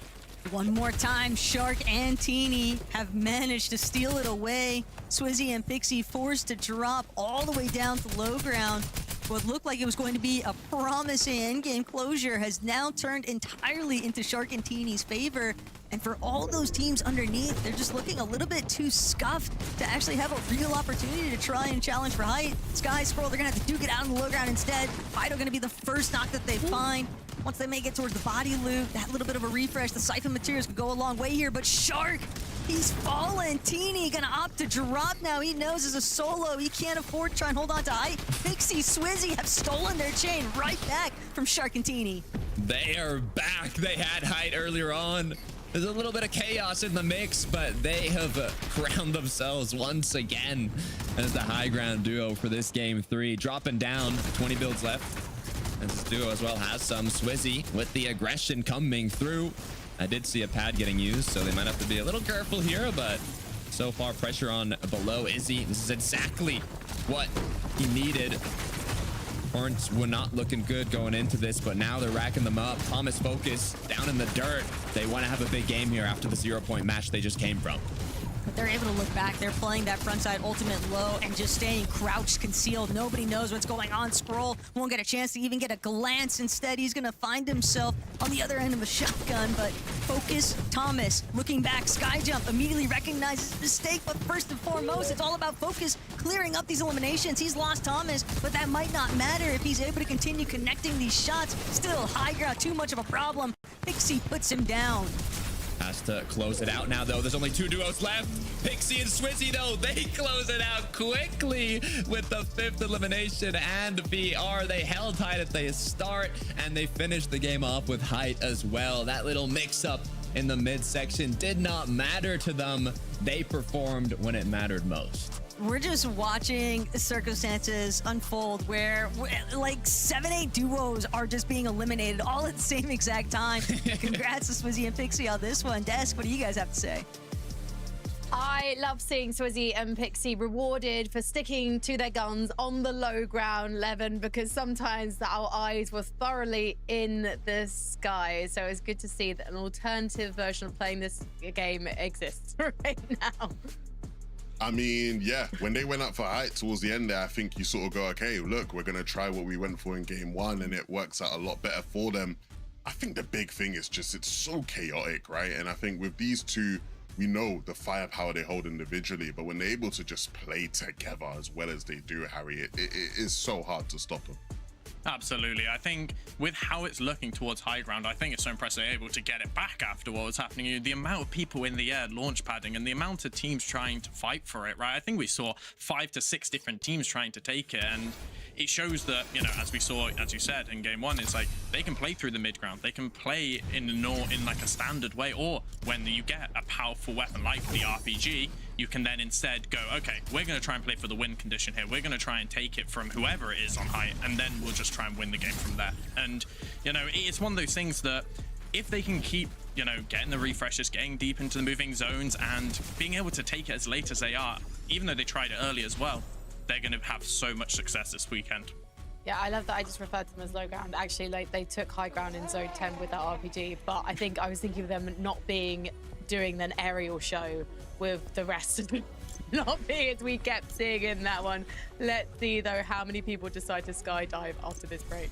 One more time, Shark and Teeny have managed to steal it away. Swizzy and Pixie forced to drop all the way down to low ground. What looked like it was going to be a promising endgame closure has now turned entirely into Shark and Teeny's favor. And for all those teams underneath, they're just looking a little bit too scuffed to actually have a real opportunity to try and challenge for height. Sky Scroll, they're going to have to duke it out on the low ground instead. Fido going to be the first knock that they find. Once they make it towards the body loop, that little bit of a refresh, the siphon materials could go a long way here. But Shark, he's fallen. Teeny gonna opt to drop now. He knows as a solo, he can't afford to try and hold on to height. Pixie, Swizzy have stolen their chain right back from Shark and Teeny. They are back. They had height earlier on. There's a little bit of chaos in the mix, but they have crowned themselves once again as the high ground duo for this game 3. Dropping down, 20 builds left. And this duo as well has some. Swizzy with the aggression coming through. I did see a pad getting used, so they might have to be a little careful here, but so far pressure on below Izzy. This is exactly what he needed. Horns were not looking good going into this, but now they're racking them up. Thomas Focus down in the dirt. They want to have a big game here after the 0-point match they just came from. But they're able to look back. They're playing that frontside ultimate low and just staying crouched, concealed. Nobody knows what's going on. Scroll won't get a chance to even get a glance. Instead, he's going to find himself on the other end of a shotgun. But Focus Thomas looking back. Skyjump immediately recognizes his mistake. But first and foremost, it's all about Focus clearing up these eliminations. He's lost Thomas, but that might not matter if he's able to continue connecting these shots. Still, high ground, too much of a problem. Pixie puts him down. Has to close it out now, though. There's only 2 duos left. Pixie and Swizzy, though, they close it out quickly with the 5th elimination and VR. They held height at the start, and they finished the game off with height as well. That little mix-up in the midsection did not matter to them. They performed when it mattered most. We're just watching circumstances unfold where like 7-8 duos are just being eliminated all at the same exact time. Congrats to Swizzy and Pixie on this one. Desk, what do you guys have to say? I love seeing Swizzy and Pixie rewarded for sticking to their guns on the low ground, Levin, because sometimes our eyes were thoroughly in the sky. So it's good to see that an alternative version of playing this game exists right now. I mean, yeah, when they went up for height towards the end there, I think you sort of go, okay, look, we're going to try what we went for in game one, and it works out a lot better for them. I think the big thing is just it's so chaotic, right? And I think with these two, we know the firepower they hold individually, but when they're able to just play together as well as they do, Harry, it is so hard to stop them. Absolutely. I think with how it's looking towards high ground, I think it's so impressive they're able to get it back after what was happening. The amount of people in the air launch padding and the amount of teams trying to fight for it, right? I think we saw 5 to 6 different teams trying to take it, and it shows that, you know, as we saw, as you said in game one, it's like they can play through the mid ground, they can play in like a standard way, or when you get a powerful weapon like the RPG, you can then instead go, okay, we're going to try and play for the win condition here. We're going to try and take it from whoever it is on height, and then we'll just try and win the game from there. And, you know, it's one of those things that if they can keep, you know, getting the refreshes, getting deep into the moving zones, and being able to take it as late as they are, even though they tried it early as well, they're going to have so much success this weekend. Yeah, I love that I just referred to them as low ground. Actually, like, they took high ground in zone 10 with that RPG, but I think I was thinking of them not doing an aerial show with the rest of them not being as we kept seeing in that one. Let's see, though, how many people decide to skydive after this break.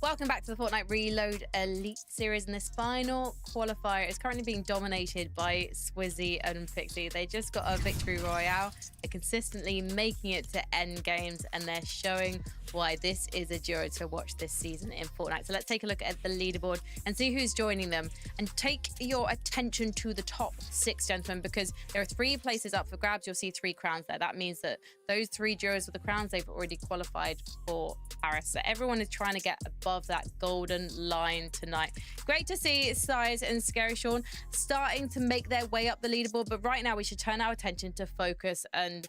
Welcome back to the Fortnite Reload Elite Series, and this final qualifier is currently being dominated by Swizzy and Pixie. They just got a victory royale. They're consistently making it to end games, and they're showing why this is a duo to watch this season in Fortnite. So let's take a look at the leaderboard and see who's joining them. And take your attention to the top 6, gentlemen, because there are 3 places up for grabs. You'll see 3 crowns there. That means that those 3 duos with the crowns, they've already qualified for Paris. So everyone is trying to get above above that golden line tonight. Great to see Size and Scary Sean starting to make their way up the leaderboard, but right now we should turn our attention to Focus and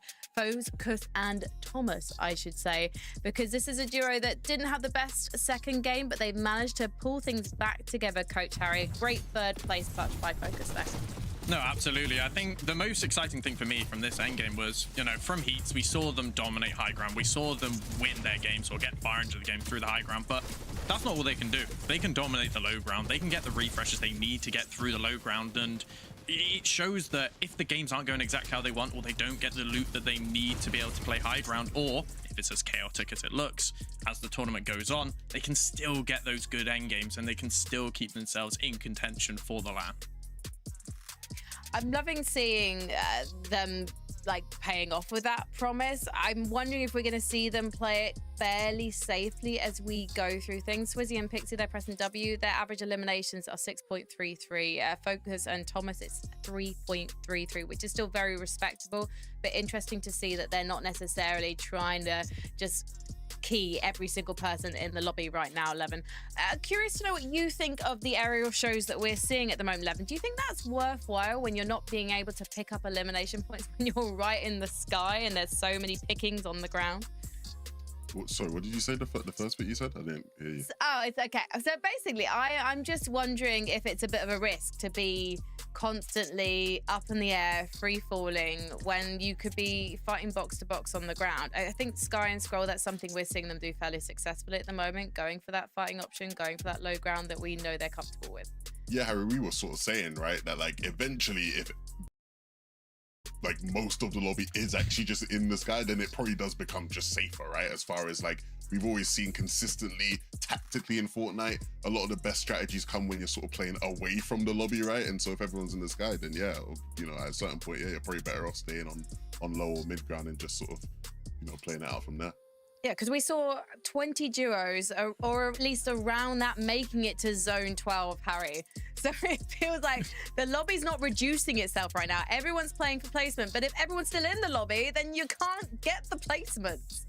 Thomas, I should say, because this is a duo that didn't have the best second game, but they've managed to pull things back together. Coach Harry, great third place clutch by Focus there. No, absolutely. I think the most exciting thing for me from this endgame was, you know, from heats, we saw them dominate high ground. We saw them win their games or get far into the game through the high ground, but that's not all they can do. They can dominate the low ground. They can get the refreshes they need to get through the low ground, and it shows that if the games aren't going exactly how they want, or they don't get the loot that they need to be able to play high ground, or if it's as chaotic as it looks, as the tournament goes on, they can still get those good end games and they can still keep themselves in contention for the LAN. I'm loving seeing them like paying off with that promise. I'm wondering if we're going to see them play it fairly safely as we go through things. Swizzy and Pixie, they're pressing W. Their average eliminations are 6.33. Focus and Thomas, it's 3.33, which is still very respectable, but interesting to see that they're not necessarily trying to just key every single person in the lobby right now, Levin. Curious to know what you think of the aerial shows that we're seeing at the moment, Levin. Do you think that's worthwhile when you're not being able to pick up elimination points when you're right in the sky and there's so many pickings on the ground? Sorry, what did you say? The first bit you said? I didn't hear you. Oh, it's okay. So basically, I'm just wondering if it's a bit of a risk to be constantly up in the air, free falling, when you could be fighting box to box on the ground. I think Sky and Scroll, that's something we're seeing them do fairly successfully at the moment, going for that fighting option, going for that low ground that we know they're comfortable with. Yeah, Harry, we were sort of saying, right, that like eventually if like most of the lobby is actually just in the sky, then it probably does become just safer, right? As far as like we've always seen consistently tactically in Fortnite, a lot of the best strategies come when you're sort of playing away from the lobby, right? And so if everyone's in the sky, then yeah, you know, at a certain point, yeah, you're probably better off staying on low or mid ground and just sort of, you know, playing it out from there. Yeah, because we saw 20 duos, or at least around that, making it to zone 12, Harry. So it feels like the lobby's not reducing itself right now. Everyone's playing for placement, but if everyone's still in the lobby, then you can't get the placements.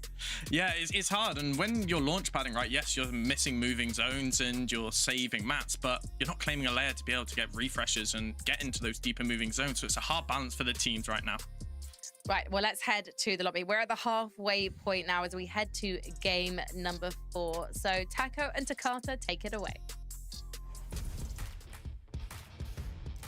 Yeah, it's hard. And when you're launch padding, right, yes, you're missing moving zones and you're saving mats, but you're not claiming a layer to be able to get refreshes and get into those deeper moving zones. So it's a hard balance for the teams right now. Right, well, let's head to the lobby. We're at the halfway point now as we head to game number 4. So Taco and Takata, take it away.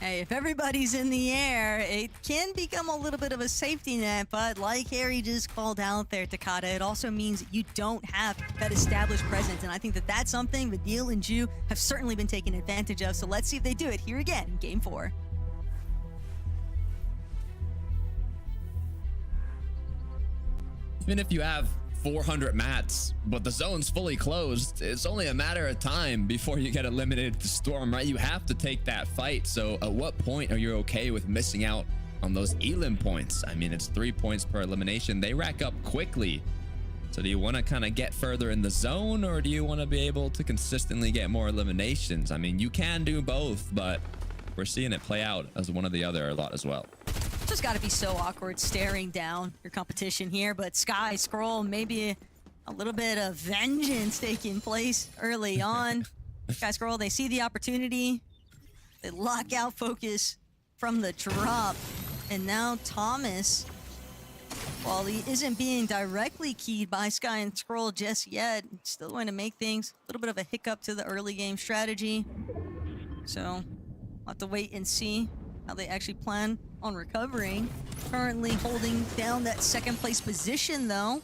Hey, if everybody's in the air, it can become a little bit of a safety net, but like Harry just called out there, Takata, it also means you don't have that established presence, and I think that that's something Vadil and Ju have certainly been taking advantage of, so let's see if they do it here again in Game 4. Even if you have 400 mats, but the zone's fully closed, it's only a matter of time before you get eliminated to Storm, right? You have to take that fight. So at what point are you okay with missing out on those elim points? I mean, it's 3 points per elimination. They rack up quickly. So do you want to kind of get further in the zone, or do you want to be able to consistently get more eliminations? I mean, you can do both, but we're seeing it play out as one or the other a lot as well. Just got to be so awkward staring down your competition here, but Sky, Scroll, maybe a little bit of vengeance taking place early on. Sky, Scroll, they see the opportunity. They lock out Focus from the drop. And now Thomas, while he isn't being directly keyed by Sky and Scroll just yet, still going to make things a little bit of a hiccup to the early game strategy. So we'll have to wait and see how they actually plan on recovering. Currently holding down that second place position though.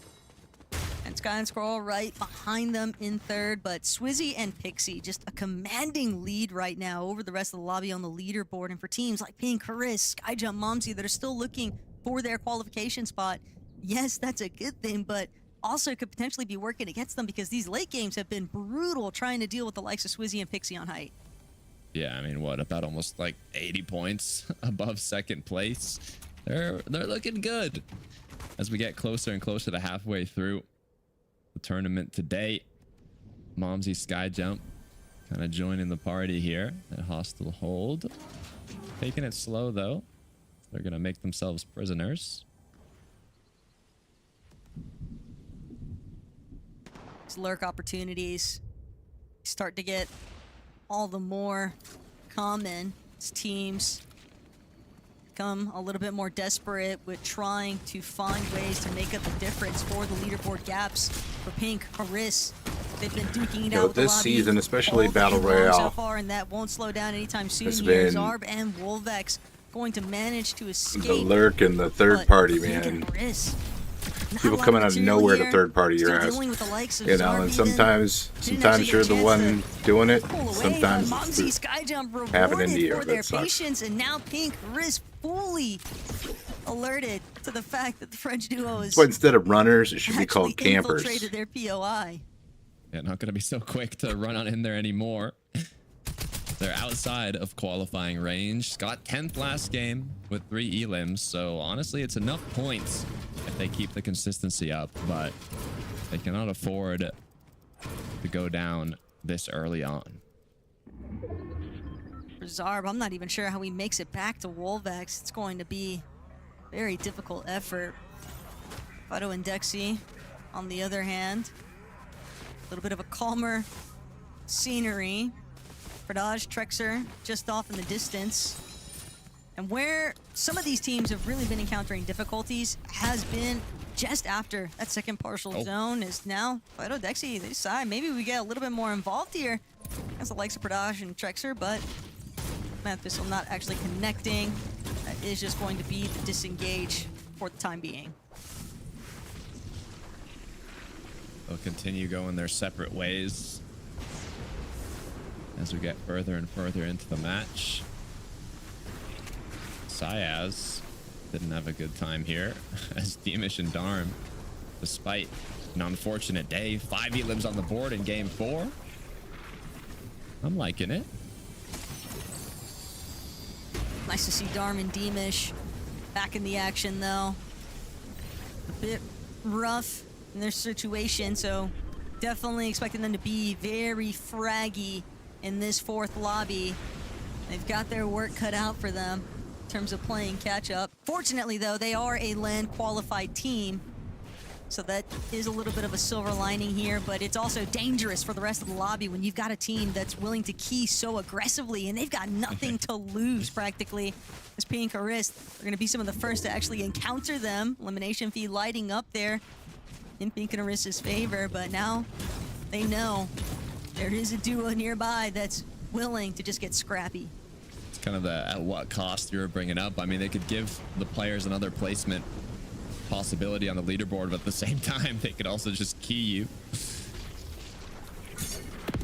And Sky and Scroll right behind them in third, but Swizzy and Pixie just a commanding lead right now over the rest of the lobby on the leaderboard. And for teams like Pink, Chris, Skyjump, Momsy that are still looking for their qualification spot, yes, that's a good thing, but also could potentially be working against them because these late games have been brutal trying to deal with the likes of Swizzy and Pixie on height. Yeah, I mean, what, about almost like 80 points above second place? They're looking good as we get closer and closer to halfway through the tournament today. Momsy Skyjump kind of joining the party here at Hostile Hold. Taking it slow, though. They're going to make themselves prisoners. Lurk opportunities start to get all the more common as teams become a little bit more desperate with trying to find ways to make up the difference for the leaderboard gaps for Pink, Haris. They've been duking it out with the this lobby season, especially all Battle game long Royale, so far, and that won't slow down anytime soon. has Here, been Zarb and Wolvex going to manage to escape. the lurk and the third but party, Pink and man. Haris, not a People lot coming out of material nowhere here. to third party your Still ass. dealing with the likes of You know, Zarb and even. sometimes Didn't actually you're get the a chance one doing it. pull away, Sometimes but Monzi it's Skyjump happening rewarded to you. for their That sucks. patience, and now Pink Haris fully alerted to the fact that the French duo is But instead of runners, it should be called actually campers. infiltrated their POI. Yeah, not going to be so quick to run on in there anymore. They're outside of qualifying range. Got 10th last game with 3 elims, so honestly, it's enough points if they keep the consistency up, but they cannot afford to go down this early on. For Zarb, I'm not even sure how he makes it back to Wolvex. It's going to be a very difficult effort. Fido and Dexy, on the other hand, a little bit of a calmer scenery. Fradaj, Trexer, just off in the distance. And where some of these teams have really been encountering difficulties has been just after that second partial zone is now Fido, Dexy, they decide maybe we get a little bit more involved here as the likes of Fradaj and Trexer, but Math Pistol not actually connecting. That is just going to be the disengage for the time being. They'll continue going their separate ways as we get further and further into the match. Syaz didn't have a good time here as Demish and Darm, despite an unfortunate day, 5 elims on the board in game 4. I'm liking it. Nice to see Darm and Demish back in the action, though. A bit rough in their situation, so definitely expecting them to be very fraggy in this 4th lobby. They've got their work cut out for them in terms of playing catch-up. Fortunately, though, they are a LAN-qualified team, so that is a little bit of a silver lining here, but it's also dangerous for the rest of the lobby when you've got a team that's willing to key so aggressively, and they've got nothing to lose, practically. As P and Karis, they're going to be some of the first to actually encounter them. Elimination feed lighting up there in Pink and Karis's favor, but now they know there is a duo nearby that's willing to just get scrappy. It's kind of the at what cost you were bringing up. I mean, they could give the players another placement possibility on the leaderboard, but at the same time, they could also just key you.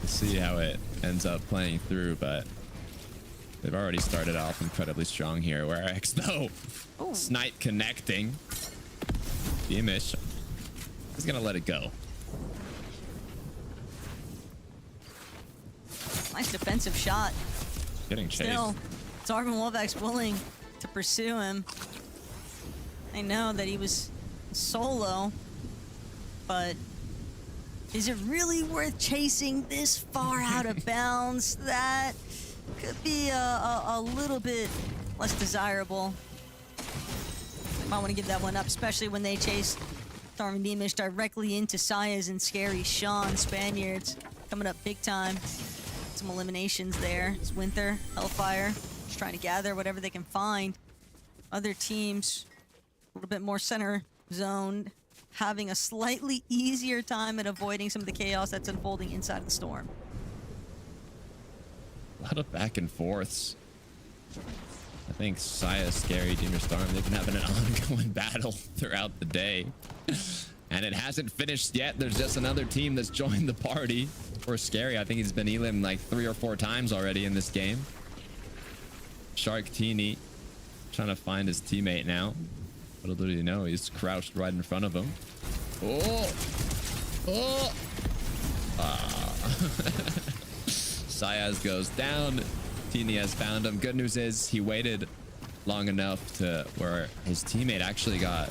See how it ends up playing through, but they've already started off incredibly strong here. Where X, though, Snipe connecting. Demish is going to let it go. Nice defensive shot. Getting chased. Still, Zarb and Wolvex willing to pursue him. I know that he was solo, but is it really worth chasing this far out of bounds? That could be a little bit less desirable. Might want to give that one up, especially when they chase Darm and Demish directly into Sayas and Scary Sean. Spaniards coming up big time. Some eliminations there. It's Winter, Hellfire, just trying to gather whatever they can find. Other teams a little bit more center zoned, having a slightly easier time at avoiding some of the chaos that's unfolding inside of the storm. A lot of back and forths. I think Saya, Scary, Demir Storm, they've been having an ongoing battle throughout the day. And it hasn't finished yet. There's just another team that's joined the party. For Scary, I think he's been elim like 3 or 4 times already in this game. Shark Teeny trying to find his teammate now. Little did he know, he's crouched right in front of him. Oh! Oh! Ah. Syaz goes down. Teeny has found him. Good news is he waited long enough to where his teammate actually got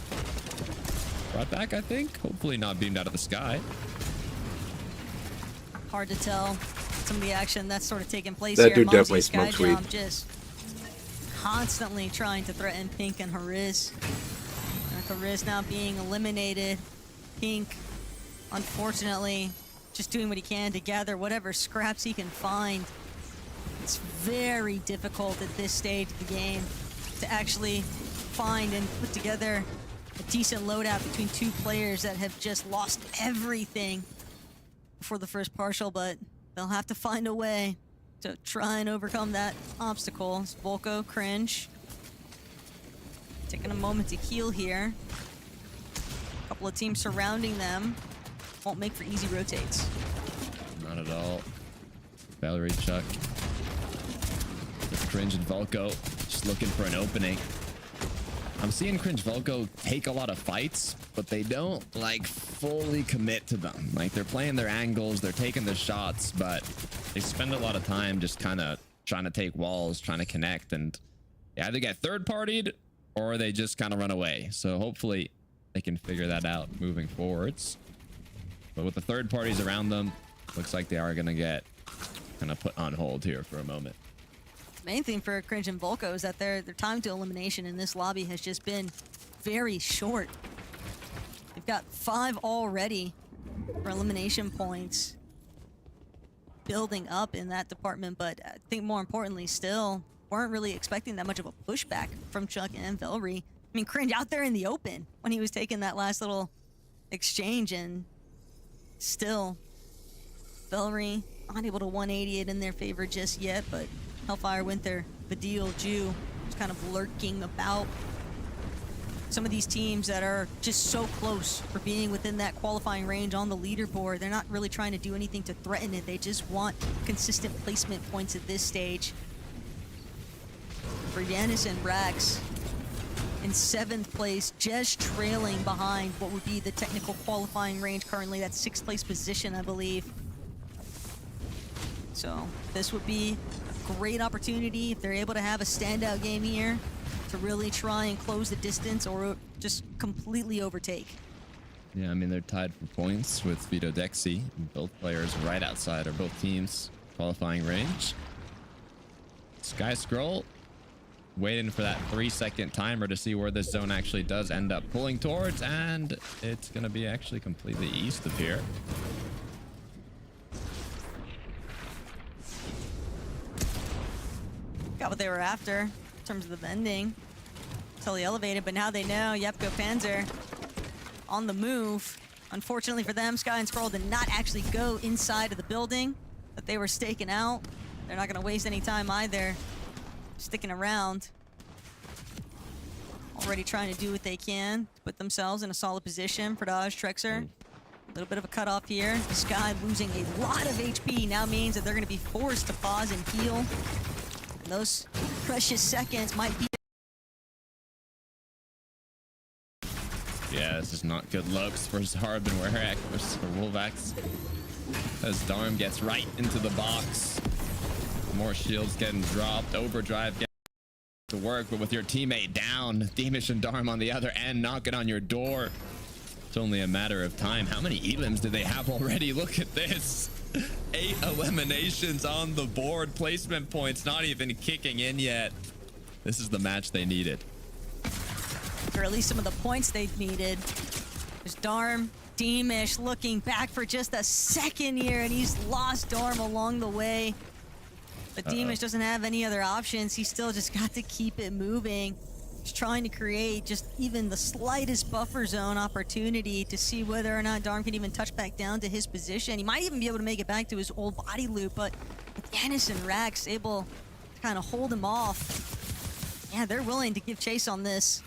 brought back, I think. Hopefully not beamed out of the sky. Hard to tell some of the action that's sort of taking place That here. dude definitely Monzi smokes weed. Skyjump just constantly trying to threaten Pink and Haris. Haris now being eliminated. Pink, unfortunately, just doing what he can to gather whatever scraps he can find. It's very difficult at this stage of the game to actually find and put together a decent loadout between two players that have just lost everything before the first partial, but they'll have to find a way to try and overcome that obstacle. It's Volko, Cringe. Taking a moment to heal here. A couple of teams surrounding them. Won't make for easy rotates. Not at all. Valerie, Chuck. With Cringe and Volko just looking for an opening. I'm seeing Cringe Volko take a lot of fights, but they don't like fully commit to them. Like they're playing their angles, they're taking the shots, but they spend a lot of time just kind of trying to take walls, trying to connect, and they either get third partied or they just kind of run away. So hopefully they can figure that out moving forwards. But with the third parties around them, looks like they are going to get kind of put on hold here for a moment. Main thing for Cringe and Volko is that their time to elimination in this lobby has just been very short. They've got 5 already for elimination points building up in that department, but I think more importantly still, weren't really expecting that much of a pushback from Chuck and Velry. I mean, Cringe out there in the open when he was taking that last little exchange, and still Velry unable to 180 it in their favor just yet, but Hellfire, Winter, Badil, Jew, just kind of lurking about. Some of these teams that are just so close for being within that qualifying range on the leaderboard, they're not really trying to do anything to threaten it. They just want consistent placement points at this stage. For Yanis and Rax in 7th place, just trailing behind what would be the technical qualifying range currently. That's 6th place position, I believe. So this would be great opportunity if they're able to have a standout game here to really try and close the distance or just completely overtake. Yeah, I mean, they're tied for points with Vito Dexy. Both players right outside, or both teams qualifying range. Sky Scroll waiting for that 3-second timer to see where this zone actually does end up pulling towards, and it's going to be actually completely east of here. Got what they were after in terms of the bending. Totally elevated, but now they know Yepko Panzer on the move. Unfortunately for them, Sky and Scroll did not actually go inside of the building that they were staking out. They're not going to waste any time either, sticking around. Already trying to do what they can to put themselves in a solid position. Pradaj, Trexer, a little bit of a cutoff here. Sky losing a lot of HP now means that they're going to be forced to pause and heal. Those precious seconds might be. Yeah, this is not good looks for Zarb and Werak versus Wolvax. As Darm gets right into the box. More shields getting dropped. Overdrive getting to work, but with your teammate down, Deemish and Darm on the other end knocking on your door. It's only a matter of time. How many elims do they have already? Look at this. 8 eliminations on the board. Placement points not even kicking in yet. This is the match they needed. Or at least some of the points they needed. There's Darm, Deemish looking back for just a second here, and he's lost Darm along the way. But Deemish doesn't have any other options. He's still just got to keep it moving. He's trying to create just even the slightest buffer zone opportunity to see whether or not Darm can even touch back down to his position. He might even be able to make it back to his old body loop, but with Yanis and Rax able to kind of hold him off, yeah, they're willing to give chase on this.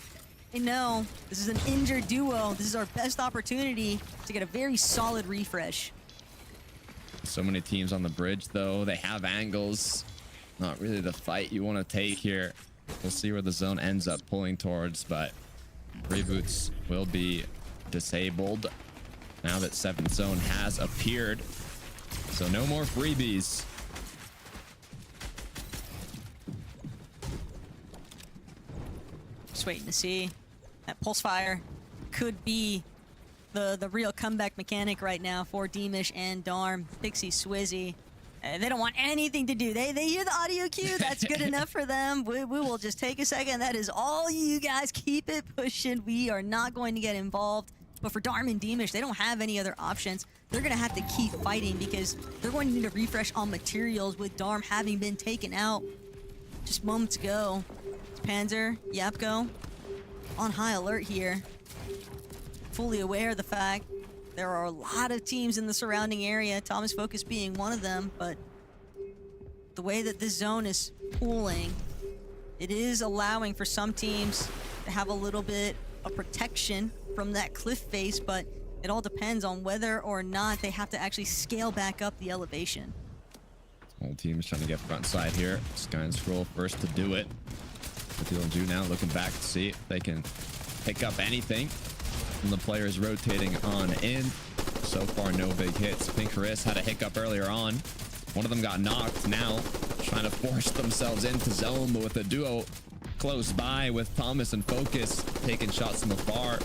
They know this is an injured duo. This is our best opportunity to get a very solid refresh. So many teams on the bridge, though. They have angles. Not really the fight you want to take here. We'll see where the zone ends up pulling towards, but reboots will be disabled now that 7th zone has appeared. So no more freebies. Just waiting to see. That pulse fire could be the real comeback mechanic right now for Deemish and Darm. Pixie, Swizzy. They don't want anything to do. They hear the audio cue. That's good enough for them. We will just take a second. That is all you guys. Keep it pushing. We are not going to get involved But for Darm and Deemish, they don't have any other options. They're going to have to keep fighting because they're going to need a refresh on materials with Darm having been taken out just moments ago. It's Panzer, Yapko, on high alert here. Fully aware of the fact there are a lot of teams in the surrounding area, Thomas Focus being one of them, but the way that this zone is pooling, it is allowing for some teams to have a little bit of protection from that cliff face, but it all depends on whether or not they have to actually scale back up the elevation. Whole team is trying to get front side here. Sky and Scroll first to do it. Ju now looking back to see if they can pick up anything. And the players rotating on in. So far, no big hits. Pinkaris had a hiccup earlier on. One of them got knocked. Now trying to force themselves into zone, but with a duo close by with Thomas and Focus taking shots from afar,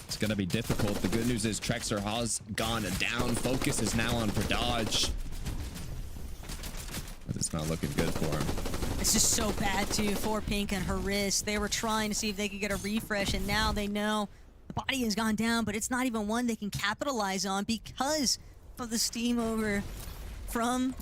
it's going to be difficult. The good news is Trexer has gone down. Focus is now on for dodge. But it's not looking good for him. It's just so bad, too, for Pink and Haris. They were trying to see if they could get a refresh, and now they know the body has gone down, but it's not even one they can capitalize on because of the steam over from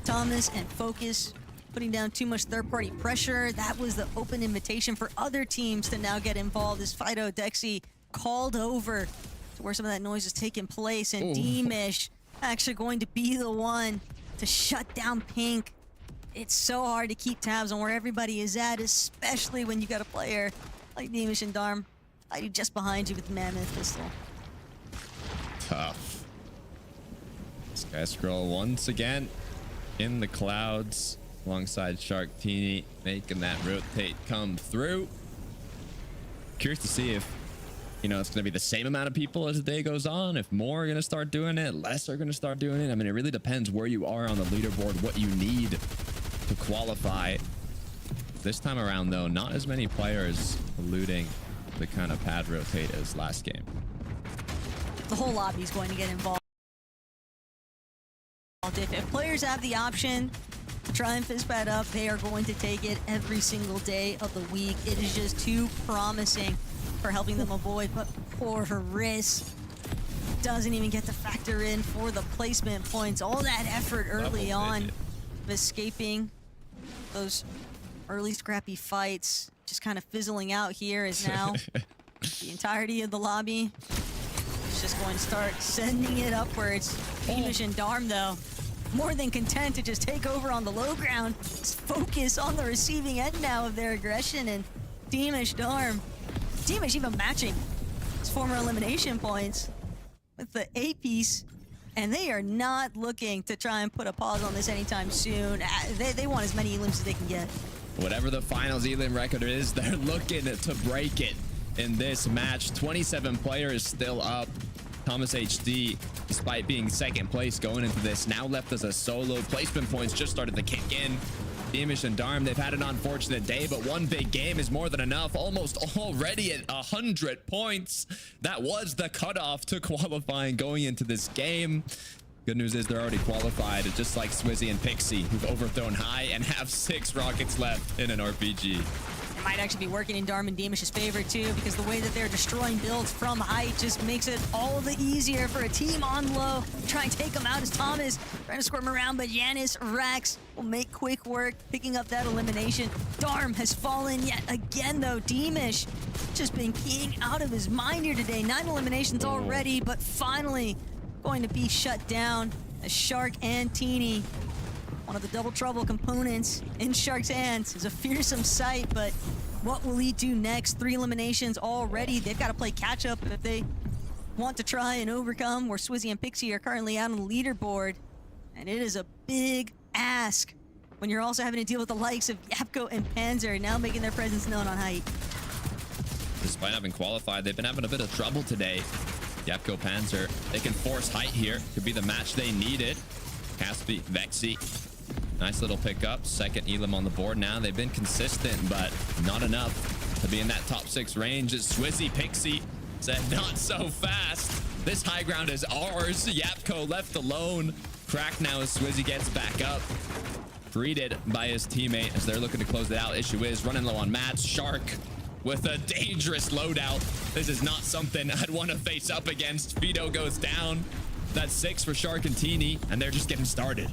Thomas and Focus, putting down too much third-party pressure. That was the open invitation for other teams to now get involved as Fido Dexy called over to where some of that noise is taking place, and Deemish actually going to be the one to shut down Pink. It's so hard to keep tabs on where everybody is at, especially when you got a player like Deemish and Darm fighting just behind you with the Mammoth pistol. Tough. Sky Scroll once again in the clouds alongside Shark Teeny, making that rotate come through. Curious to see if, you know, it's going to be the same amount of people as the day goes on, if more are going to start doing it, less are going to start doing it. I mean, it really depends where you are on the leaderboard, what you need to qualify. This time around, though, not as many players eluding the kind of pad rotate as last game. The whole lobby is going to get involved. If players have the option to try and fizz pad up, they are going to take it every single day of the week. It is just too promising for helping them avoid, but poor Haris doesn't even get to factor in for the placement points. All that effort early on of escaping those early scrappy fights just kind of fizzling out here is now the entirety of the lobby is just going to start sending it upwards. Deemish and Darm, though, more than content to just take over on the low ground. Just focus on the receiving end now of their aggression, and Deemish, Darm, Deemish even matching his former elimination points with the A-piece, and they are not looking to try and put a pause on this anytime soon. They want as many elims as they can get. Whatever the finals elim record is, they're looking to break it in this match. 27 players still up. Thomas HD, despite being second place going into this, now left as a solo. Placement points just started to kick in. Deemish and Darm, they've had an unfortunate day, but one big game is more than enough. Almost already at 100 points. That was the cutoff to qualifying going into this game. Good news is they're already qualified, just like Swizzy and Pixie, who've overthrown high and have 6 rockets left in an RPG. It might actually be working in Darm and Deemish's favor too, because the way that they're destroying builds from height just makes it all the easier for a team on low to try and take them out as Thomas trying to squirm around, but Yanis, Rax will make quick work picking up that elimination. Darm has fallen yet again though. Deemish just been keying out of his mind here today. 9 eliminations already, but finally going to be shut down as Shark and Teeny, one of the double trouble components in Shark's hands, is a fearsome sight, but what will he do next? 3 eliminations already. They've got to play catch up if they want to try and overcome where Swizzy and Pixie are currently out on the leaderboard. And it is a big ask when you're also having to deal with the likes of Yapko and Panzer now making their presence known on height. Despite having qualified, they've been having a bit of trouble today. Yapko, Panzer, they can force height here. Could be the match they needed. Caspi, Vexy, nice little pickup. Second elim on the board now. They've been consistent, but not enough to be in that top 6 range. As Swizzy Pixie said, not so fast. This high ground is ours. Yapko left alone. Crack now as Swizzy gets back up. Greeted by his teammate as they're looking to close it out. Issue is running low on mats. Shark with a dangerous loadout. This is not something I'd want to face up against. Vito goes down. That's 6 for Shark and Teeny, and they're just getting started.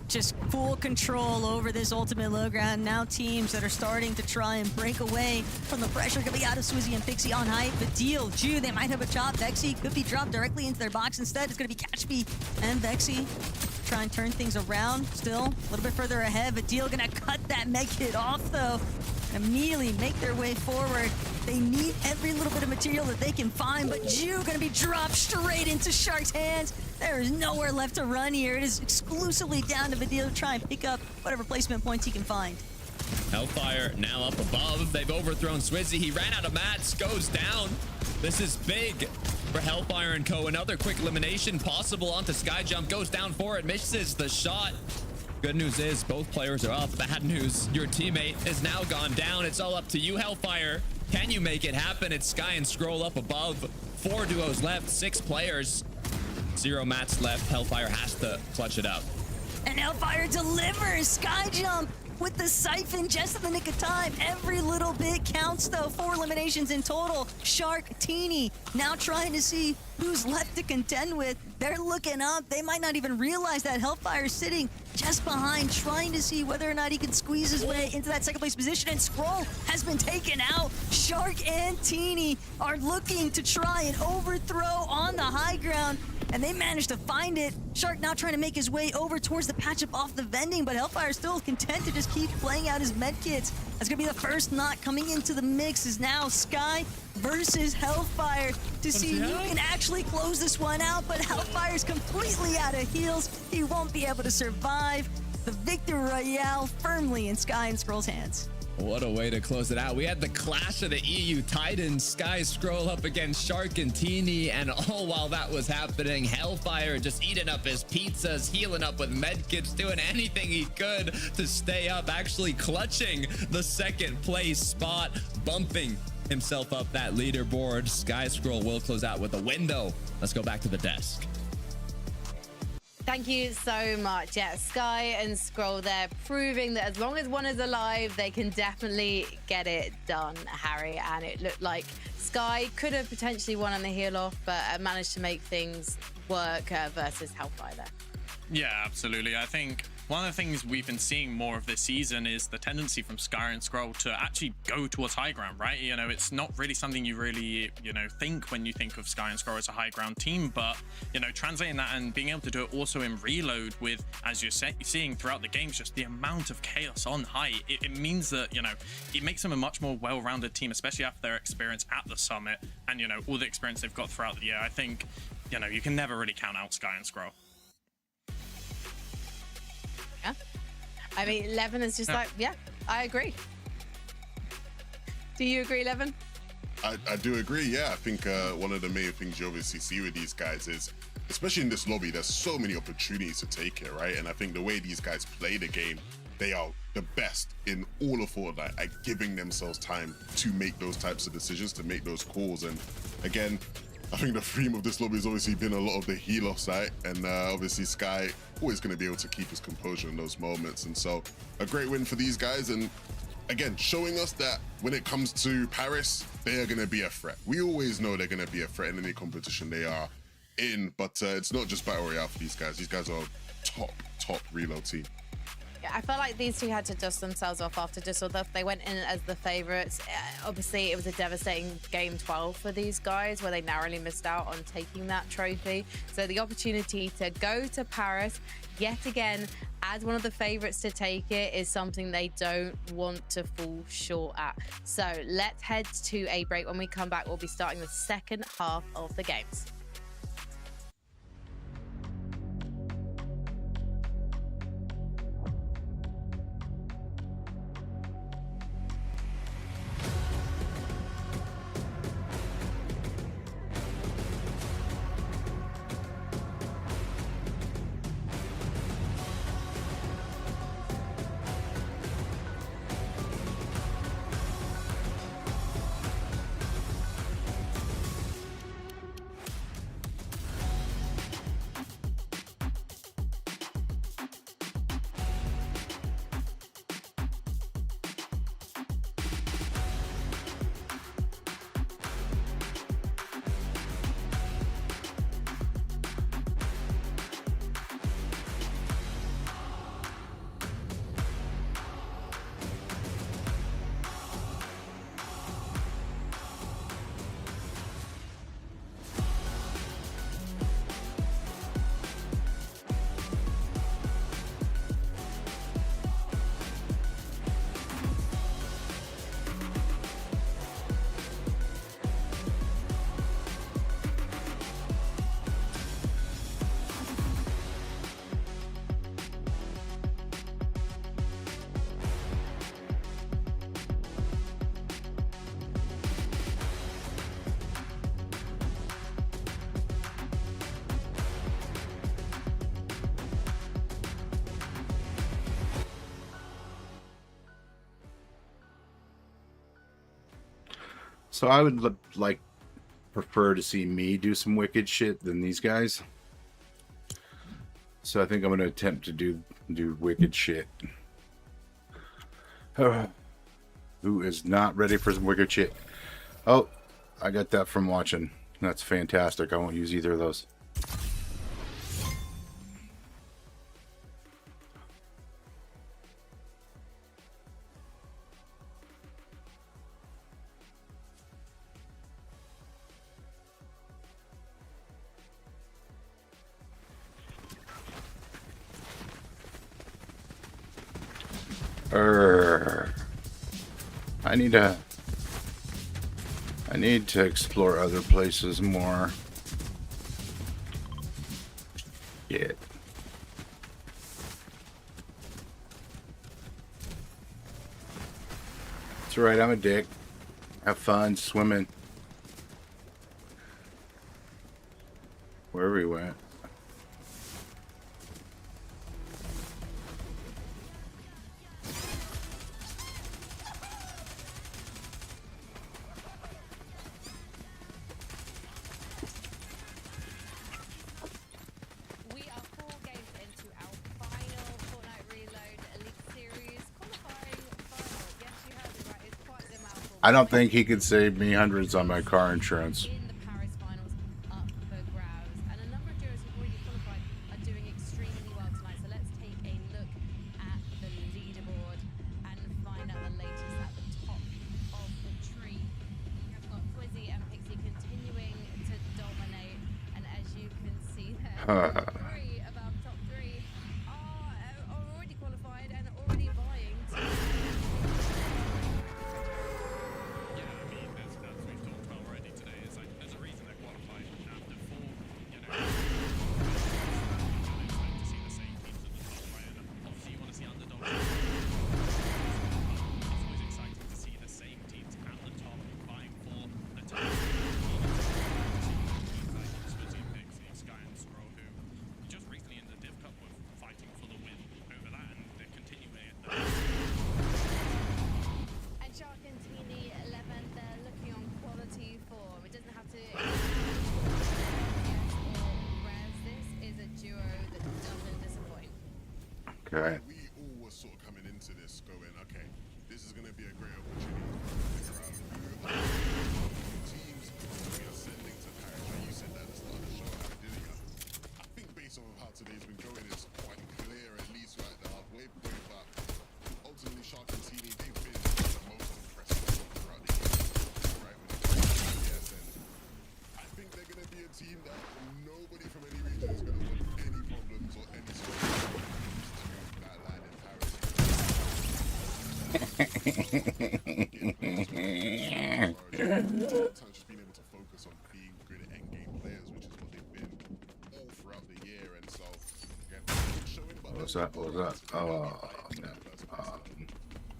Just full control over this ultimate low ground. Now teams that are starting to try and break away from the pressure coming out of Swizzy and Pixie on height. But Deal, Ju, they might have a chop. Vexy could be dropped directly into their box. Instead, it's going to be Catchby and Vexy. Try and turn things around. Still a little bit further ahead, but Deal going to cut that med kit off, though. Immediately make their way forward. They need every little bit of material that they can find, but Ju going to be dropped straight into Shark's hands. There is nowhere left to run here. It is exclusively down to Vidil to try and pick up whatever placement points he can find. Hellfire now up above. They've overthrown Swizzy. He ran out of mats, goes down. This is big for Hellfire and Co. Another quick elimination possible onto Skyjump. Goes down for it, misses the shot. Good news is both players are up. Bad news, your teammate is now gone down. It's all up to you, Hellfire. Can you make it happen? It's Sky and Scroll up above. 4 duos left, 6 players. 0 mats left. Hellfire has to clutch it up. And Hellfire delivers. Skyjump with the siphon just in the nick of time. Every little bit counts, though. 4 eliminations in total. Shark, Teeny, now trying to see who's left to contend with. They're looking up. They might not even realize that Hellfire is sitting just behind, trying to see whether or not he can squeeze his way into that second place position. And Scroll has been taken out. Shark and Teeny are looking to try and overthrow on the high ground, and they managed to find it. Shark now trying to make his way over towards the patch-up off the vending, but Hellfire still content to just keep playing out his medkits. That's gonna be the first knock coming into the mix. Is now Sky versus Hellfire to see who can actually close this one out, but Hellfire's completely out of heals. He won't be able to survive. The Victor Royale firmly in Sky and Scroll's hands. What a way to close it out. We had the clash of the EU Titans. Sky Scroll up against Shark and Teeny, and all while that was happening, Hellfire just eating up his pizzas, healing up with medkits, doing anything he could to stay up, actually clutching the second place spot, bumping himself up that leaderboard. Sky Scroll will close out with a win, though. Let's go back to the desk. Thank you so much. Yeah, Sky and Scroll there proving that as long as one is alive, they can definitely get it done, Harry. And it looked like Sky could have potentially won on the heal off, but managed to make things work versus Hellfire there. Yeah, absolutely. I think one of the things we've been seeing more of this season is the tendency from Sky and Scroll to actually go towards high ground, right? You know, it's not really something you really, think when you think of Sky and Scroll as a high ground team, but, translating that and being able to do it also in reload with, as you're seeing throughout the games, just the amount of chaos on high, it means that, it makes them a much more well-rounded team, especially after their experience at the summit and, all the experience they've got throughout the year. I think, you can never really count out Sky and Scroll. Yeah. I mean, Levin is just like, yeah, I agree. Do you agree, Levin? I do agree, yeah. I think one of the main things you obviously see with these guys is, especially in this lobby, there's so many opportunities to take it, right? And I think the way these guys play the game, they are the best in all of Fortnite at giving themselves time to make those types of decisions, to make those calls. And again, I think the theme of this lobby has obviously been a lot of the heal off site, and obviously Sky always going to be able to keep his composure in those moments. And so a great win for these guys, and again, showing us that when it comes to Paris, they are going to be a threat. We always know they're going to be a threat in any competition they are in, but it's not just Battle Royale for these guys. These guys are top reload team. Yeah, I felt like these two had to dust themselves off after just sort of they went in as the favorites. Obviously, it was a devastating game 12 for these guys where they narrowly missed out on taking that trophy. So the opportunity to go to Paris yet again as one of the favorites to take it is something they don't want to fall short at. So let's head to a break. When we come back, we'll be starting the second half of the games. So I would like prefer to see me do some wicked shit than these guys. So I think I'm gonna attempt to do wicked shit. Who is not ready for some wicked shit? Oh, I got that from watching. That's fantastic. I won't use either of those. I need to explore other places more. Shit. It's alright, I'm a dick. Have fun swimming. Wherever we went. We are 4 games into our final Fortnite Reload Elite Series qualifying final. Yes, you heard it right. It's quite the mouthful. I don't think he could save me hundreds on my car insurance. In the Paris finals up for grabs. And a number of duos who've already qualified are doing extremely well tonight. So let's take a look at the leaderboard and find out the latest at the top of the tree. We've got Quizzy and Pixie continuing to dominate. And as you can see there, 3 of our top 3 are already qualified and already vying to Yeah, I mean, as we've talked about already today, it's like there's a reason they're qualified after 4, you know. It's like to see the same teams at the top, right? And obviously you want to see underdogs. It's always exciting to see the same teams at the top vying for the top. Teams like Spitzy, Pixie, Sky and Scroll, who just recently in the Div Cup were fighting for the win over that, and they're continuing it. And Shark and Teeny 11, they're looking on quality form. It doesn't have to or Res. This is a duo that doesn't disappoint. Okay. We all were sort of coming into this going, okay, this is going to be a great opportunity to figure out who are the teams we are sending to Paris. Like you said that at the start of the show, how didn't you? I think based on how today's been going, it's quite clear, at least right at the halfway point, but ultimately Shark and TD, they've been the most impressive throughout the year, right? When it comes to yes, and I think they're going to be a team that nobody from any region is going to want any problems or any sort of problems to that line in Paris. Sometimes just being able to focus on being good endgame players, which is what they've been all throughout the year, and so again, showing about What was that? What was that? Oh, no.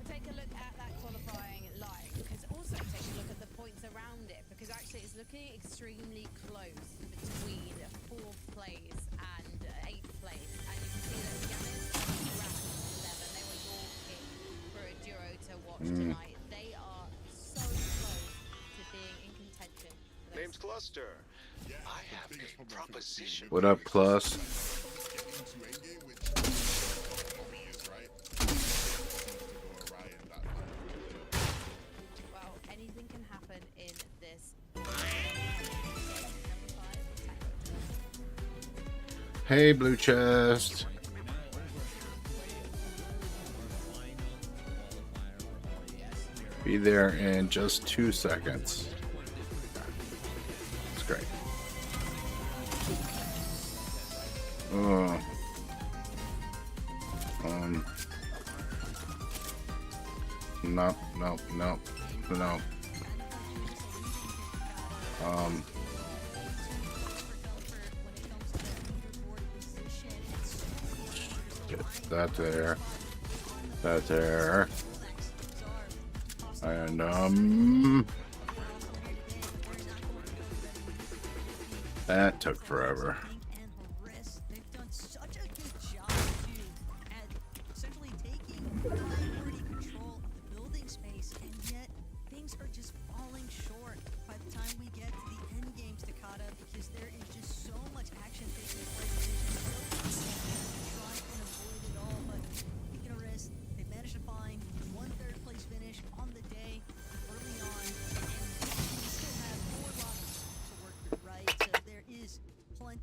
Take a look at that qualifying line, because also take a look at the points around it, because actually it's looking extremely close between 4th place and 8th place, and you can see that Gavin around 11. They were all picked for a duo to watch tonight. They are so close to being in contention. for those Name's Cluster. I have a proposition. What up, Plus? get into endgame, which probably is right. To go awry in that line. Well, anything can happen in this. Hey, Blue Chest. Be there in just 2 seconds. It's great. No, no, no, no. Get that there. That there. And, that took forever. and Harris, they've done such a good job too at essentially taking priority control of the building space, and yet things are just falling short.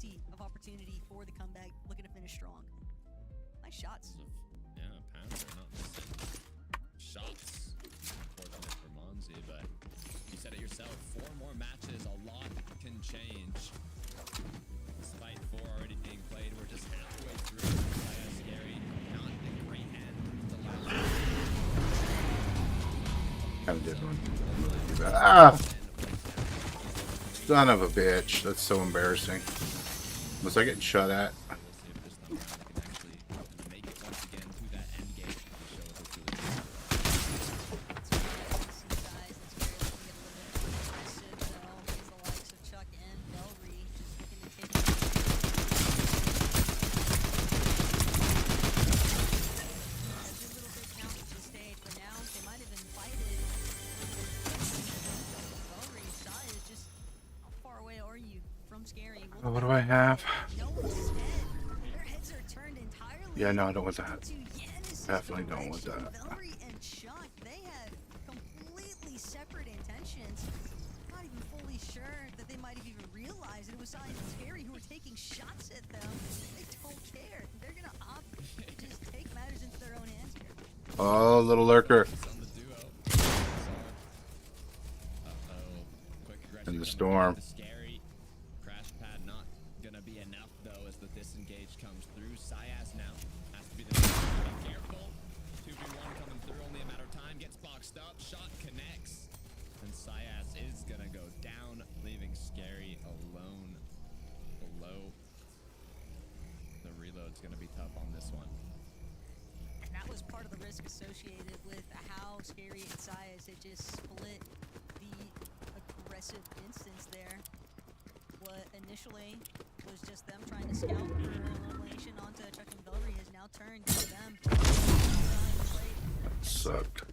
plenty of opportunity for the comeback, looking to finish strong. Nice shots. Yeah, Panther not missing shots. Unfortunate for Monzi, but you said it yourself. 4 more matches, a lot can change. Despite 4 already being played, we're just halfway through. Scary, not a great end. The last Kind of did one. Ah! Son of a bitch. That's so embarrassing. Was I getting shot at? we'll see if this time around they can actually make it once again to that end game and show what they're truly Oh, what do I have? Yeah, no, I don't want that. Definitely don't want that. Valerie and Chuck, they had completely separate intentions. Not even fully sure that they might have even realized it was Sai and Scary who were taking shots at them. They don't care. They're gonna opt to just take matters into their own hands here. Oh, little lurker. on the duo. Quick aggression In the coming storm. from the Scary. Crash pad not gonna be enough though as the disengage comes through. Syas now has to be the be careful. 2v1 coming through, only a matter of time. Gets boxed up, shot connects. And Syas is gonna go down, leaving Scary alone below. The reload's gonna be tough on this one. And that was part of the risk associated with how Scary and Syas had just split the aggressive instance there. What initially was just them trying to scout for an elimination onto Chuck and Valerie has now turned to them. Sucked.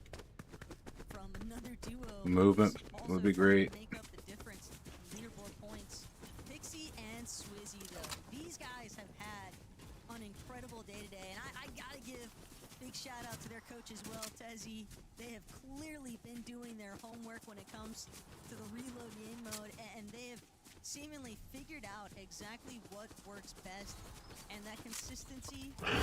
From another duo. Movement Also would be trying to great. Make up the difference in leaderboard points. Pixie and Swizzy though. These guys have had an incredible day today, and I gotta give big shout out to their coach as well, Tezzy. They have clearly been doing their homework when it comes to the reload game mode, and they have seemingly figured out exactly what works best, and that consistency on the day,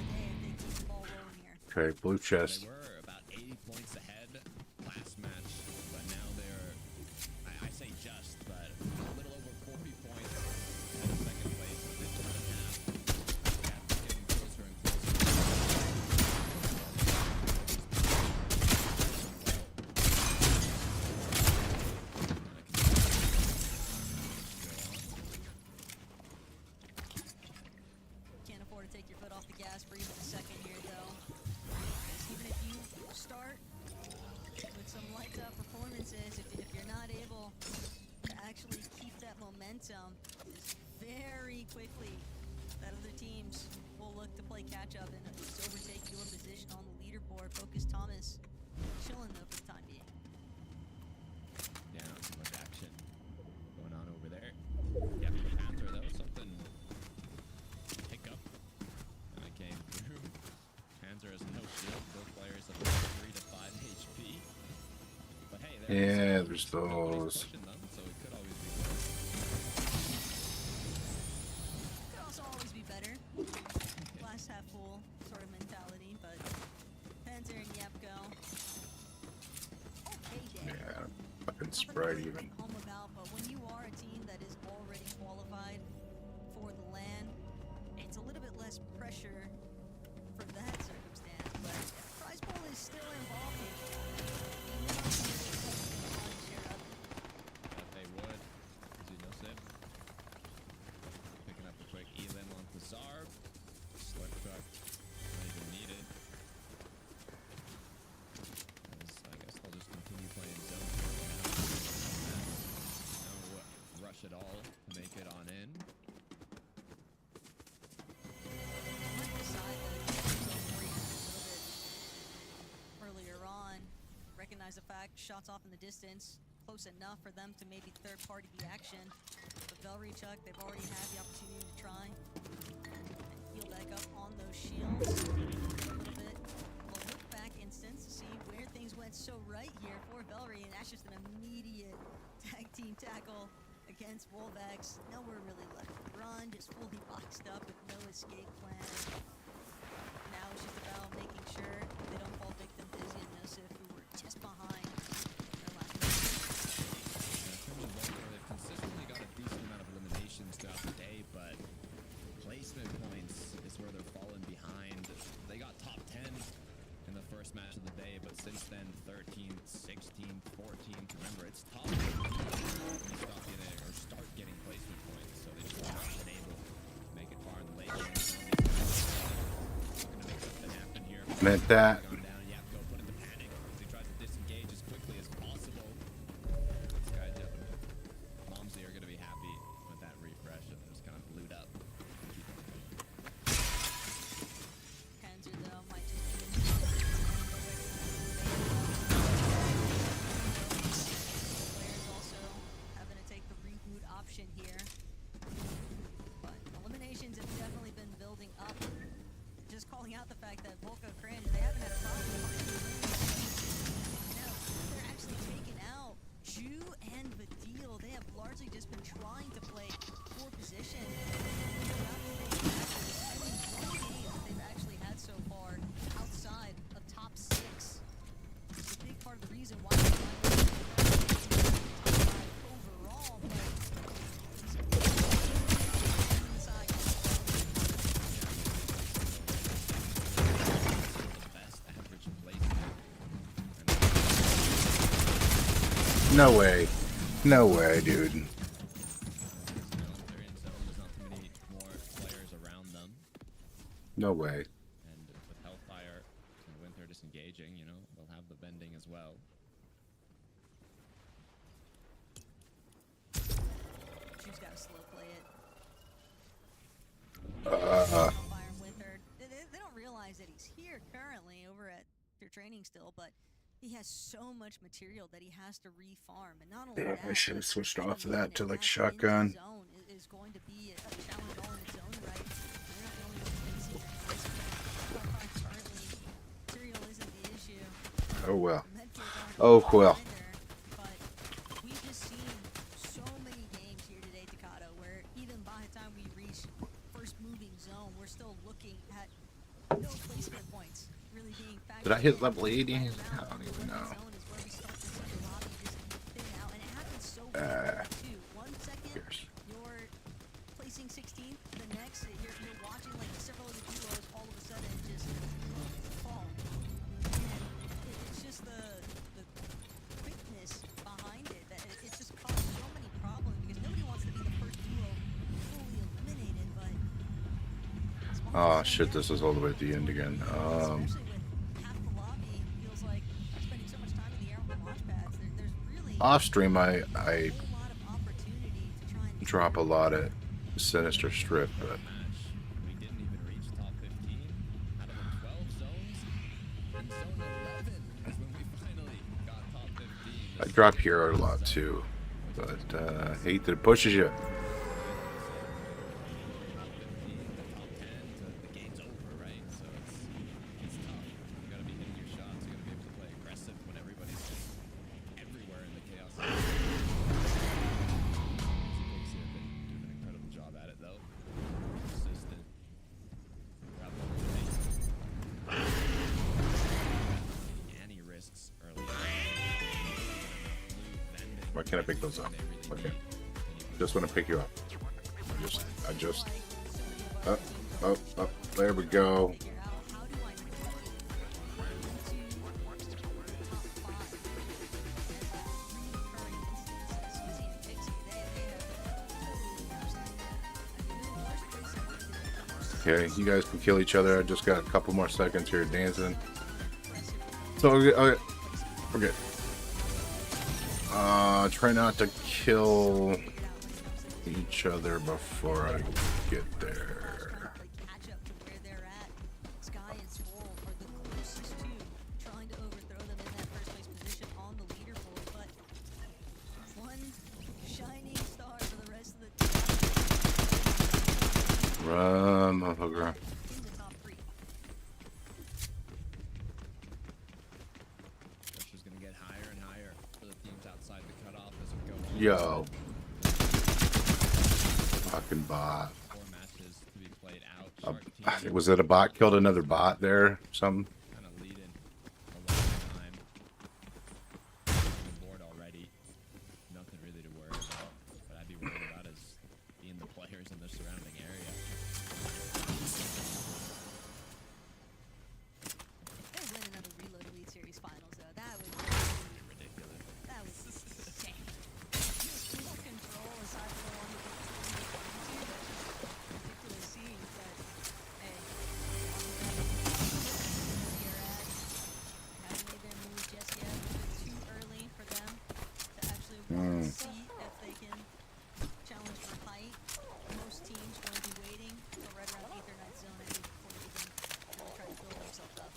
I think, keeps the ball rolling here. Okay, blue chest. They were about 80 points ahead last match, but now they're, I say just, but a little over 40 points in second place in this one and a half. The gap is getting closer and closer. Can't afford to take your foot off the gas for even a second here, though. Because even if you start with some lights out performances, if you're not able to actually keep that momentum, very quickly that other teams will look to play catch up and just overtake your position on the leaderboard. Focus Thomas chilling though for the time being. Yeah, not too much action going on over there. Yeah, for the Panther though, something hiccup came through. Panther has no shield. Both players have 3 to 5 HP. But hey, Yeah, there's nobody's those. pushing them, so it could always be close. Could also always be better. Glass half full sort of mentality, but Panther and Yapko. Okay, day. Yeah, fucking Sprite even. Home about, but when you are a team that is already qualified for the LAN, it's a little bit less pressure for that circumstance. But prize pool is still involved. But they would. Zeno said. Picking up a quick elim on Pizarre. Slug truck. Not even needed. I guess they'll just continue playing zone for now. No rush at all to make it on in. Earlier on, recognize the fact shots off in the distance, close enough for them to maybe third-party the action. But Valerie, Chuck, they've already had the opportunity to try and heal back up on those shields a little bit. We'll look back instance to see where things went so right here for Valerie, and that's just an immediate tag team tackle against Wolvex. Nowhere really left to run, just fully boxed up with no escape plan. Now it's just about making sure they don't fall victim to Izzy and Nosif, who were just behind their last They've consistently got a decent amount of eliminations throughout the day, but placement points is where they're falling behind. They got top 10 in the first match of the day, but since then 13th, 16th, 14th. Remember, it's tough when you start getting placement points, so they just haven't been able to make it far in the late game. Looking to make something happen here. Meant that. Gone down, you have to go put into panic as he tries to disengage as quickly as possible. This guy definitely, Momsy are going to be happy with that refresh and just kind of glued up. Panzer, though, might just be players also having to take the reboot option here. But eliminations have definitely been building up. Just calling out the fact that Volko Cringe, they haven't had a problem no, they're actually taking out Ju and Vadil. They have largely just been trying to play for position. One game that they've actually had so far outside of top 6. It's a big part of the reason why they're overall, but Best average placement. No way. No way, dude. They're in zone. There's not too many more players around them. No way. And with Hellfire and Winter disengaging, you know, they'll have the bending as well. Ju's got to slow play it. Uh, Fire and Winter. They don't realize that he's here currently over at their training still, but he has so much material that he has to refarm, and not only Yeah, that, I should have but switched getting off of in that to and like back into shotgun. zone is going to be a challenge all in its own right. They're not the only ones facing this. Currently, material isn't the issue. Oh well. Medkit's on Oh the well. grinder, but we've just seen so many games here today, Takata, where even by the time we reach first moving zone, we're still looking at no placement points really being factored. Did I hit in. level 80? Right I around don't even the know. zone is where we start to see the lobby just thin out, and it happens so quickly too. 1 second, Here's. you're placing 16th, the next you're watching like several of the duos all of a sudden just fall. And it's just the quickness behind it that it just caused so many problems because nobody wants to be the first duo fully eliminated, but Oh shit, this is all the way at the end again. especially with half the lobby feels like spending so much time in the air on the launch pads. There's really Off stream, I a whole lot of opportunity to try and drop a lot at Sinister Strip, but Match. We didn't even reach top 15 out of the 12 zones. And zone 11 is when we finally got top 15. I drop here a lot too. But hate that it pushes you. Top 15 to top 10 to the game's over, right? So it's tough. You gotta be hitting your shots. You gotta be able to play aggressive when everybody's just everywhere in the chaos. Casey have been doing an incredible job at it though. Consistent. Grab the whole thing. Any risks early on. Why can't I pick those up? Okay. Just want to pick you up. I just. Oh, there we go. figure out how do I into recurring instances. Izzy and Pixie, they have totally Okay, you guys can kill each other. I just got a couple more seconds here dancing. So, okay. Okay. Try not to kill each other before I get there. catch up to where they're at. Sky and Swirl are the closest to trying to overthrow them in that first place position on the leaderboard, but one shining star for the rest of the team Run, motherfucker. in the top 3. Pressure's gonna get higher and higher for the teams outside the cutoff as we go. Yo. Fucking bot. 4 matches to be played out. Shark team Was it a bot killed another bot there? Something? kind of leading a long time. On the board already. Nothing really to worry about. What I'd be worried about is being the players in the surrounding area. They win another Reload Elite Series finals, though. That would be Ridiculous. that was insane. Full control aside from the one who gets ridiculous scenes, but hey, you're at. Haven't made their move just yet. It's too early for them to actually want to see if they can challenge for height. Most teams going to be waiting for right around 8th or 9th zone, I think, before they even try to build themselves up.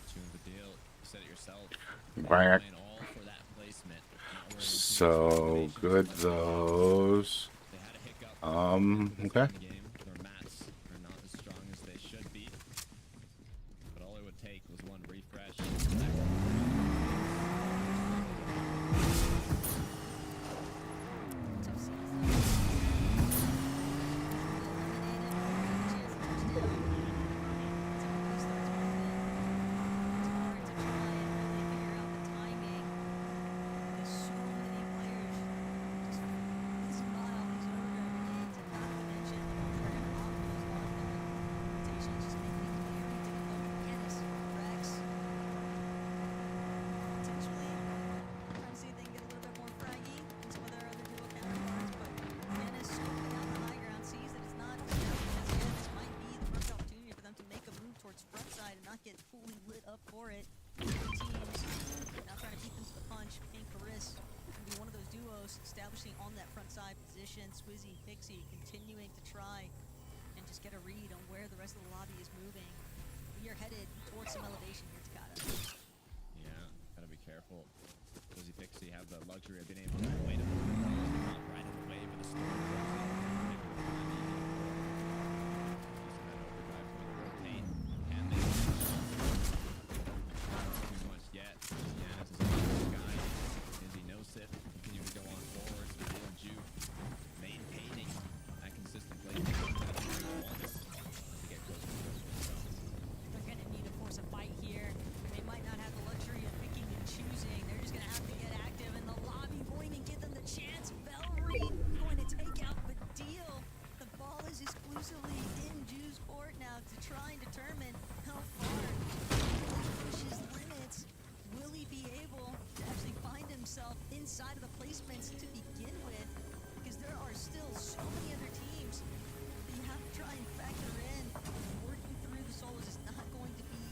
Tune the deal. You said it yourself. Quack. Playing all for that placement. Not worrying too much So about good combination. those. They had a hiccup. Okay. In the game. Their mats are not as strong as they should be. But all it would take was one refresh. Tough scenes, though. Eliminated, chance to touchdown. Typically starts with it. It's hard to try and really figure out the timing because so many players just smile these overground games, and not to mention the ones that are going to opt for those long limitations just make things very difficult. Canis, Rex, potentially trying to see if they can get a little bit more fraggy than some of their other duo counterparts, but Canis scoping out the high ground sees that it's not just yet. This might be the first opportunity for them to make a move towards front side and not get fully lit up for it. Teams now trying to beat them to the punch. Pink Caris can be one of those duos establishing on that front side position. Swizzy, Pixie continuing to try and just get a read on where the rest of the lobby is moving. We are headed towards some elevation here, Takata. Yeah, gotta be careful. Lizzie Pixie have the luxury of being able to wait a little bit longer, not right in the way for the storm. And they too much yet. Giannis is on the guy. Izzy knows it. Continue to go on forward. Real juke. Maintaining that consistent play. Once to get closer to the zone. They're going to need to force a fight here. They might not have the luxury of picking and choosing. They're just going to have to get active in the lobby, going and give them the chance. Bellry going to take out the deal. The ball is exclusively in Ju's court now to try and determine how far he pushes limits. Will he be able to actually find himself inside of the placements to begin with? Because there are still so many other teams that you have to try and factor in. Working through the solos is not going to be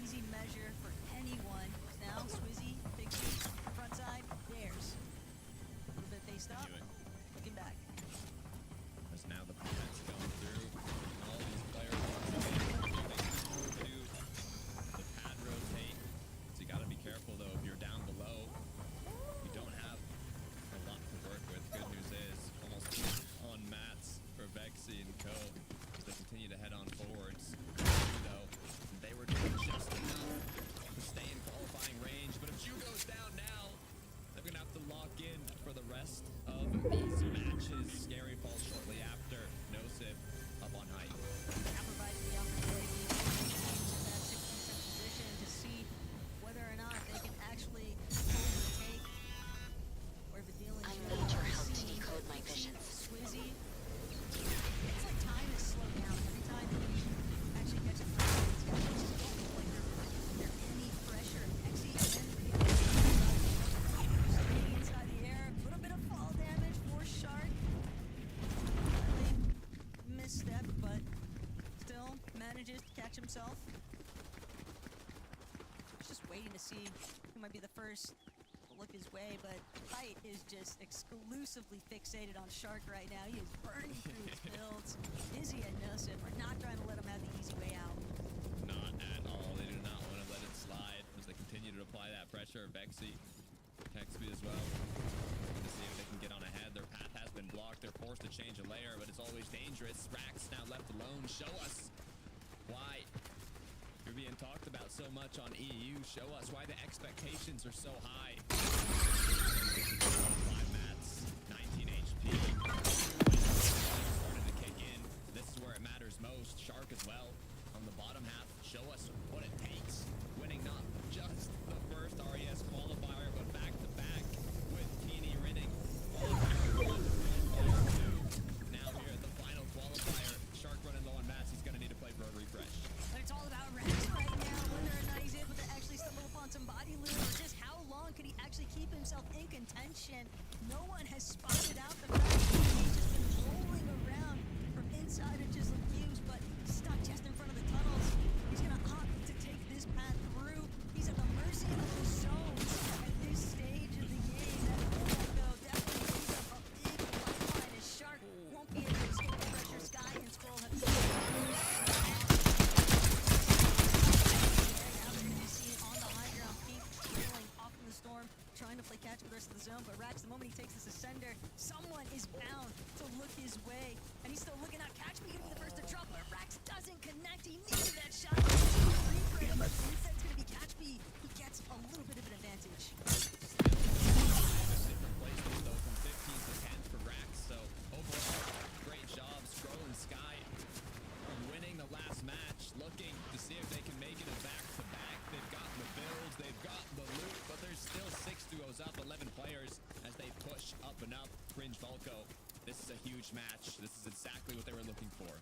easy measure for anyone. Now, Swizzy, Pixie, front side, theirs. A little bit faced up, looking back. As now the defense going through. All these players are moving to the pad rotate. So you gotta be careful though if you're down below. You don't have a lot to work with. Good news is almost on mats for Vexy and Co. As they continue to head on forwards. Though they were doing just enough to stay in qualifying range. But if Ju goes down now, they're gonna have to lock in for the rest of these matches. Scary falls shortly after. No sip up on height. That provides the opportunity to in that 60% position to see whether or not they can actually overtake or the dealing. Nature helped decode my visions. Swizzy. It's like time is slowed down every time he actually gets a throw. It's got to just go like they're any pressure. Pixie and staying inside the air. A little bit of fall damage for Shark. Misstep, but still manages to catch himself. Just waiting to see who might be the first to look his way, but Height is just exclusively fixated on Shark right now. He is burning through his builds. Izzy and Nosif are not trying to let him have the easy way out. Not at all. They do not want to let it slide as they continue to apply that pressure. Vexy, Texby as well. To see if they can get on ahead. Their path has been blocked. They're forced to change a layer, but it's always dangerous. Rax now left alone. Show us why you're being talked about so much on EU. Show us why the expectations are so high. 5 mats. keep himself in contention. No one has spotted out the fact that he's just been rolling around from inside of just cubes, but stuck just in front of the tunnels. He's gonna opt to take this path through. He's at the mercy of the zones at this stage of the game. That bullet, though, definitely gives up a big lifeline as Shark won't be able to escape the pressure. Sky and Scroll have to Storm trying to play catch with the rest of the zone, but Rax, the moment he takes this ascender, someone is bound to look his way, and he's still looking out. Catch me gonna be the first to drop, but Rax doesn't connect. He needed that shot. Instead, it's gonna be Catch Me who gets a little bit of an advantage. Different placements though, from 15 to 10 for Rax. So overall, great job, Scroll and Sky from winning the last match, looking to see if they can make it a back-to-back. They've got the builds, they've got the loot, but there's still 6 duos up, 11 players as they push up and up. Cringe Volko, this is a huge match. This is exactly what they were looking for.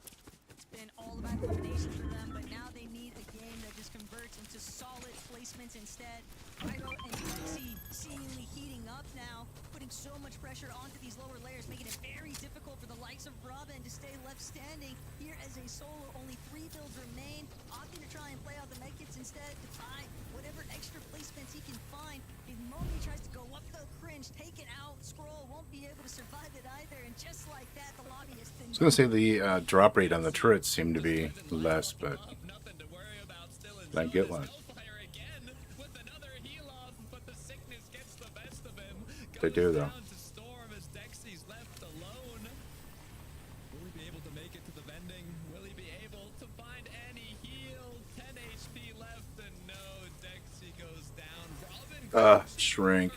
It's been all about elimination for them, but now they need a game that just converts into solid placements instead. Pyro and Lexi seemingly heating up now, putting so much pressure onto these lower layers, making it very difficult for the likes of Robin to stay left standing here as a solo. Only 3 builds remain, opting to try and play out the medkits instead to buy whatever extra placements he can find. The moment he tries to go up the Cringe, take it out, Scroll won't be able to survive it either, and just like that, the lobby has been... I was gonna say the drop rate on the turrets seemed to be less, but I get one. They do though. Shrink.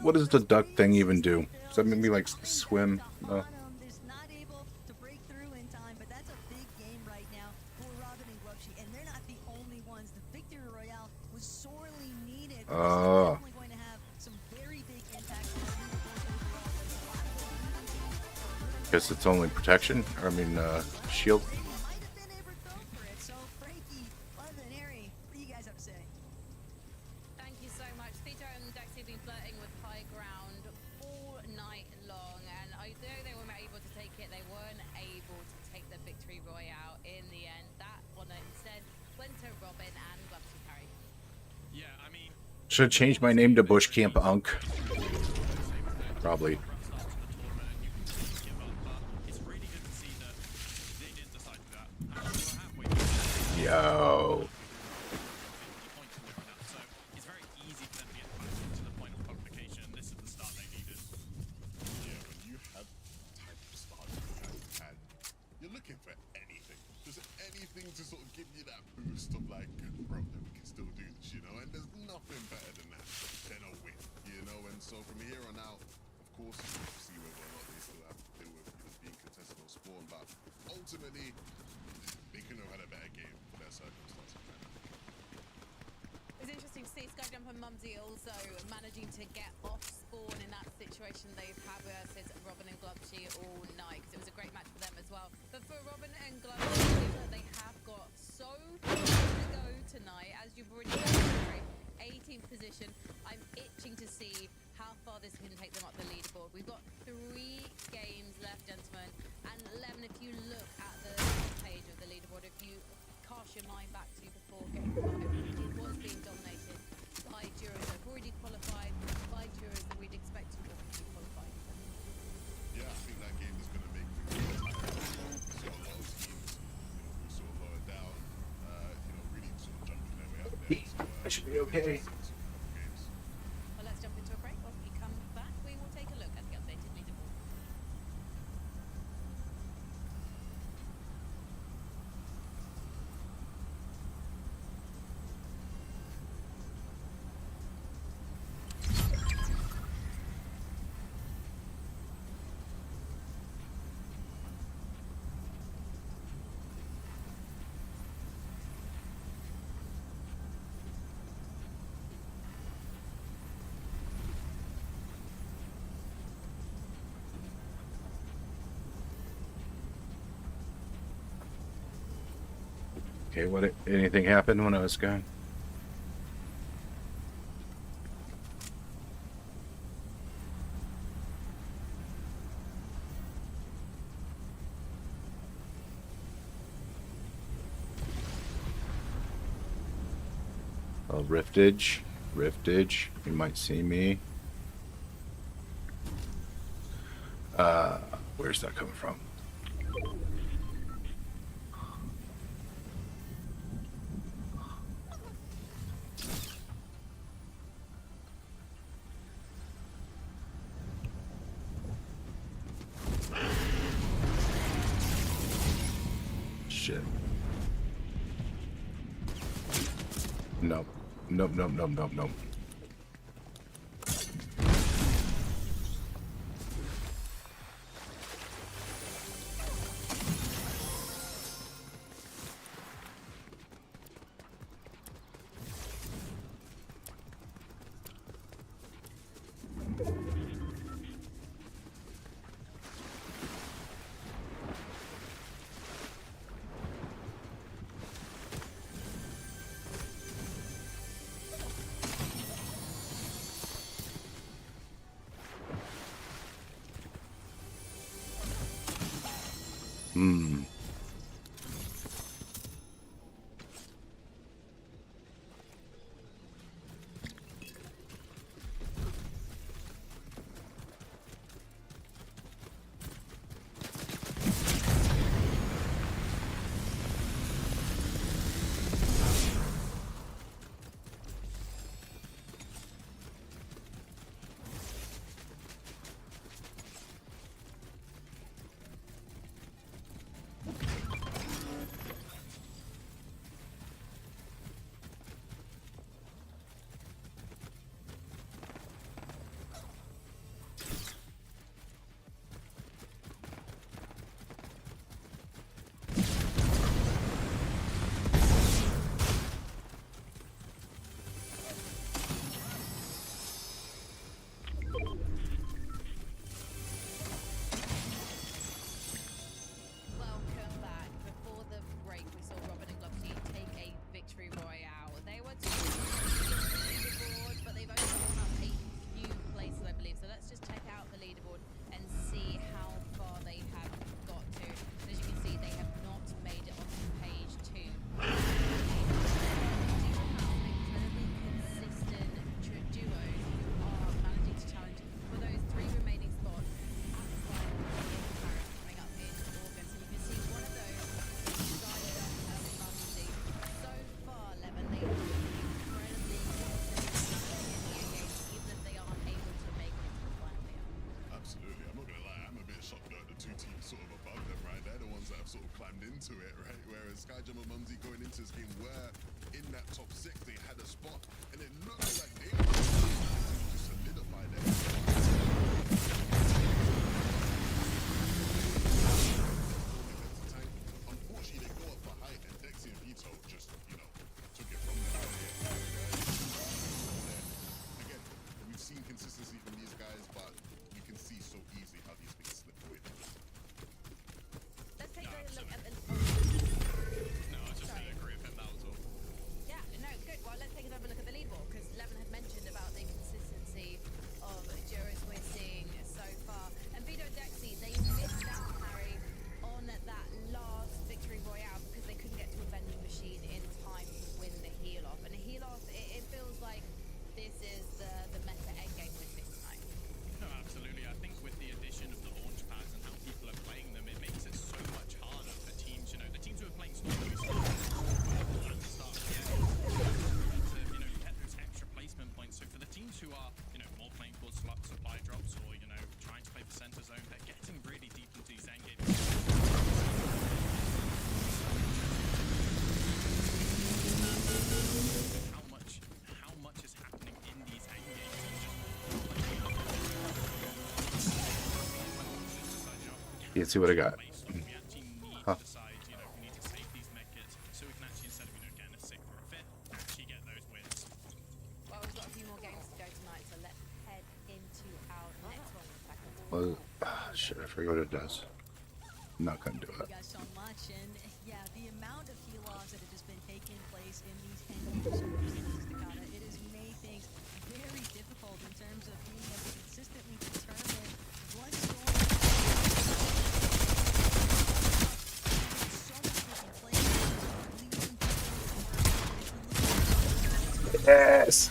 What does the duck thing even do? Does that make me like swim? Is not able to break through in time, but that's a big game right now for Robin and Glubshy, and they're not the only ones. The victory royale was sorely needed. This is definitely going to have some very big impact on the overall. Guess it's only protection. I mean, shield. They might have been able to go for it. So, Frankie, Leather, what do you guys have to say? Thank you so much. Peter and Dexy have been flirting with high ground all night long, and although they were able to take it, they weren't able to take the victory royale in the end. That one instead went to Robin and Glubsy Carry. Yeah, I mean, Should have changed my name to Bush Camp Unk. Probably. it's really good to see that they didn't decide to do that. We're halfway through. Yo. 50 points away from that, so it's very easy for them to get back to the point of publication. This is the start they needed. Yeah, when you have type of start and you're looking for anything, just anything to sort of give you that boost of like, bro, we can still do this, you know, and there's nothing better than that, than a win, you know, and so from here on out, of course, we'll see whether or not they still have to deal with being contested on spawn, but ultimately, they couldn't have had a better game for their circumstances. It's interesting to see Skyjump and Mumsy also managing to get off spawn in that situation they've had versus Robin and Glubshy all night, because it was a great match for them as well. But for Robin and Glubshy, they have got so much to go tonight. As you've already said, 18th position. I'm itching to see how far this can take them up the leaderboard. We've got 3 games left, gentlemen, and 11, if you look at the page of the leaderboard, if you cast your mind back to before game 5, it was being dominated by Duros that have already qualified, by Duros that we'd expect to be qualified. Yeah, I think that game is going to make things tighter. We saw a lot of teams, who sort of lower down, really sort of jumping their way up there. I should be okay. Well, let's jump into a break. When we come back, we will take a look at the updated leaderboard. Okay, anything happened when I was gone? Oh, Riftage. Riftage. You might see me. Where's that coming from? Shit. Nope. Nope, nope, nope, nope, nope. Hmm. Welcome back. Before the break, we saw Robin and Glocksy take a victory royale. They were two leaderboard, but they've only gone up a few places, I believe. So let's just check out the leaderboard and see how far they have got to. As you can see, they have not made it onto page 2. Incredibly consistent duos who are managing to challenge for those 3 remaining spots at the final Paris coming up in August. And you can see one of those started up Mumsy. So far, Levin, they are incredibly consistent in the game, even if they aren't able to make it to the final here. Absolutely. I'm not gonna lie, I'm a bit shocked that the 2 teams sort of above them, right? They're the ones that have sort of climbed into it, right? Whereas Skyjam and Mumsy going into this game were in that top 6, they had a spot, and it looked like they were to solidify their unfortunately, they go up for height, and Dexy and Vito just, took it from them. Again, we've seen consistency from these guys, but you can see so easily how these things slip away. Let's take a look at the... No, I just didn't agree with him. That was all. Yeah, no, good. Well, let's take another look at the leaderboard, because Levin had mentioned about the consistency of duos we're seeing so far. And Vito and Dexy, they missed out, Harry, on that last victory royale because they couldn't get to a vending machine in time to win the heal off. And a heal off, it feels like this is the meta endgame with this tonight. No, absolutely. I think with the addition of the launch pads and how people are playing them, it makes it so much harder for teams. The teams who are playing small at the start of the game to, get those extra placement points. So for the teams who are, more playing towards supply drops or, trying to play for center zone, they're getting really deep into these end games. How much is happening in these end games? You can see what I got. We actually need to decide, we need to save these med kits so we can actually, instead of getting a 6th or a 5th, actually get those wins. Well, we've got a few more games to go tonight, so let's head into our next one. Well, shit, I forget what it does. I'm not gonna do it. You guys so much, and yeah, the amount of heal-offs that have just been taking place in these end circumstances, Takata, it has made things very difficult in terms of being able to consistently determine what's going on. So much taking place, leading to this.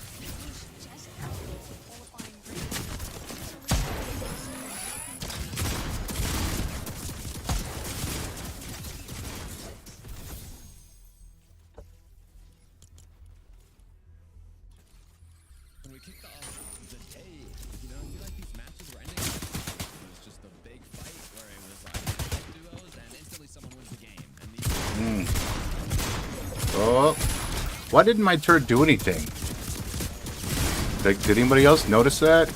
When we kicked off the day, you know, I feel like these matches were ending. It was just a big fight where it was like duos and instantly someone wins the game. And these Oh, why didn't my turret do anything? Like, did anybody else notice that?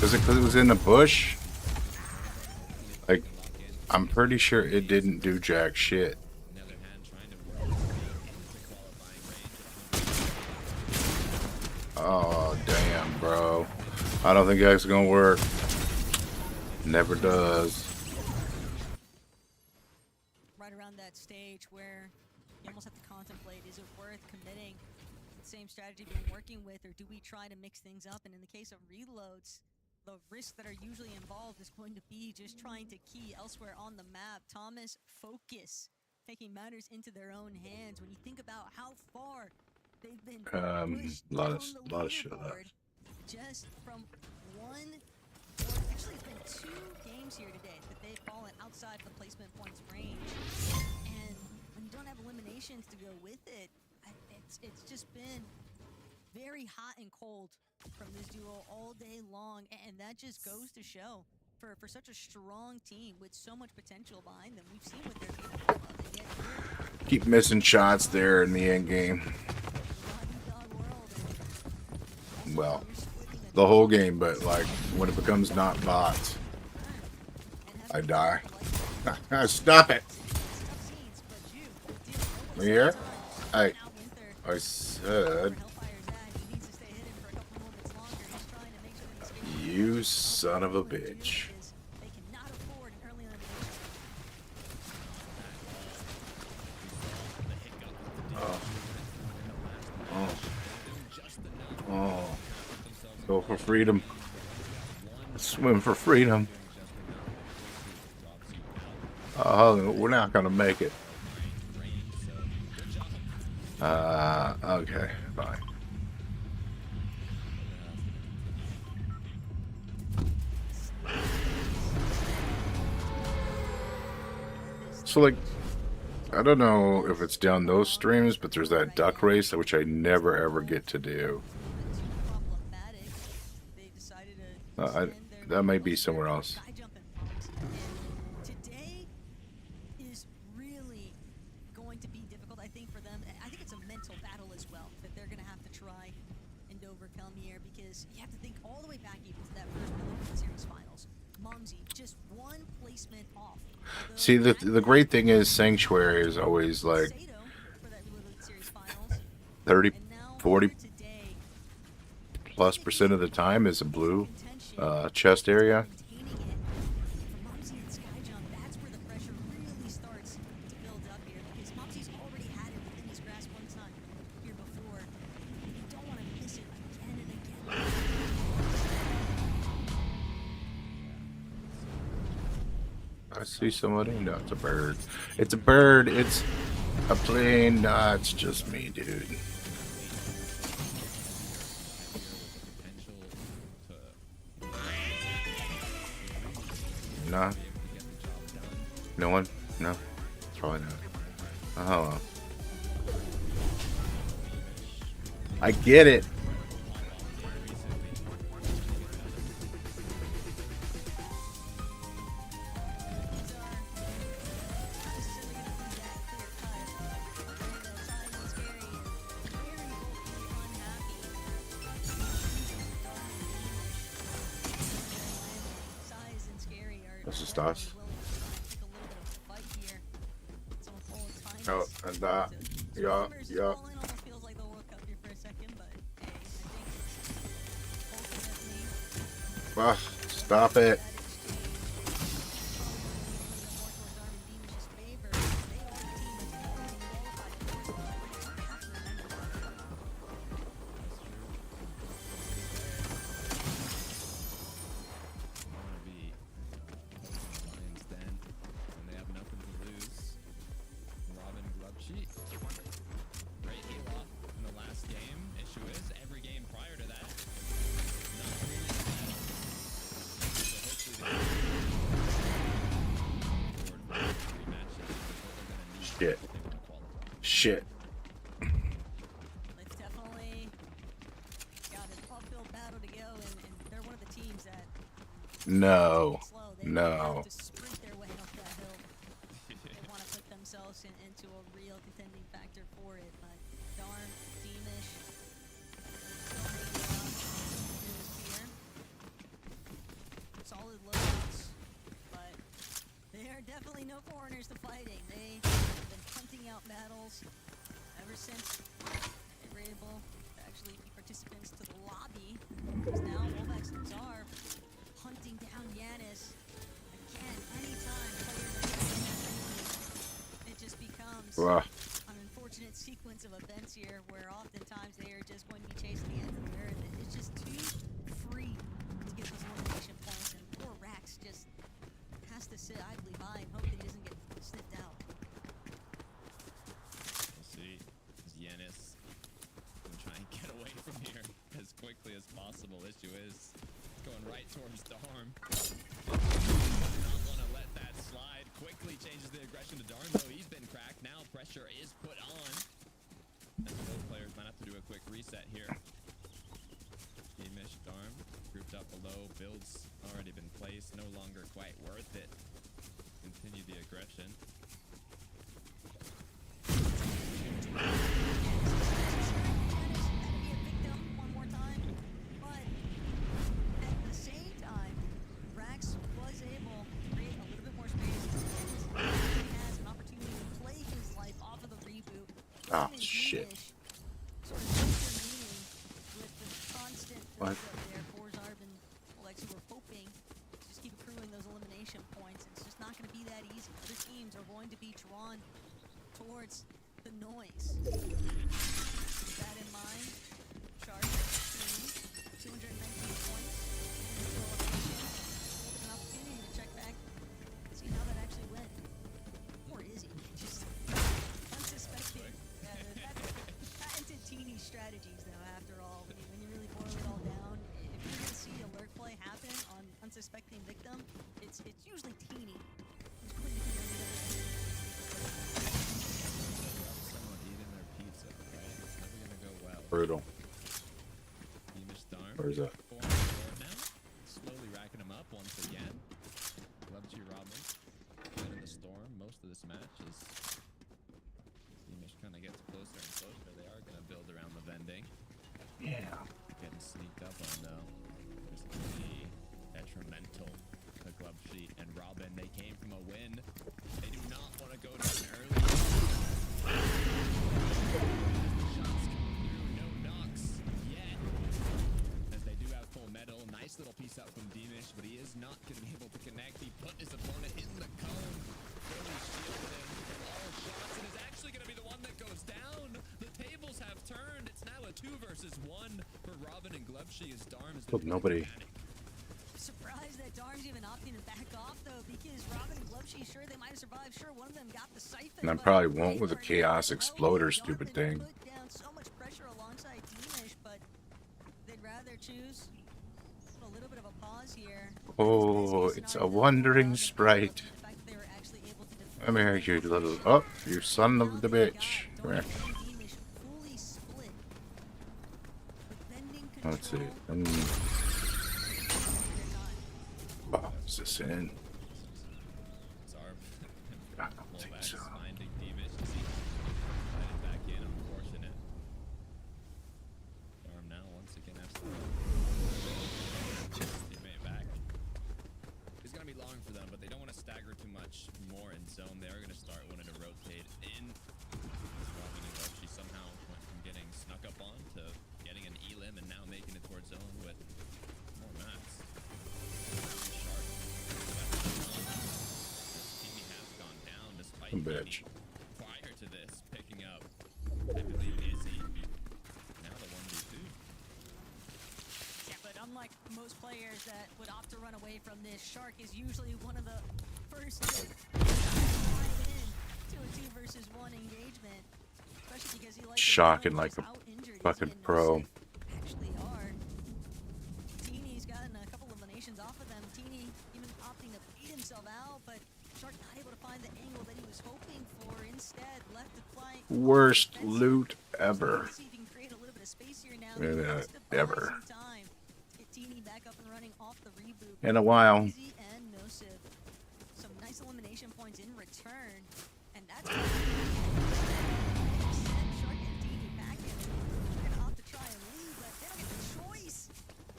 Was it because it was in the bush? Like, I'm pretty sure it didn't do jack shit. on the other hand trying to work into qualifying range. Oh, damn, bro. I don't think that's gonna work. Never does. Right around that stage where you almost have to contemplate, is it worth committing the same strategy we've been working with, or do we try to mix things up? And in the case of reloads, the risks that are usually involved is going to be just trying to key elsewhere on the map. Thomas, focus, taking matters into their own hands. When you think about how far they've been pushed lot down of the shit left. leaderboard just from one, or actually it's been 2 games here today that they've fallen outside the placement points range. And when you don't have eliminations to go with it, it's just been very hot and cold from this duo all day long, and that just goes to show for such a strong team with so much potential behind them. We've seen what they're capable of, and yet here, Keep missing shots there in the end game. dog world, and Well, the whole game, but like when it becomes not bots, I die. Stop it. You here? Hey, I said, you son of a bitch. they cannot afford an early elimination. Oh. Go for freedom. Swim for freedom. We're not gonna make it. Okay, fine. So like, I don't know if it's down those streams, but there's that duck race which I never ever get to do. That might be somewhere else. Today is really going to be difficult, I think, for them. I think it's a mental battle as well that they're going to have to try and overcome here, because you have to think all the way back even to that first World Series finals. Mumsy just one placement off. See, the great thing is Sanctuary is always like 30, 40 plus % of the time is a blue chest area. I see somebody. No, it's a bird. It's a bird. It's a plane. Nah, it's just me, dude. Nah. No one? No. Probably not. Oh. I get it. This is us. Oh, and that. Yeah, yeah. Ah, stop it. Great heal off in the last game. Issue is every game shit. It's definitely got an uphill battle to go, and they're one of the teams that No. slow. They No. have to sprint their way up that hill. They want to put themselves into a real contending factor for it. But darn, Deemish. Solid loads, but they are definitely no foreigners to fighting. They have been hunting out battles ever since they were able to actually be participants to the lobby. Because now Wolvex and Czar hunting down Yanis. Again, anytime players are getting that lead, it just becomes Ugh. an unfortunate sequence of events here where oftentimes they are just going to be chasing the ends of the earth. It's just too free to get those elimination points, and poor Rax just has to sit idly by and hope that he doesn't get sniffed out. We'll see. Yanis gonna try and get away from here as quickly as possible. Issue is going right towards Darm. Not want to let that slide. Quickly changes the aggression to Darm, though he's been cracked. Now pressure is put on. And both players might have to do a quick reset here. Deemish, Darm, grouped up below. Builds already been placed. No longer quite worth it. Continue the aggression. One more time, but at the same time, Rax was able to create a little bit more space. He has an opportunity to play his life off of the reboot. Oh, Him and shit. Deemish sort of intervening with the constant What? build-up there for Zarb and Olex, who were hoping to just keep accruing those elimination points. It's just not going to be that easy. Other teams are going to be drawn towards the noise. With that in mind, Shark, 219 points. An opportunity to check back and see how that actually went. Or is he? Just unsuspecting. Patented teeny strategies, though, after all. When you really boil it all down, if you're going to see a lurk play happen on unsuspecting victim, it's usually teeny. It's going to be Someone eating their pizza, right? It's never gonna go well. Brutal. Deemish, Darm. Where's that? Four on the board now. Slowly racking them up once again. Glubchi Robin. Been in the storm most of this match as Deemish kind of gets closer and closer. They are gonna build around the vending. Yeah. Getting sneaked up on though. This could be detrimental to Glubchi and Robin. They came from a win. They do not want to go down early. Shots coming through, no knocks yet. As they do have full metal. Nice little piece out from Deemish, but he is not going to be able to connect. He put his opponent in the cone. Fully shielded him from all shots, and is actually going to be the one that goes down. The tables have turned. It's now a 2 versus 1 for Robin and Glubchi as Darm is Hope nobody. surprised that Darm's even opting to back off, though, because Robin and Glubchi, sure, they might have survived. Sure, one of them got the siphon. And I but probably won't they with a weren't Chaos able to Exploder, Darm stupid had thing. Put down so much pressure alongside Deemish, but they'd rather choose a little bit of a pause here. Oh, it's a wandering sprite. Come here, you little. Oh, you son of the bitch. Come here. Let's see. Oh, is this in? Zarb. I don't think so. Finding Deemish as he headed back in, unfortunate. Darm now once again has to teammate back. It's gonna be long for them, but they don't want to stagger too much more in zone. They are gonna start wanting to rotate in. Robin and Glubchi somehow went from getting snuck up on to getting an elim and now making it towards zone with more mats. Sharp. Teamy has gone down despite Bitch. prior to this picking up heavily Izzy. Now the 1v2. Yeah, but unlike most players that would opt to run away from this, Shark is usually one of the first to dive in to a 2 versus 1 engagement. Especially because he likes Shocking like a fucking pro. Actually are. Teeny's gotten a couple eliminations off of them. Teeny even opting to beat himself out, but Shark not able to find the angle that he was hoping for. Instead, left to fly. Worst loot ever. See if he can create a little bit of space here now. Yeah, He wants to buy ever. some time. Get Teeny back up and running off the reboot. In a while. Easy and no sip. Some nice elimination points in return. And that's Shark and Teeny back in. They're gonna opt to try and leave, but they don't get the choice.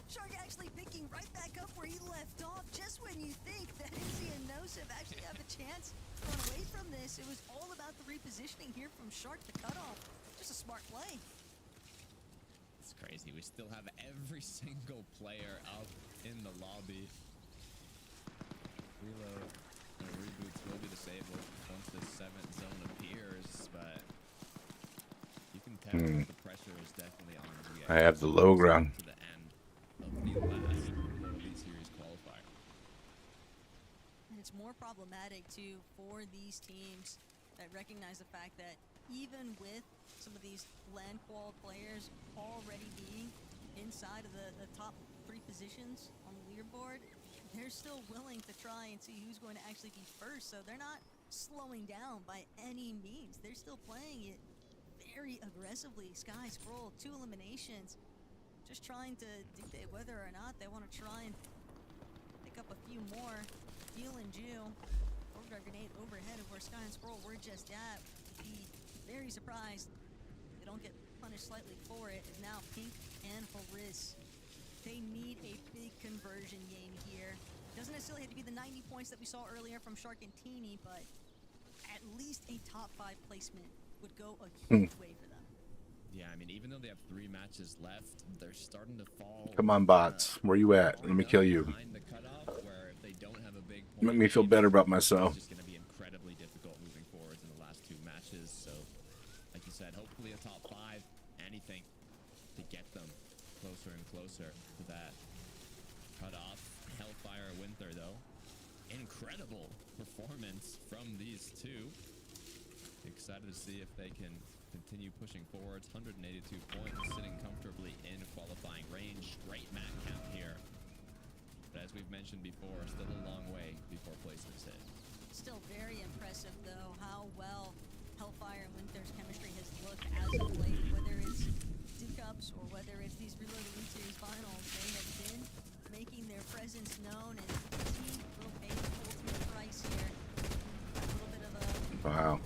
Shark actually picking right back up where he left off. Just when you think that Izzy and Nosip actually have a chance to run away from this, it was all about the repositioning here from Shark to cut off. Just a smart play. It's crazy. We still have every single player up in the lobby. Reload and reboots will be disabled once the 7th zone appears, but you can tell that the pressure is definitely on GA. I have the low ground. To the end of the last Elite Series qualifier. And it's more problematic too for these teams that recognize the fact that even with some of these land qual players already being inside of the top 3 positions on the leaderboard, they're still willing to try and see who's going to actually be first. So they're not slowing down by any means. They're still playing it very aggressively. Sky Scroll, 2 eliminations, just trying to dictate whether or not they want to try and pick up a few more. Deal and Jew, overdrive grenade overhead of where Sky and Scroll were just at. Be very surprised they don't get punished slightly for it. And now Pink and Haris, they need a big conversion game here. Doesn't necessarily have to be the 90 points that we saw earlier from Shark and Teeny, but at least a top 5 placement would go a huge way for them. Yeah, I mean, even though they have 3 matches left, they're starting to fall. Come on, bots. Where you at? Let me kill you. Behind the cutoff, where if they don't have a big point Make me feel better about myself. It's just going to be incredibly difficult moving forward in the last 2 matches. So, like you said, hopefully a top 5, anything to get them closer and closer to that cutoff. Hellfire Winter, though, incredible performance from these 2. Excited to see if they can continue pushing forwards. 182 points, sitting comfortably in qualifying range. Great map count here. But as we've mentioned before, still a long way before placements hit. Still very impressive, though, how well Hellfire and Winter's chemistry has looked as of late. Whether it's Duke Cups or whether it's these Reloaded Elite Series finals, they have been making their presence known, and the team will pay the ultimate price here. A little bit of a Wow.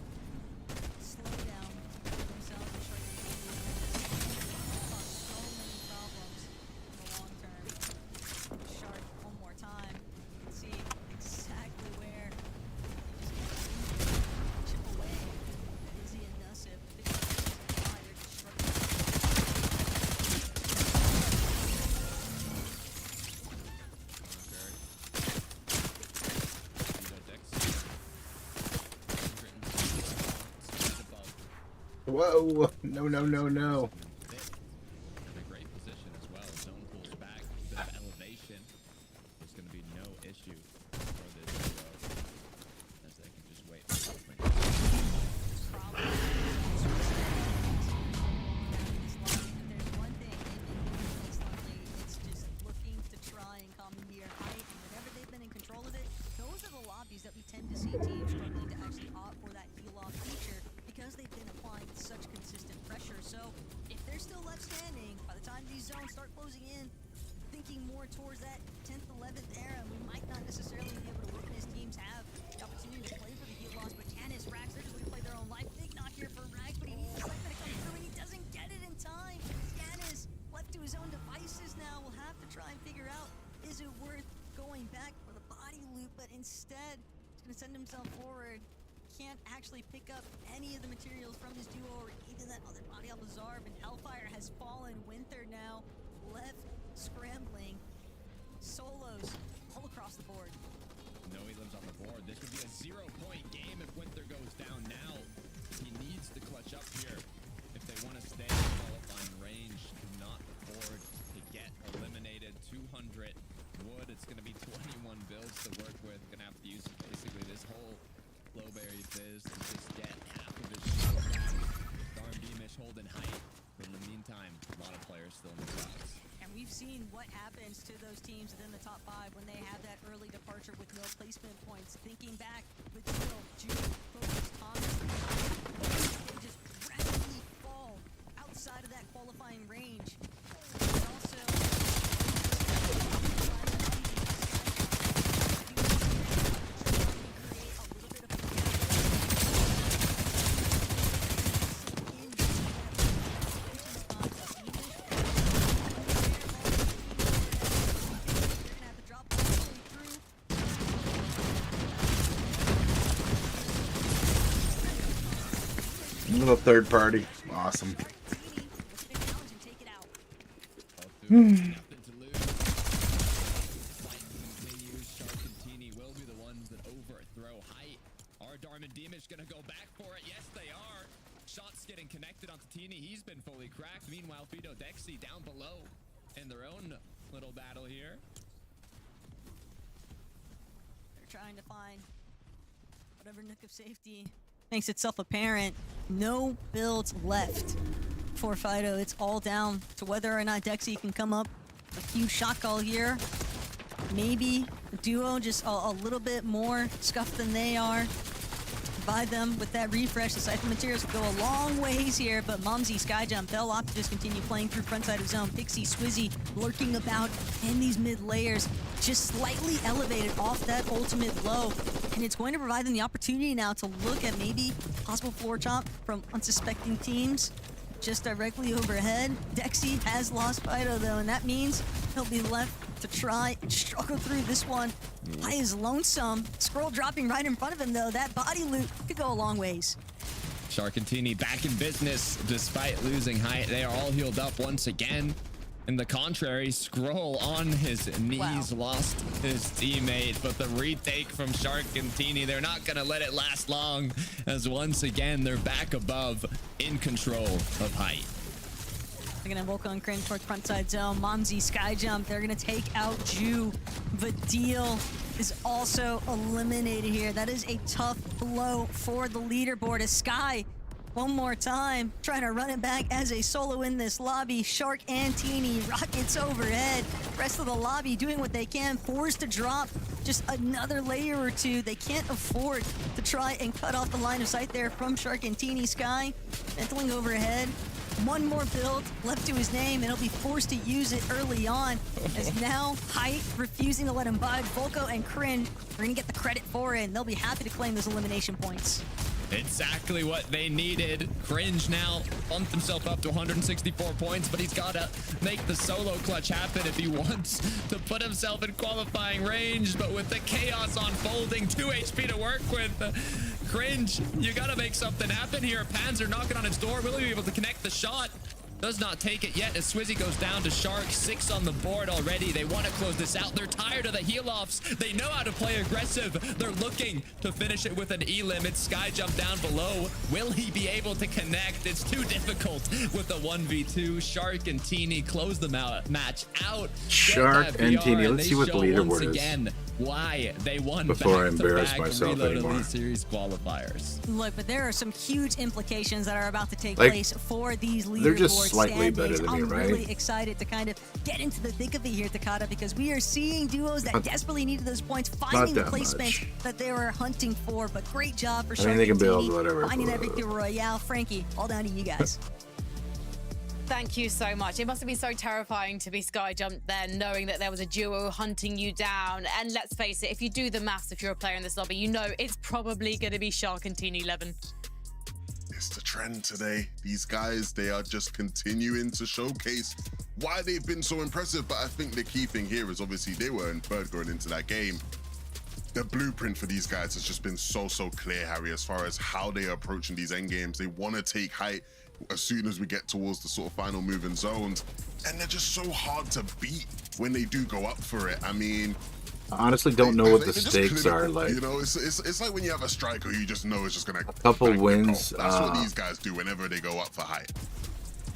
slowdown for themselves and Shark and Teeny. Cause so many problems in the long term. Shark, one more time. You can see exactly where they just chip away at Izzy and Nusip. They're just struggling. Whoa. No, no, no, no. In a great position as well. Zone pulls back, a bit of elevation. There's going to be no issue for this duo, as they can just wait for something. There's one thing they've been doing recently, it's just looking to try and commandeer height, and whenever they've been in control of it, those are the lobbies that we tend to see teams struggling to actually opt for that heal-off feature, because they've been applying such consistent pressure. So if they're still left standing, by the time these zones start closing in, thinking more towards that 10th, 11th era, we might not necessarily be able to witness teams have the opportunity to play for the heal loss. But Canis, Rax, they're just going to play their own life. Big knock here for Rax, but he needs the sniper to come through, and he doesn't get it in time. Canis, left to his own devices now, will have to try and figure out, is it worth going back for the body loop? But instead, he's going to send himself forward. Can't actually pick up any of the materials from his duo or even that other body of Zarb, and Hellfire has fallen. Winter now left scrambling. Solos all across the board. No elims on the board. This could be a 0-point game if Winter goes down now. He needs to clutch up here if they want to stay in qualifying range. Cannot afford to get eliminated. 200 wood. It's going to be 21 builds to work with. Going to have to use basically this whole Flowberry Fizz to just get half of his shield back. Darn Beamish holding height. But in the meantime, a lot of players still in the box. And we've seen what happens to those teams within the top 5 when they have that early departure with no placement points. Thinking back, Badil, Jude, Focus, Thomas, they just rapidly fall outside of that qualifying range. And also, Little third party. Awesome. Nothing to lose. Fight continues. Shark and Teeny will be the ones that overthrow height. Are Darman Demish gonna go back for it? Yes, they are. Shots getting connected onto Teeny. He's been fully cracked. Meanwhile, Fido Dexy down below in their own little battle here. they're trying to find whatever nook of safety makes itself apparent. No builds left for Fido. It's all down to whether or not Dexy can come up. A huge shot call here. Maybe Duo just a little bit more scuffed than they are. Provide them with that refresh. The Siphon materials will go a long ways here, but Momsy, Skyjump, they'll opt to just continue playing through front side of zone. Pixie, Swizzy lurking about in these mid layers, just slightly elevated off that ultimate low. And it's going to provide them the opportunity now to look at maybe possible floor chop from unsuspecting teams just directly overhead. Dexy has lost Fido though, and that means he'll be left to try and struggle through this one by his lonesome. Scroll dropping right in front of him though. That body loot could go a long ways. Shark and Teeny back in business despite losing height. They are all healed up once again. And the contrary, Scroll on his knees lost his teammate, but the retake from Shark and Teeny, they're not gonna let it last long, as once again they're back above in control of height. They're gonna Volko and Cringe towards front side zone. Momsy, Skyjump, they're gonna take out Ju. Vadil is also eliminated here. That is a tough blow for the leaderboard as Sky one more time, trying to run it back as a solo in this lobby. Shark and Teeny, rockets overhead. Rest of the lobby doing what they can, forced to drop just another layer or two. They can't afford to try and cut off the line of sight there from Shark and Teeny. Sky, mantling overhead. One more build left to his name, and he'll be forced to use it early on, as now Height refusing to let him bide. Volko and Cringe are going to get the credit for it, and they'll be happy to claim those elimination points. Exactly what they needed. Cringe now bumped himself up to 164 points, but he's got to make the solo clutch happen if he wants to put himself in qualifying range. But with the chaos unfolding, 2 HP to work with. Cringe, you got to make something happen here. Panzer knocking on his door. Will he be able to connect the shot? Does not take it yet as Swizzy goes down to Shark. 6 on the board already. They want to close this out. They're tired of the heal-offs. They know how to play aggressive. They're looking to finish it with an E-limit. Skyjump down below. Will he be able to connect? It's too difficult with the 1v2. Shark and Teeny close the match out. Shark and Teeny. Let's see what the leaderboard is. Again, why they won before I embarrass back-to-back myself Reload anymore. Elite Series qualifiers. Look, but there are some huge implications that are about to take Like, place for these leaderboard they're just slightly standings. better than me, I'm right? really excited to kind of get into the thick of it here, Takada, because we are seeing duos that desperately needed those points, finding the that placement much. that they were hunting for. But great job for I mean, Shark they can and build Teeny, whatever. finding that victory royale. Frankie, all down to you guys. Thank you so much. It must have been so terrifying to be Skyjump then, knowing that there was a duo hunting you down. And let's face it, if you do the maths, if you're a player in this lobby, you know it's probably going to be Shark and Teeny 11. It's the trend today. These guys, they are just continuing to showcase why they've been so impressive. But I think the key thing here is obviously they were in third going into that game. The blueprint for these guys has just been so clear, Harry, as far as how they are approaching these end games. They want to take height as soon as we get towards the sort of final moving zones, and they're just so hard to beat when they do go up for it. I mean, I honestly don't know what the they're just stakes are. clinical, Like, you know, it's like when you have a striker who you just know is just gonna a couple bang your wins, goal. That's what these guys do whenever they go up for height.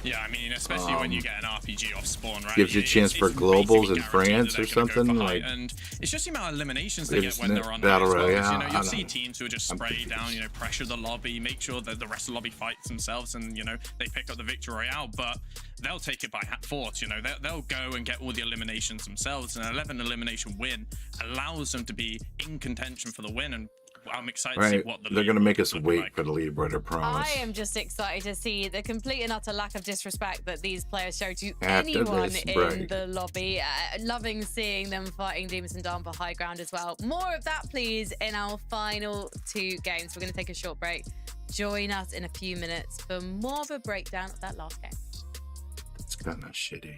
Yeah, I mean, especially when you get an RPG off spawn, right? Gives you a chance for globals in France or something, like. And it's just the amount of eliminations they get when Isn't they're on it high Battle as well. Royale? You know, I you'll don't see know. teams who are just I'm spray confused. down, you know, pressure the lobby, make sure that the rest of the lobby fights themselves, and you know they pick up the victory royale. But they'll take it by force. You know, they'll go and get all the eliminations themselves. An 11 elimination win allows them to be in contention for the win. And I'm excited to see Right, what the they're gonna make leaderboard us look wait like. for the leaderboard, I promise. I am just excited to see the complete and utter lack of disrespect that these players show to After anyone this in break. the lobby. Loving seeing them fighting Demons and Dawn for high ground as well. More of that, please, in our final 2 games. We're going to take a short break. Join us in a few minutes for more of a breakdown of that last game. It's kind of shitty.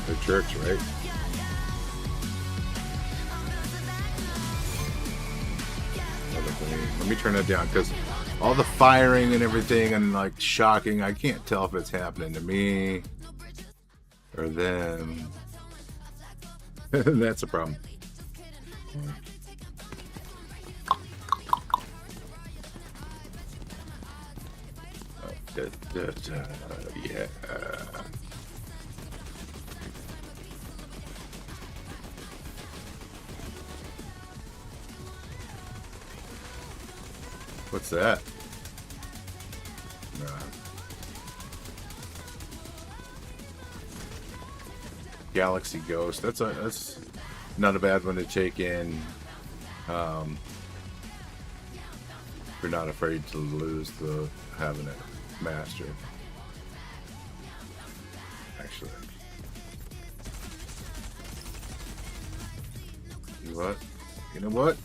The church, right? Let me turn that down because all the firing and everything and like shocking, I can't tell if it's happening to me or them. That's a problem. Yeah. What's that? Galaxy Ghost. That's not a bad one to take in. We're not afraid to lose the having it mastered. Actually, you know what? You know what?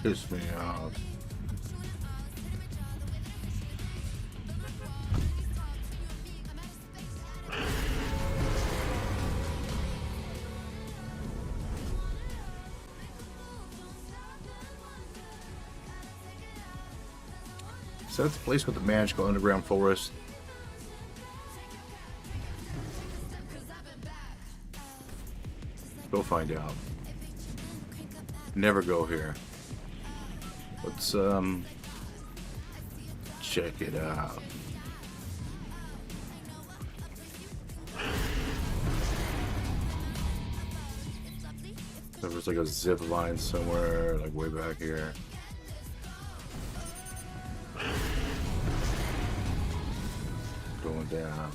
Piss me off. So that's the place with the magical underground forest. Go find out. Never go here. Let's check it out. There was like a zip line somewhere, like way back here. Going down.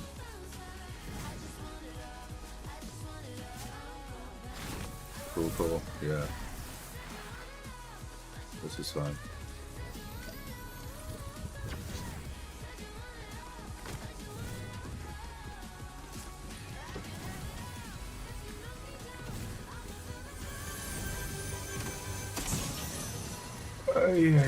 Cool, yeah. This is fun. Ay.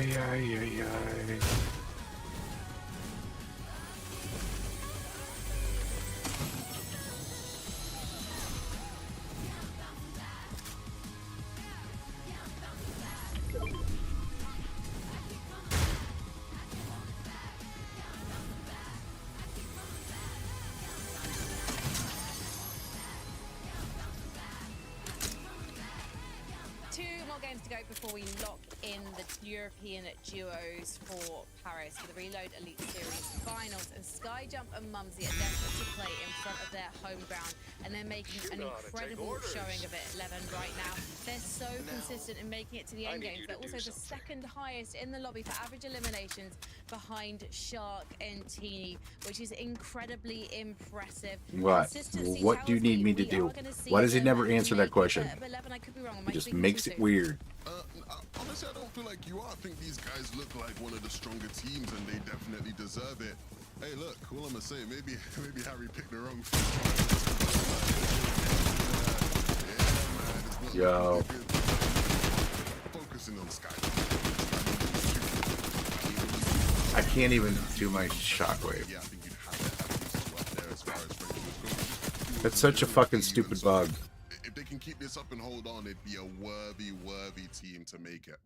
Games to go before we lock in the European duos for Paris for the Reload Elite Series finals. And Skyjump and Mumsy are desperate to play in front of their home ground, and they're making an incredible showing of it at 11 right now. They're so consistent in making it to the end games. They're also the second highest in the lobby for average eliminations behind Shark and Teeny, which is incredibly impressive. What? What do you need me to do? Why does he never answer that question? He just makes it weird. Honestly, I don't feel like you are. I think these guys look like one of the stronger teams, and they definitely deserve it. Hey, look, all I'm gonna say, maybe Harry picked the wrong. Yo. Focusing on Sky. I can't even do my shockwave. Yeah, I think you'd have to at least up there as far as ranking goes. That's such a fucking stupid bug. If they can keep this up and hold on, it'd be a worthy team to make it.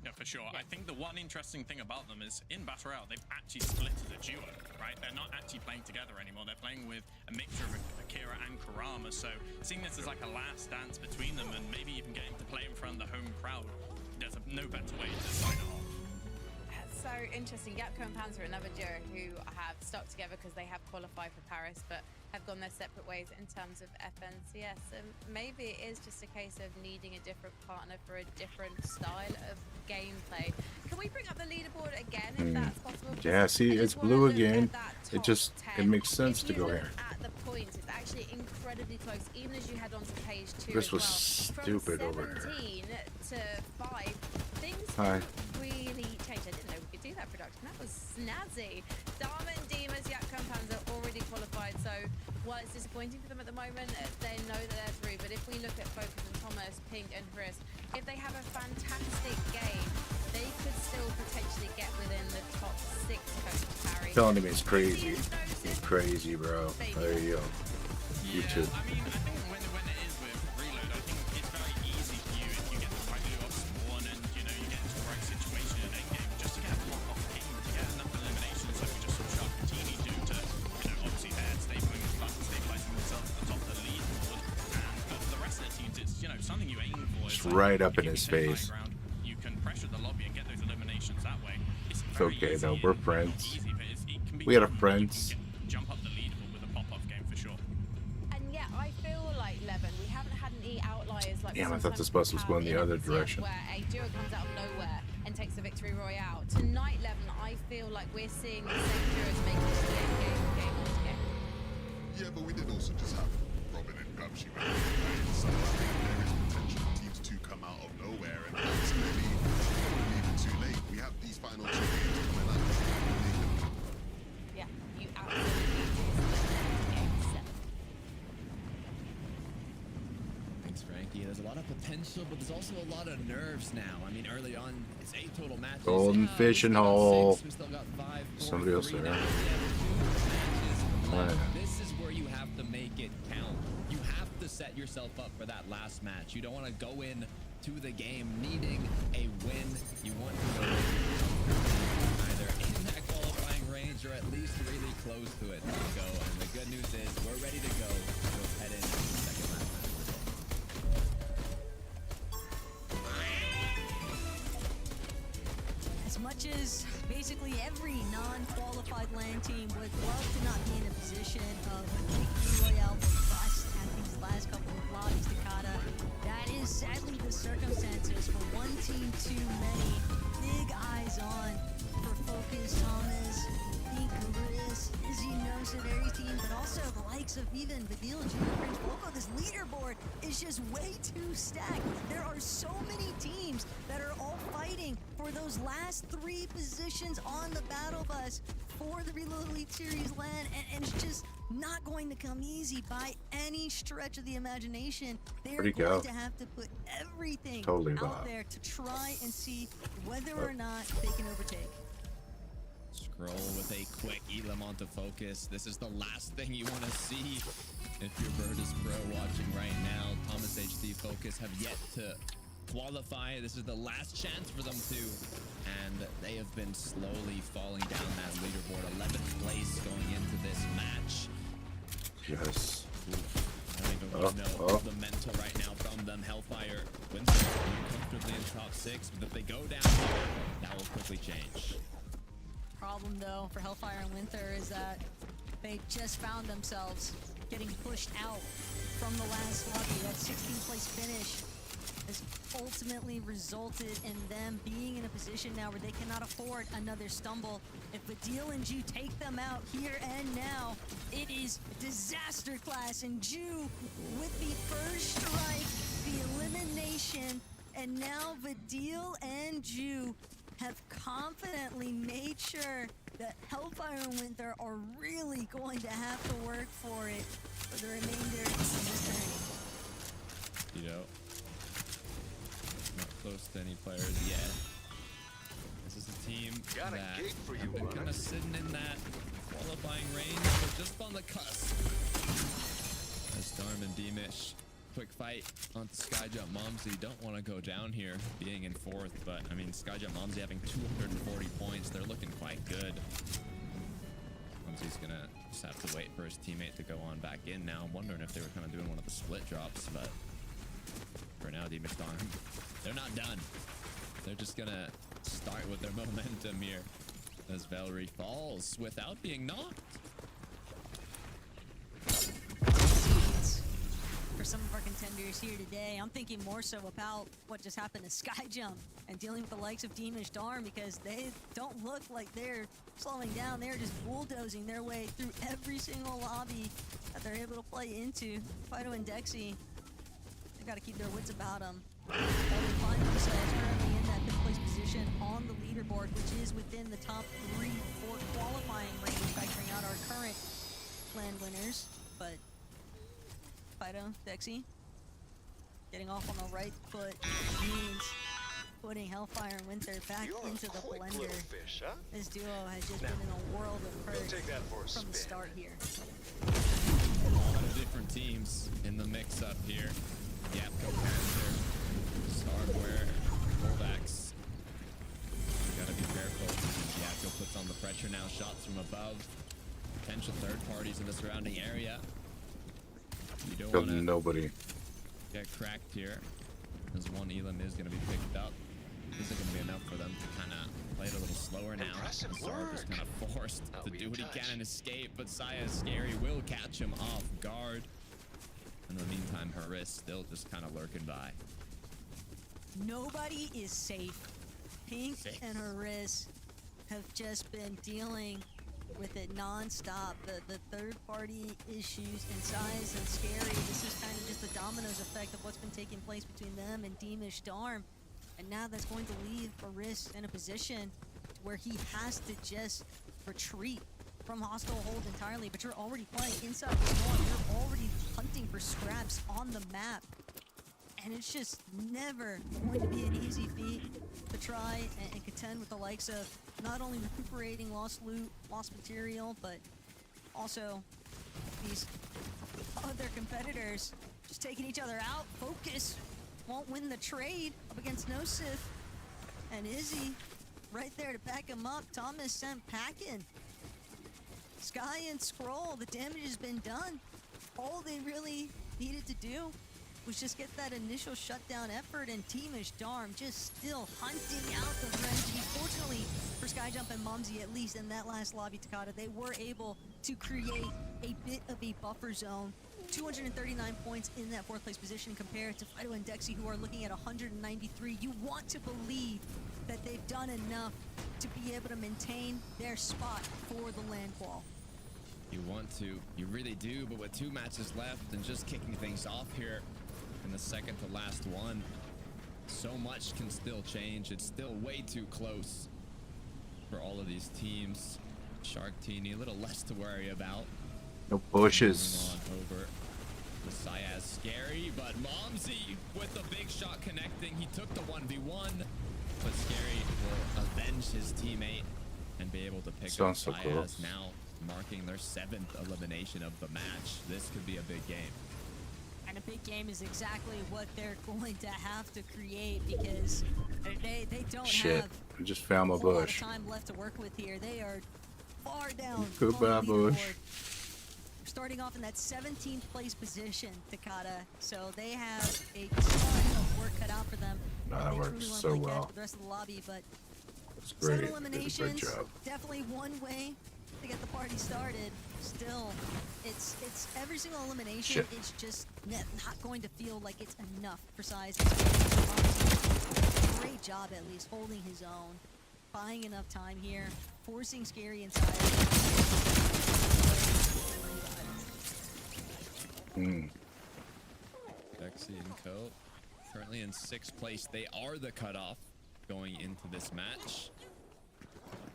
Yeah, for sure. I think the one interesting thing about them is in Battle Royale, they've actually split as a duo, right? They're not actually playing together anymore. They're playing with a mixture of Akira and Kurama. So seeing this as like a last dance between them and maybe even getting to play in front of the home crowd, there's no better way to sign it off. So interesting. Yapko and Panzer, another duo who have stuck together because they have qualified for Paris, but have gone their separate ways in terms of FNCS. And maybe it is just a case of needing a different partner for a different style of gameplay. Can we bring up the leaderboard again, if that's possible? Yeah, see, it's blue again. It makes sense to go here. At the point, it's actually incredibly close, even as you head on to page 2. This was From stupid over here. 17 to 5, things Hi. really changed. I didn't know we could do that production. That was snazzy. Dharma and Dimas, Yapko and Panzer already qualified, so while it's disappointing for them at the moment, they know that they're through. But if we look at Focus and Thomas, Pink and Chris, if they have a fantastic game, they could still potentially get within the top 6 coach Harry. Telling me it's crazy. It's crazy, bro. There you go. YouTube. I mean, I think when it is with Reload, I think it's very easy for you if you get the right loot off spawn and, you know, you get into the right situation in end game just to get a block off game, to get enough eliminations like we just saw Shark and Teeny do to, you know, obviously they're stabilizing themselves at the top of the leaderboard. And for the rest of the teams, it's, you know, something you aim for. It's right up in his face. You can pressure the lobby and get those eliminations that way. It's okay, though. We're friends. Easy, but it can be We had a fun when you friends. can jump up the leaderboard with a pop-off game for sure. And yeah, I feel like Levin, we haven't had any outliers like Damn, I we thought this bus was going the other direction. where a duo comes out of nowhere and takes the victory royale. Tonight, Levin, I feel like we're seeing the same duos make this game on game. Yeah, but we did also just have Robin and PUBG. So I think there is potential for teams to come out of nowhere, and that's maybe even too late. We have these final 2 games coming up. Yeah, you absolutely do. Game 7. Thanks, Frankie. There's a lot of potential, but there's also a lot of nerves now. I mean, early on, it's 8 total matches. Golden Yeah, fishing we still got hole. 6, we still got 5, 4, Somebody else 3 there. now. We have 2 matches left. Right. This is where you have to make it count. You have to set yourself up for that last match. You don't want to go in to the game needing a win. You want to go either in that qualifying range or at least really close to it. There you go. And the good news is we're ready to go. We'll head into the second last match. As much as basically every non-qualified LAN team would love to not be in a position of victory royale or bust at these last couple of lobbies, Takata, that is sadly the circumstances for one team too many. Big eyes on for Focus, Thomas, Pink, Chris, Izzy, Nosa, Aries team, but also the likes of even Vidil and Junior Prince Poco. This leaderboard is just way too stacked. There are so many teams that are all fighting for those last 3 positions on the battle bus for the Reload Elite Series LAN, and it's just not going to come easy by any stretch of the imagination. They're Where'd he going go? to have to put everything Totally out Bob. there to try and see whether or not they can overtake. Scroll with a quick Elam onto Focus. This is the last thing you want to see if you're Virtus Pro watching right now. Thomas HD Focus have yet to qualify. This is the last chance for them to, and they have been slowly falling down that leaderboard. 11th place going into this match. Yes. I don't even know the mental right now from them. Hellfire wins comfortably in top 6, but if they go down here, that will quickly change. Problem though for Hellfire and Winther is that they just found themselves getting pushed out from the last lobby. That 16th place finish has ultimately resulted in them being in a position now where they cannot afford another stumble. If Vidil and Ju take them out here and now, it is disaster class, and Ju with the first strike, the elimination, and now Vidil and Ju have confidently made sure that Hellfire and Winther are really going to have to work for it for the remainder of this journey. You know, not close to any players yet. This is a team Got a that gig for you, have been bud. kind of sitting in that qualifying range, but just on the cusp. As Darm and Demish quick fight on Skyjump Momsy. Don't want to go down here being in 4th, but I mean, Skyjump Momsy having 240 points. They're looking quite good. Momsy's gonna just have to wait for his teammate to go on back in now. I'm wondering if they were kind of doing one of the split drops, but for now, Demon Storm, they're not done. They're just gonna start with their momentum here as Valerie falls without being knocked. For some of our contenders here today, I'm thinking more so about what just happened to Skyjump and dealing with the likes of Deemish Darm, because they don't look like they're slowing down. They're just bulldozing their way through every single lobby that they're able to play into. Fido and Dexy, they got to keep their wits about them. They find themselves currently in that 5th place position on the leaderboard, which is within the top 3 for qualifying range, factoring out our current land winners. But Fido, Dexy, getting off on the right foot means putting Hellfire and Winter back into the blender. Fish, huh? This duo has just been in a world of hurt take that for a from the spin. start here. A lot of different teams in the mix up here. Yapko Panther, Hardware, Volvax. Gotta be careful. Yapko puts on the pressure now. Shots from above. Potential third parties in the surrounding area. You don't Killed want to nobody. get cracked here, as one Elam is going to be picked up. Isn't going to be enough for them to kind of play it a little slower now. Impressive Zarb is work. kind of forced I'll to be do in what he touch. can and escape, but Saya Scary will catch him off guard. In the meantime, Haris still just kind of lurking by. Nobody is safe. Pink Safe. and Haris have just been dealing with it non-stop. The third-party issues and Size and Scary. This is kind of just the dominoes effect of what's been taking place between them and Deemish Darm. And now that's going to leave Haris in a position where he has to just retreat from hostile hold entirely. But you're already playing inside the storm. You're already hunting for scraps on the map. And it's just never going to be an easy feat to try and contend with the likes of not only recuperating lost loot, lost material, but also these other competitors just taking each other out. Focus won't win the trade up against Nosif. And Izzy right there to back him up. Thomas sent packing. Sky and Scroll, the damage has been done. All they really needed to do was just get that initial shutdown effort, and Teamish Darm just still hunting out the Frenchie. Fortunately for Skyjump and Mumsy, at least in that last lobby, Takata, they were able to create a bit of a buffer zone. 239 points in that 4th place position compared to Fido and Dexy, who are looking at 193. You want to believe that they've done enough to be able to maintain their spot for the land wall. You want to, you really do, but with 2 matches left and just kicking things off here in the second to last one, so much can still change. It's still way too close for all of these teams. Shark Teeny, a little less to worry about. No bushes. Moving on over to Syaz Scary, but Momsy with the big shot connecting. He took the 1v1, but Scary will avenge his teammate and be able to pick up Sounds so Syaz close. now, marking their 7th elimination of the match. This could be a big game. And a big game is exactly what they're going to have to create, because they don't Shit. have I just found my a whole lot of bush. time left to work with here. They are far down Goodbye, on the bush. leaderboard. Starting off in that 17th place position, Takata. So they have a ton of work cut out for them. Nah, They that truly works wanna so play catch well. with the rest of the lobby, but It's 7 great. Did a eliminations, great job. definitely one way to get the party started. Still, it's every single elimination. Shit. It's just not going to feel like it's enough for Size. Great job, at least holding his own, buying enough time here, forcing Scary inside. Dexy and Co. currently in 6th place. They are the cutoff going into this match.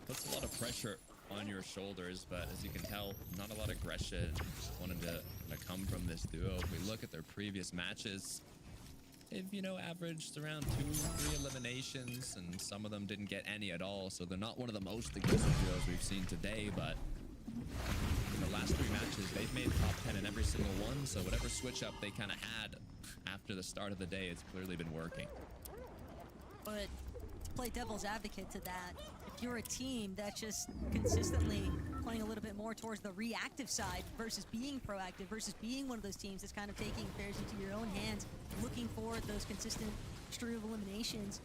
Puts a lot of pressure on your shoulders, but as you can tell, not a lot of aggression wanted to come from this duo. If we look at their previous matches, they've, you know, averaged around 2-3 eliminations, and some of them didn't get any at all, so they're not one of the most aggressive duos we've seen today, but in the the last 3 matches, they've made top 10 in every single one. So whatever switch up they kind of had after the start of the day, it's clearly been working. But to play devil's advocate to that, if you're a team that's just consistently playing a little bit more towards the reactive side versus being proactive, versus being one of those teams that's kind of taking affairs into your own hands, looking for those consistent stream of eliminations,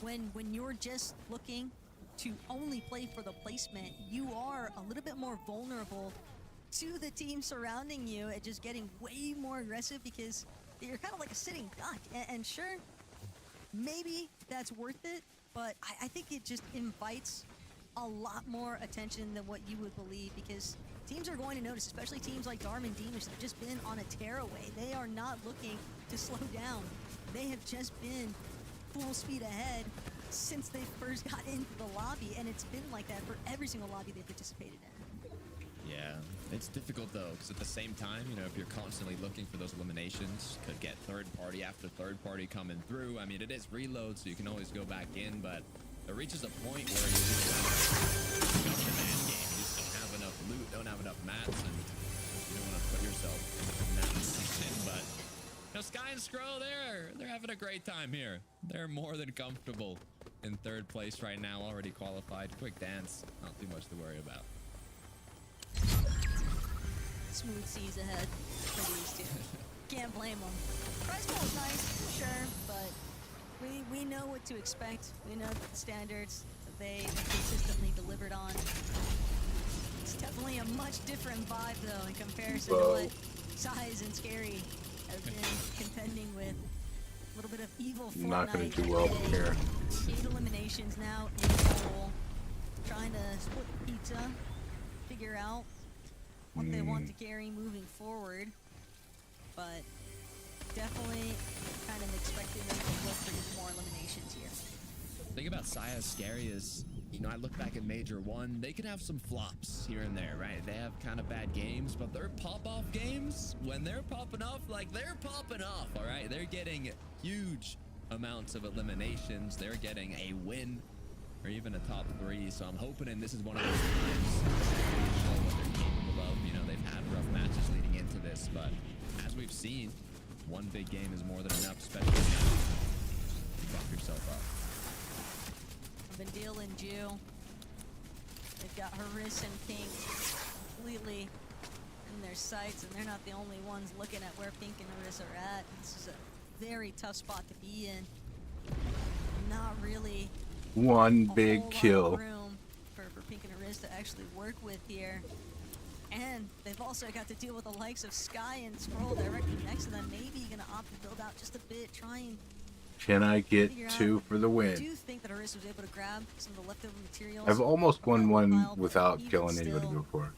when you're just looking to only play for the placement, you are a little bit more vulnerable to the team surrounding you and just getting way more aggressive because you're kind of like a sitting duck. And sure, maybe that's worth it, but I think it just invites a lot more attention than what you would believe, because teams are going to notice, especially teams like Darm and Deemish. They've just been on a tearaway. They are not looking to slow down. They have just been full speed ahead since they first got into the lobby, and it's been like that for every single lobby they participated in. Yeah, it's difficult though, because at the same time, you know, if you're constantly looking for those eliminations, could get third party after third party coming through. I mean, it is reload, so you can always go back in, but it reaches a point where you just got a demand game. You just don't have enough loot, don't have enough mats, and you don't want to put yourself in that position. But you know, Sky and Scroll, they're having a great time here. They're more than comfortable in third place right now, already qualified. Quick dance, not too much to worry about. Smooth seas ahead for these two. Can't blame them. Prize pool is nice, sure, but we know what to expect. We know the standards that they consistently delivered on. It's definitely a much different vibe, though, in comparison to what Size and Scary have been contending with. A little bit of evil Fortnite. Not going to do well here. 8 eliminations now in the hole. Trying to split the pizza. Figure out what they want to carry moving forward, but definitely kind of expecting them to look for more eliminations here. The thing about Saya Scary is, you know, I look back at Major 1, they can have some flops here and there, right? They have kind of bad games, but their pop-off games, when they're popping off, like they're popping off, all right? They're getting huge amounts of eliminations. They're getting a win or even a top 3, so I'm hoping, and this is one of those times, show what they're capable of. You know, they've had rough matches leading into this, but as we've seen, one big game is more than enough, especially now. You buff yourself up. Vendil and Jew. They've got Haris and Pink completely in their sights, and they're not the only ones looking at where Pink and Haris are at. This is a very tough spot to be in. Not really One a big whole lot kill. of room for Pink and Haris to actually work with here. And they've also got to deal with the likes of Sky and Scroll directly next to them. Maybe gonna opt to build out just a bit, try and Can I get figure 2 out. for the I win? do think that Haris was able to grab some of the leftover materials. I've almost won around the one pile, but without even killing anybody still, before.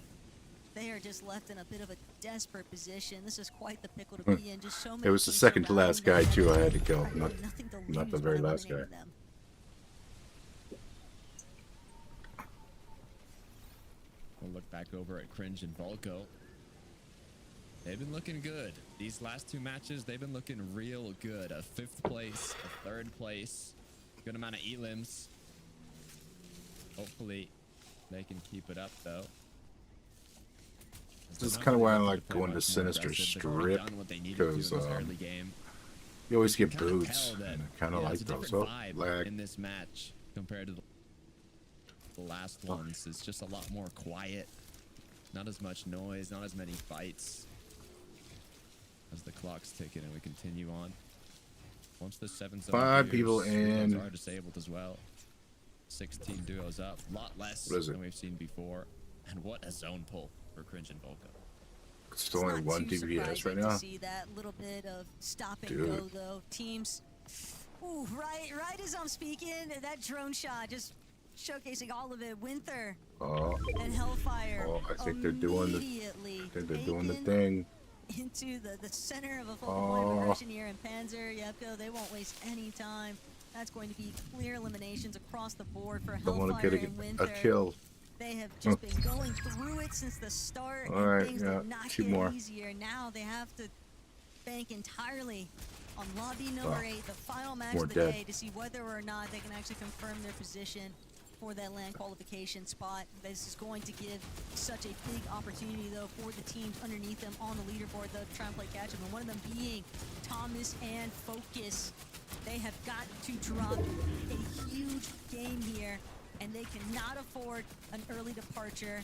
They are just left in a bit of a desperate position. This is quite the pickle to be in. Just so many It was the teams second to surrounding last guy them. too I had to kill, Really not nothing to not the lose very by last guy. eliminating them. We'll look back over at Cringe and Volko. They've been looking good. These last 2 matches, they've been looking real good. A 5th place, a 3rd place, good amount of elims. Hopefully, they can keep it up though. This is kind of why I like going to Sinister Strip, because you always get boots, and I kind of like those. So, lag. In this match compared to the last ones, it's just a lot more quiet. Not as much noise, not as many fights. As the clock's ticking and we continue on. Once the 7 zone 5 clears, people duos in. are disabled as well. 16 duos up, a lot less What is it? than we've seen before. And what a zone pull for Cringe and Volko. It's only not 1 too DPS right surprising now. to see that little bit of stop and Dude. go though. Teams, ooh, right as I'm speaking, that drone shot just showcasing all of it. Winter Oh, and Hellfire. oh, I think they're doing the. immediately I think they're doing the taken thing. into the center of a full deployment Oh. version here in Panzer. Yepko, they won't waste any time. That's going to be clear eliminations across the board for Don't want Hellfire to get and Winter. a kill. They have just been going through it since the start, All and right, things yeah, did not 2 get more. easier. Now they have to bank entirely on lobby number 8, the final match more of the dead. day, to see whether or not they can actually confirm their position. for that land qualification spot. This is going to give such a big opportunity, though, for the teams underneath them on the leaderboard, though, to try and play catch-up. And one of them being Thomas and Focus. They have got to drop a huge game here, and they cannot afford an early departure.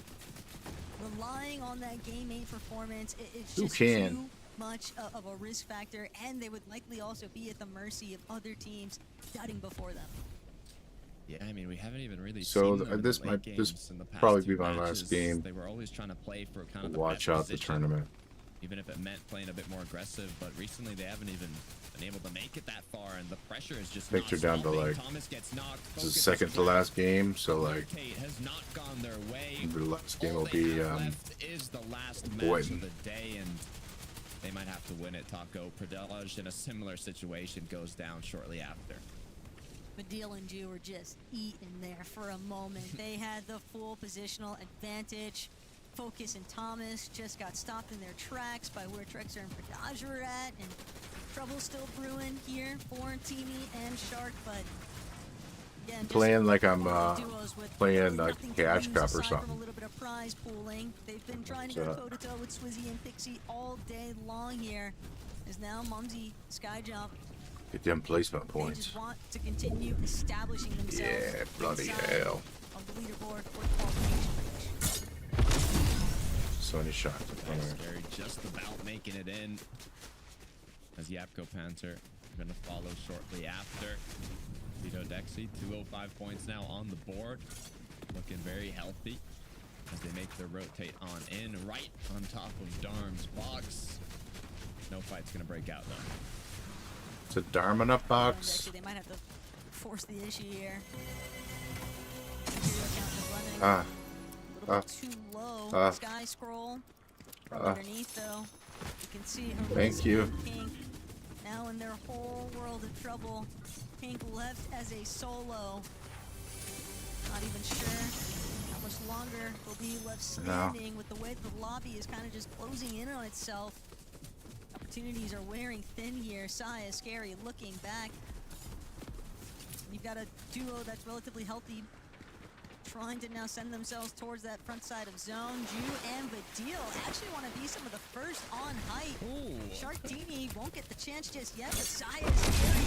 Relying on that game 8 performance, it's just too much of a risk factor, and they would likely also be at the mercy of other teams gutting before them. Yeah, I mean, we haven't even really So seen them in this the late might games in the past probably two be my matches. last game. They were always trying to play for kind of the Watch best out the position, tournament. even if it meant playing a bit more aggressive. But recently, they haven't even been able to make it that far, and the pressure is just Victor not down to, stopping. like, Thomas gets knocked. This is Focus second is to last game, so like rotate has not gone their way. the last game All will they be have left is the last match Boyden. of the day, and they might have to win it. Taco Pradaj in a similar situation goes down shortly after. Badil and Ju were just eating there for a moment. They had the full positional advantage. Focus and Thomas just got stopped in their tracks by where Trexer and Pradaj were at, and trouble still brewing here for Teamy and Shark, but again, just playing like I'm duos with playing really like nothing to Cash lose Cup or aside from something. a little bit of prize pooling. They've been trying to go toe-to-toe with Swizzy and Pixie all day long here. As now Mumsy, Skyjump, Get them placement they points. just want to continue establishing themselves. Yeah, bloody inside hell. of the leaderboard for the qualification match. Sony shot the corner. Scary just about making it in. As Yapko Panther gonna follow shortly after. Vito Dexy, 205 points now on the board. Looking very healthy as they make their rotate on in, right on top of Darm's box. No fight's gonna break out though. It's a Dharma in a box. Actually, they might have to force the issue here. Material count is running Ah. a little bit too low. Sky scroll from underneath, though. You can see Thank you. and Pink now in their whole world of trouble. Pink left as a solo. Not even sure how much longer will be left standing with the way the lobby is kind of just closing in on itself. Opportunities are wearing thin here. Saya, Scary, looking back. You've got a duo that's relatively healthy, trying to now send themselves towards that front side of zone. Ju and Badil actually want to be some of the first on height. Sharktini won't get the chance just yet, but Saya, Scary.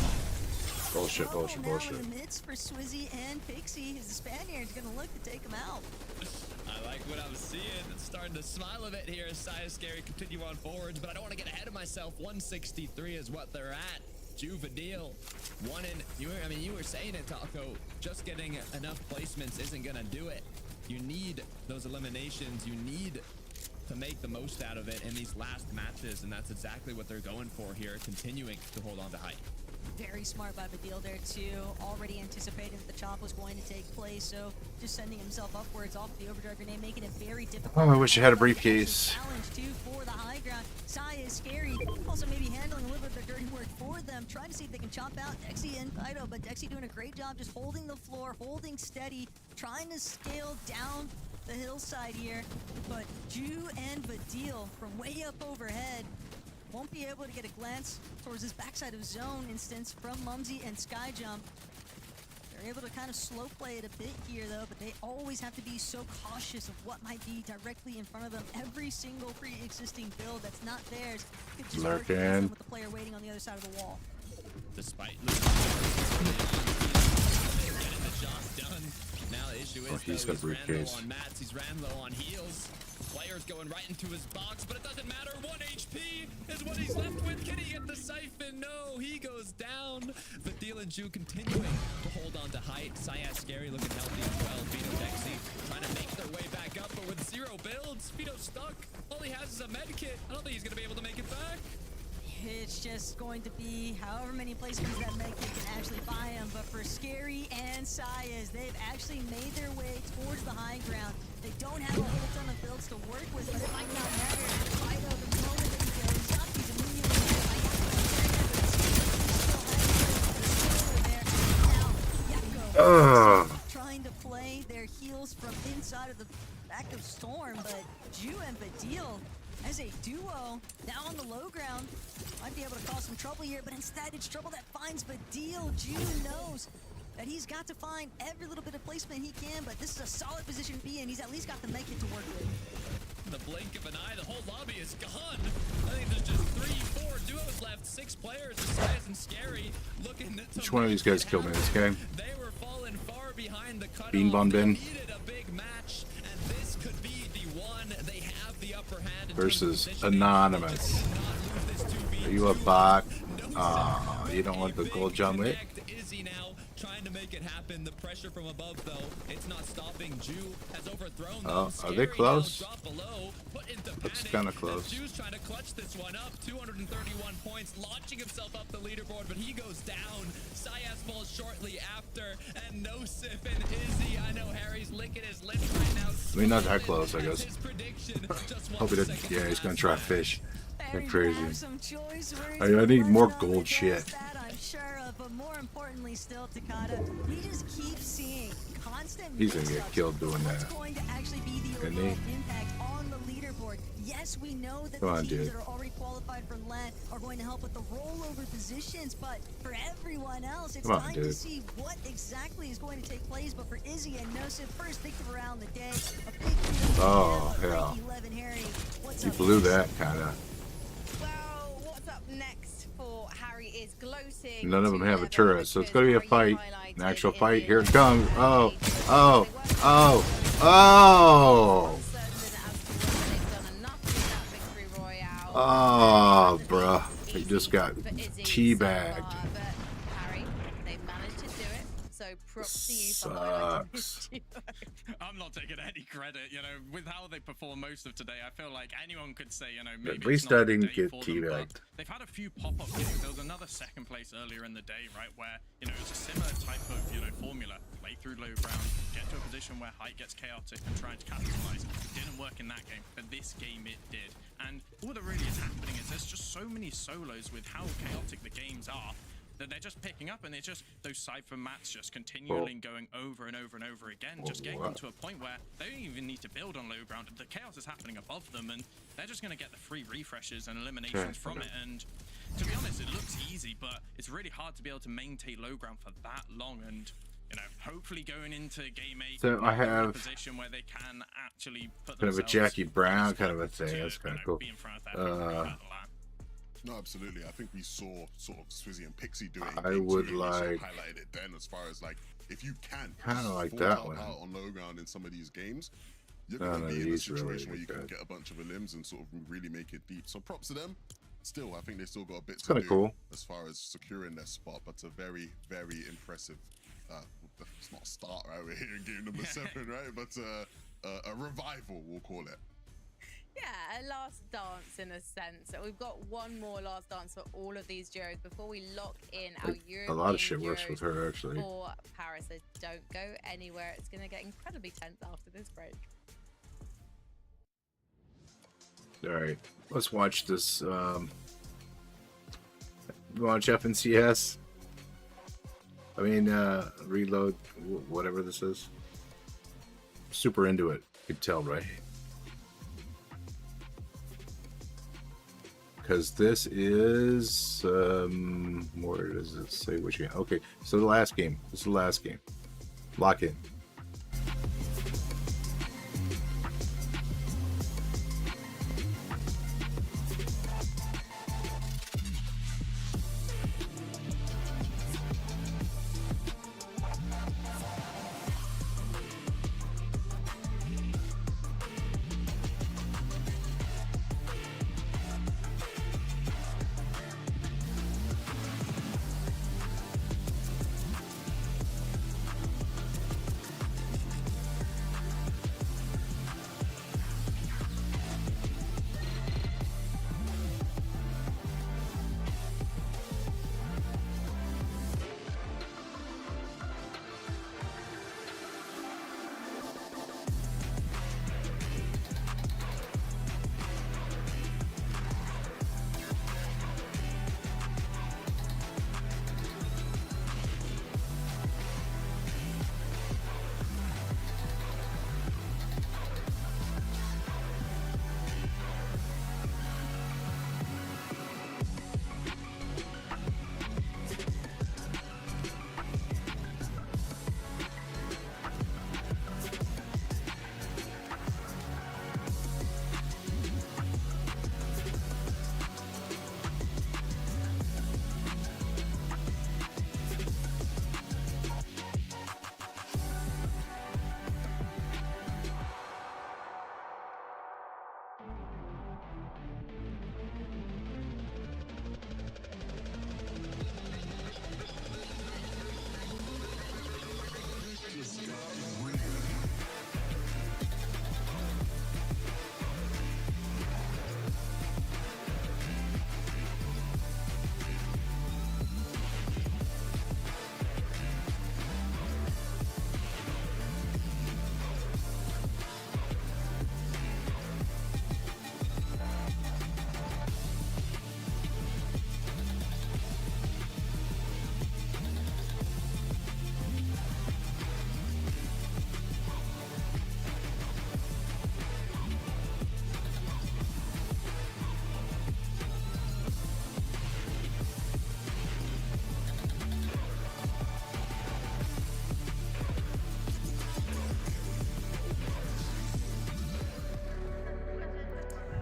Bullshit, Trouble bullshit, now bullshit. in the midst for Swizzy and Pixie, as the Spaniard's going to look to take him out. I like what I'm seeing. It's starting to smile a bit here as Saya Scary continue on forwards, but I don't want to get ahead of myself. 163 is what they're at. Juvenile, you were saying it, Taco. Just getting enough placements isn't gonna do it. You need those eliminations. You need to make the most out of it in these last matches, and that's exactly what they're going for here, continuing to hold on to height. Very smart by Badil there too. Already anticipating that the chop was going to take place, so just sending himself upwards off the overdrive grenade, making it very difficult. Oh, I wish I had a briefcase. Challenge too for the high ground. Sai is Scary, also maybe handling a little bit of their dirty work for them, trying to see if they can chop out Dexy and Kaido, but Dexy doing a great job just holding the floor, holding steady, trying to scale down the hillside here. But Ju and Badil from way up overhead won't be able to get a glance towards this backside of zone instance from Mumsy and Skyjump. They're able to kind of slow play it a bit here though, but they always have to be so cautious of what might be directly in front of them. Every single pre-existing build that's not theirs could just work against them with the player waiting on the other side of the wall. Despite losing, getting the job done. Now the issue is he's though, got he's ran briefcase. low on mats, he's ran low on heals. Player's going right into his box, but it doesn't matter. 1 HP is what he's left with. Can he get the siphon? No, he goes down. But Deal and Ju continuing to hold on to height. Sayas Scary looking healthy as well. Vito Dexy trying to make their way back up, but with 0 builds, Vito's stuck. All he has is a med kit. I don't think he's going to be able to make it back. It's just going to be however many placements that medkit can actually buy him. But for Scary and Sayas, they've actually made their way towards the high ground. They don't have a whole ton of builds to work with, but it might not matter. Fido, the moment that he goes up, he's immediately trying to play their heals from inside of the back of Storm, but Ju and Badil as a duo now on the low ground might be able to cause some trouble here, but instead it's trouble that finds Badil. Ju knows that he's got to find every little bit of placement he can, but this is a solid position to be in. He's at least got the make it to work with. In the blink of an eye, the whole lobby is gone. I think there's just 3-4 duos left. 6 players. This guy isn't scary. Looking to Which one of these guys killed me in this game? They were falling far behind the cutoff. Bean Bon Bin. They needed a big match, and this could be the one. They have the upper hand in Versus terms of positioning. Anonymous. They cannot lose this 2v2. Are you a bot? You don't want the gold John Wick? Izzy now trying to make it happen. The pressure from above, though, it's not stopping. Ju has overthrown them. Oh, are Scary they now close? drop below, put into Looks panic. kinda close. Ju's trying to clutch this one up. 231 points, launching himself up the leaderboard, but he goes down. Syas falls shortly after, and Nosif and Izzy. I know Harry's licking his lips right now. I mean, not that close, I guess. His prediction. Just Hope he doesn't. Yeah, he's gonna try fish. They're Harry's crazy. gonna have some choice words. I need more Working on gold the shit. that I'm sure of, but more importantly still, Takada, we just keep seeing constant He's gonna get mix-ups. killed doing What's that. going to actually be the Isn't overall he? impact on the leaderboard? Yes, we know that Come the on, teams dude. that are already qualified for LAN are going to help with the rollover positions, but for everyone else, it's Come on, time to dude. see what exactly is going to take place. But for Izzy and Nosif, first victim around the day, a big lead. Oh, Now, hell. Frankie, Levin, Harry, what's You up blew next? that, kinda. Well, what's up next for Harry is gloating. None of them have a 2-11 turret, so it's gonna be a because fight. Harry An actual highlighted fight. in Here it the comes. Oh, oh, They oh, weren't oh, certain as to whether they've done enough with that victory royale. oh, Hasn't bruh. been He just got for Izzy so teabagged. far, but Harry, they've managed to do it. So props to you for highlighting this Sucks. duo. I'm not taking any credit, you know, with how they performed most of today. I feel like anyone could say, you know, maybe At least it's not I the didn't day get for them, but teabagged. they've had a few pop-up games. There was another second place earlier in the day, right, where, you know, it's a similar type of, you know, formula. Play through low ground, get to a position where height gets chaotic and try to capitalize. It didn't work in that game, but this game it did. And all that really is happening is there's just so many solos with how chaotic the games are that they're just picking up, and it's just those Cypher mats just continually going over and over and over again, just getting them to a point where they don't even need to build on low ground. The chaos is happening above them, and they're just going to get the free refreshes and eliminations from it. And to be honest, it looks easy, but it's really hard to be able to maintain low ground for that long. And you know, hopefully going into game 8, So I they're in a have position where they can actually put kind of a themselves Jackie in Brown a kind of a spot thing. to, That's kind you of know, cool. be in front of that victory battle line. No, absolutely. I think we saw sort of Swizzy and Pixie doing. I game would 2, and we sort of like- highlighted it then as far as like if you can Kinda like forge that out one. out on low ground in some of these games, you're No, going no, to be in a he's really situation where you can good. get a bunch of limbs and sort of really make it deep. So props to them. Still, I think they still got a bit to kinda do cool. as far as securing their spot, but a very, very impressive. It's not a start right we're here in game number 7, right? But a revival, we'll call it. Yeah, a last dance in a sense. So we've got one more last dance for all of these duos before we lock in our Like, European a lot of shit works duos with her, actually. for Paris. So don't go anywhere. It's going to get incredibly tense after this break. All right, let's watch this. Watch FNCS. I mean, reload, whatever this is. Super into it. You can tell, right? Because this is, where does it say which game? Okay, so the last game. This is the last game. Lock in.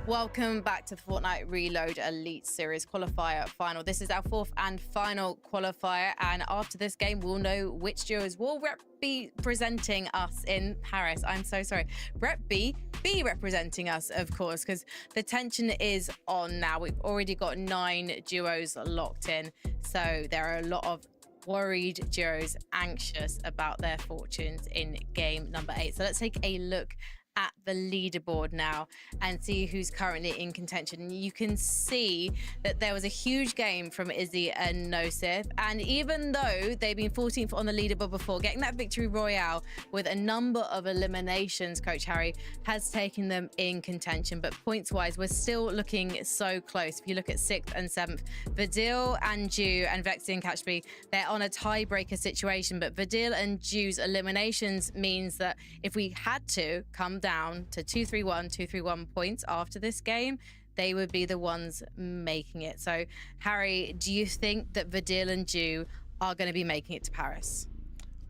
Welcome back to the Fortnite Reload Elite Series qualifier final. This is our fourth and final qualifier, and after this game, we'll know which duos will be presenting us in Paris. I'm so sorry. Rep B be representing us, of course, because the tension is on now. We've already got 9 duos locked in, so there are a lot of worried duos anxious about their fortunes in game number 8. So let's take a look at the leaderboard now and see who's currently in contention. You can see that there was a huge game from Izzy and Nosif, and even though they've been 14th on the leaderboard before, getting that victory royale with a number of eliminations, Coach Harry, has taken them in contention. But points wise, we're still looking so close. If you look at 6th and 7th, Vidil and Jew and Vexy and Catchby, they're on a tiebreaker situation, but Vidil and Jew's eliminations means that if we had to come down to 231 points after this game, they would be the ones making it. So, Harry, do you think that Vidil and Jew are going to be making it to Paris?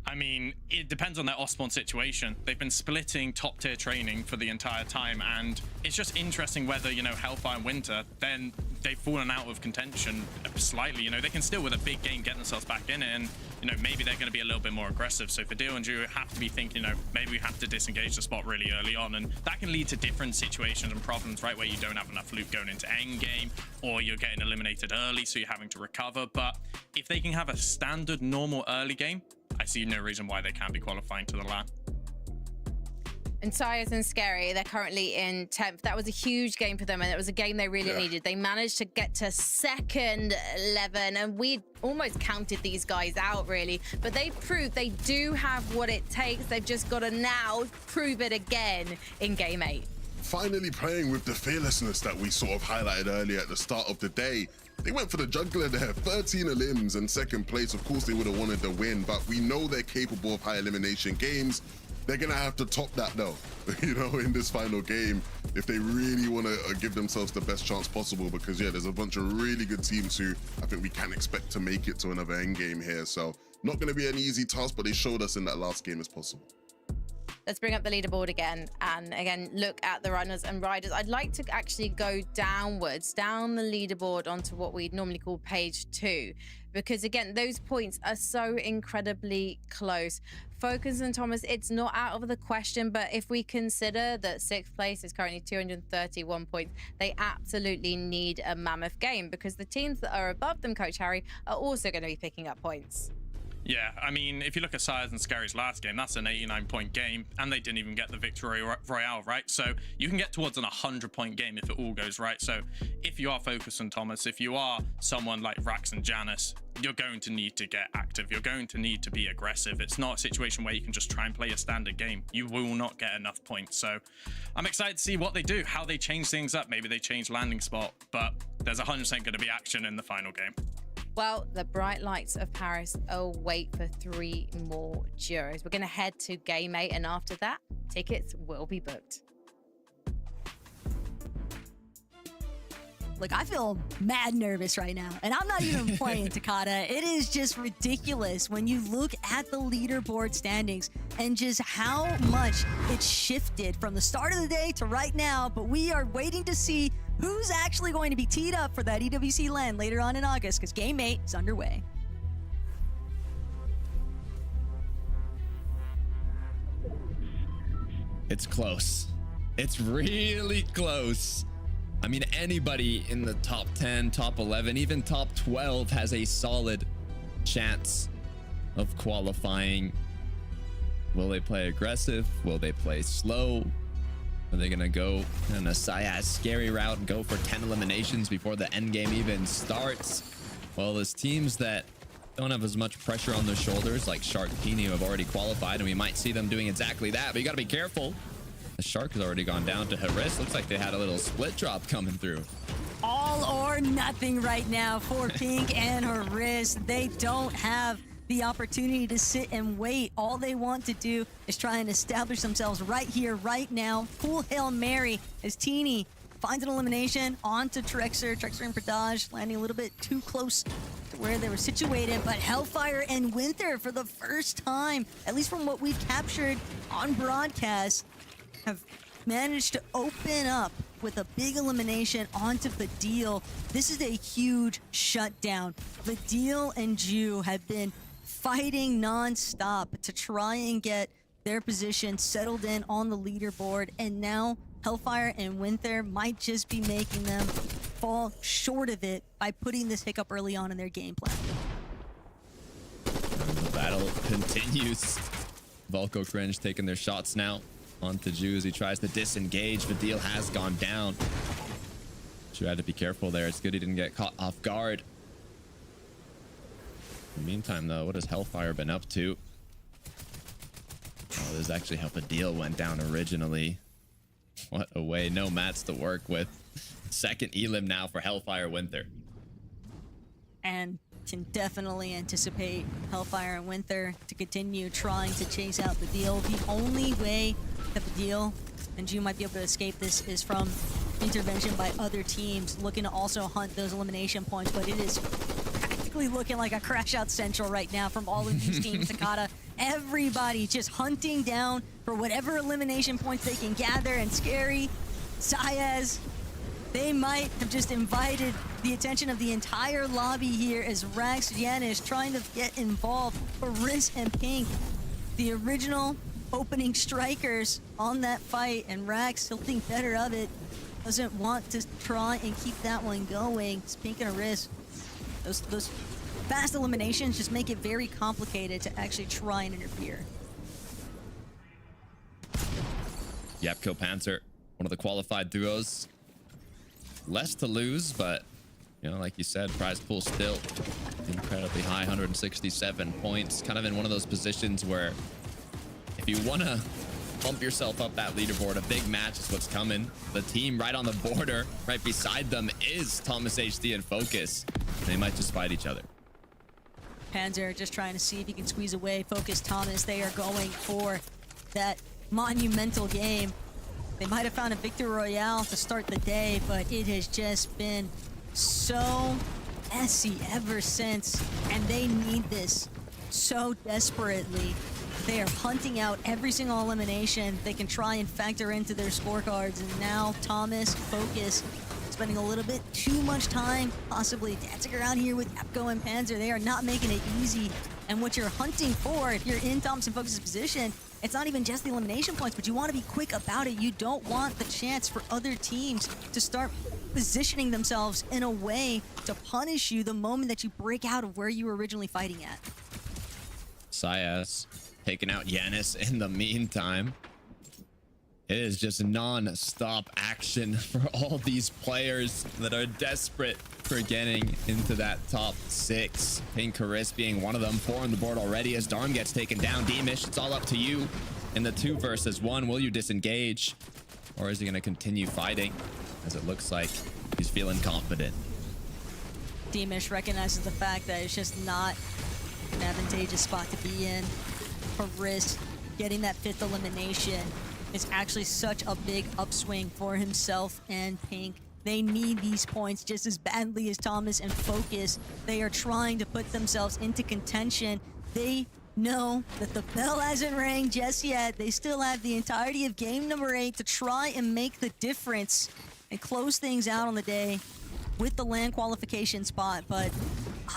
I mean, it depends on their Osborne situation. They've been splitting top tier training for the entire time, and it's just interesting whether, you know, Hellfire and Winter, then they've fallen out of contention slightly. You know, they can still, with a big game, get themselves back in it, and, you know, maybe they're going to be a little bit more aggressive. So for Dio and Drew, have to be thinking, you know, maybe we have to disengage the spot really early on, and that can lead to different situations and problems, right, where you don't have enough loot going into endgame, or you're getting eliminated early, so you're having to recover. But if they can have a standard, normal early game, I see no reason why they can't be qualifying to the LAN. And Sires and Scary, they're currently in 10th. That was a huge game for them, and it was a game they really needed. They managed to get to second 11, and we almost counted these guys out, really. But they proved they do have what it takes. They've just got to now prove it again in game 8. Finally playing with the fearlessness that we sort of highlighted earlier at the start of the day. They went for the juggler there, 13 elims and second place. Of course, they would have wanted the win, but we know they're capable of high elimination games. They're going to have to top that, though, you know, in this final game, if they really want to give themselves the best chance possible, because, yeah, there's a bunch of really good teams who I think we can expect to make it to another end game here. So not going to be an easy task, but they showed us in that last game as possible. Let's bring up the leaderboard again, and again, look at the runners and riders. I'd like to actually go downwards, down the leaderboard onto what we'd normally call page 2, because again, those points are so incredibly close. Focus and Thomas, it's not out of the question, but if we consider that 6th place is currently 231 points, they absolutely need a mammoth game, because the teams that are above them, Coach Harry, are also going to be picking up points. Yeah, I mean, if you look at Sires and Scary's last game, that's an 89-point game, and they didn't even get the victory royale, right? So you can get towards an 100-point game if it all goes right. So if you are Focus and Thomas, if you are someone like Rax and Janice, you're going to need to get active. You're going to need to be aggressive. It's not a situation where you can just try and play a standard game. You will not get enough points. So I'm excited to see what they do, how they change things up. Maybe they change landing spot, but there's 100% going to be action in the final game. Well, the bright lights of Paris await for 3 more duos. We're going to head to game 8, and after that, tickets will be booked. Look, I feel mad nervous right now, and I'm not even playing Takata. It is just ridiculous when you look at the leaderboard standings and just how much it's shifted from the start of the day to right now. But we are waiting to see who's actually going to be teed up for that EWC LAN later on in August, because Game 8 is underway. It's close. It's really close. I mean, anybody in the top 10, top 11, even top 12 has a solid chance of qualifying. Will they play aggressive? Will they play slow? Are they gonna go in a scary route and go for 10 eliminations before the end game even starts? Well, there's teams that don't have as much pressure on their shoulders, like Shark and Peony, who have already qualified, and we might see them doing exactly that, but you gotta be careful. The Shark has already gone down to Haris. Looks like they had a little split drop coming through. All or nothing right now for Pink and Haris. They don't have the opportunity to sit and wait. All they want to do is try and establish themselves right here, right now. Full Hail Mary as Teeny finds an elimination onto Trexer. Trexer and Pradaj landing a little bit too close to where they were situated, but Hellfire and Winter, for the first time, at least from what we've captured on broadcast, have managed to open up with a big elimination onto Fadil. This is a huge shutdown. Fadil and Ju have been fighting non-stop to try and get their position settled in on the leaderboard, and now Hellfire and Winther might just be making them fall short of it by putting this hiccup early on in their game plan. The battle continues. Volko Cringe taking their shots now onto Ju as he tries to disengage. Fadil has gone down. Ju had to be careful there. It's good he didn't get caught off guard. In the meantime, though, what has Hellfire been up to? Oh, this is actually how Fadil went down originally. What a way. No mats to work with. Second elim now for Hellfire Winther. And can definitely anticipate Hellfire and Winther to continue trying to chase out Fadil. The only way that Fadil and Ju might be able to escape this is from intervention by other teams looking to also hunt those elimination points, but it is practically looking like a crash out central right now from all of these teams. Takata, everybody just hunting down for whatever elimination points they can gather, and Scary, Sayaz, they might have just invited the attention of the entire lobby here as Rax Yanis trying to get involved. For Riz and Pink, the original opening strikers on that fight, and Rax, he'll think better of it. Doesn't want to try and keep that one going. It's Pink and a Riz. Those fast eliminations just make it very complicated to actually try and interfere. Yapko Panzer, one of the qualified duos. Less to lose, but, you know, like you said, prize pool still incredibly high, 167 points. Kind of in one of those positions where if you want to bump yourself up that leaderboard, a big match is what's coming. The team right on the border, right beside them, is Thomas HD and Focus. They might just fight each other. Panzer just trying to see if he can squeeze away Focus Thomas. They are going for that monumental game. They might have found a victory royale to start the day, but it has just been so messy ever since, and they need this so desperately. They are hunting out every single elimination they can try and factor into their scorecards, and now Thomas, Focus, spending a little bit too much time possibly dancing around here with Epco and Panzer. They are not making it easy, and what you're hunting for, if you're in Thomas and Focus's position, it's not even just the elimination points, but you want to be quick about it. You don't want the chance for other teams to start positioning themselves in a way to punish you the moment that you break out of where you were originally fighting at. Sayas taking out Yanis in the meantime. It is just non-stop action for all these players that are desperate for getting into that top 6. Pink Karis being one of them. 4 on the board already as Darm gets taken down. Demish, it's all up to you in the 2 versus 1. Will you disengage? Or is he going to continue fighting? As it looks like he's feeling confident. Demish recognizes the fact that it's just not an advantageous spot to be in. For Riz, getting that 5th elimination is actually such a big upswing for himself and Pink. They need these points just as badly as Thomas and Focus. They are trying to put themselves into contention. They know that the bell hasn't rang just yet. They still have the entirety of game number 8 to try and make the difference and close things out on the day with the LAN qualification spot, but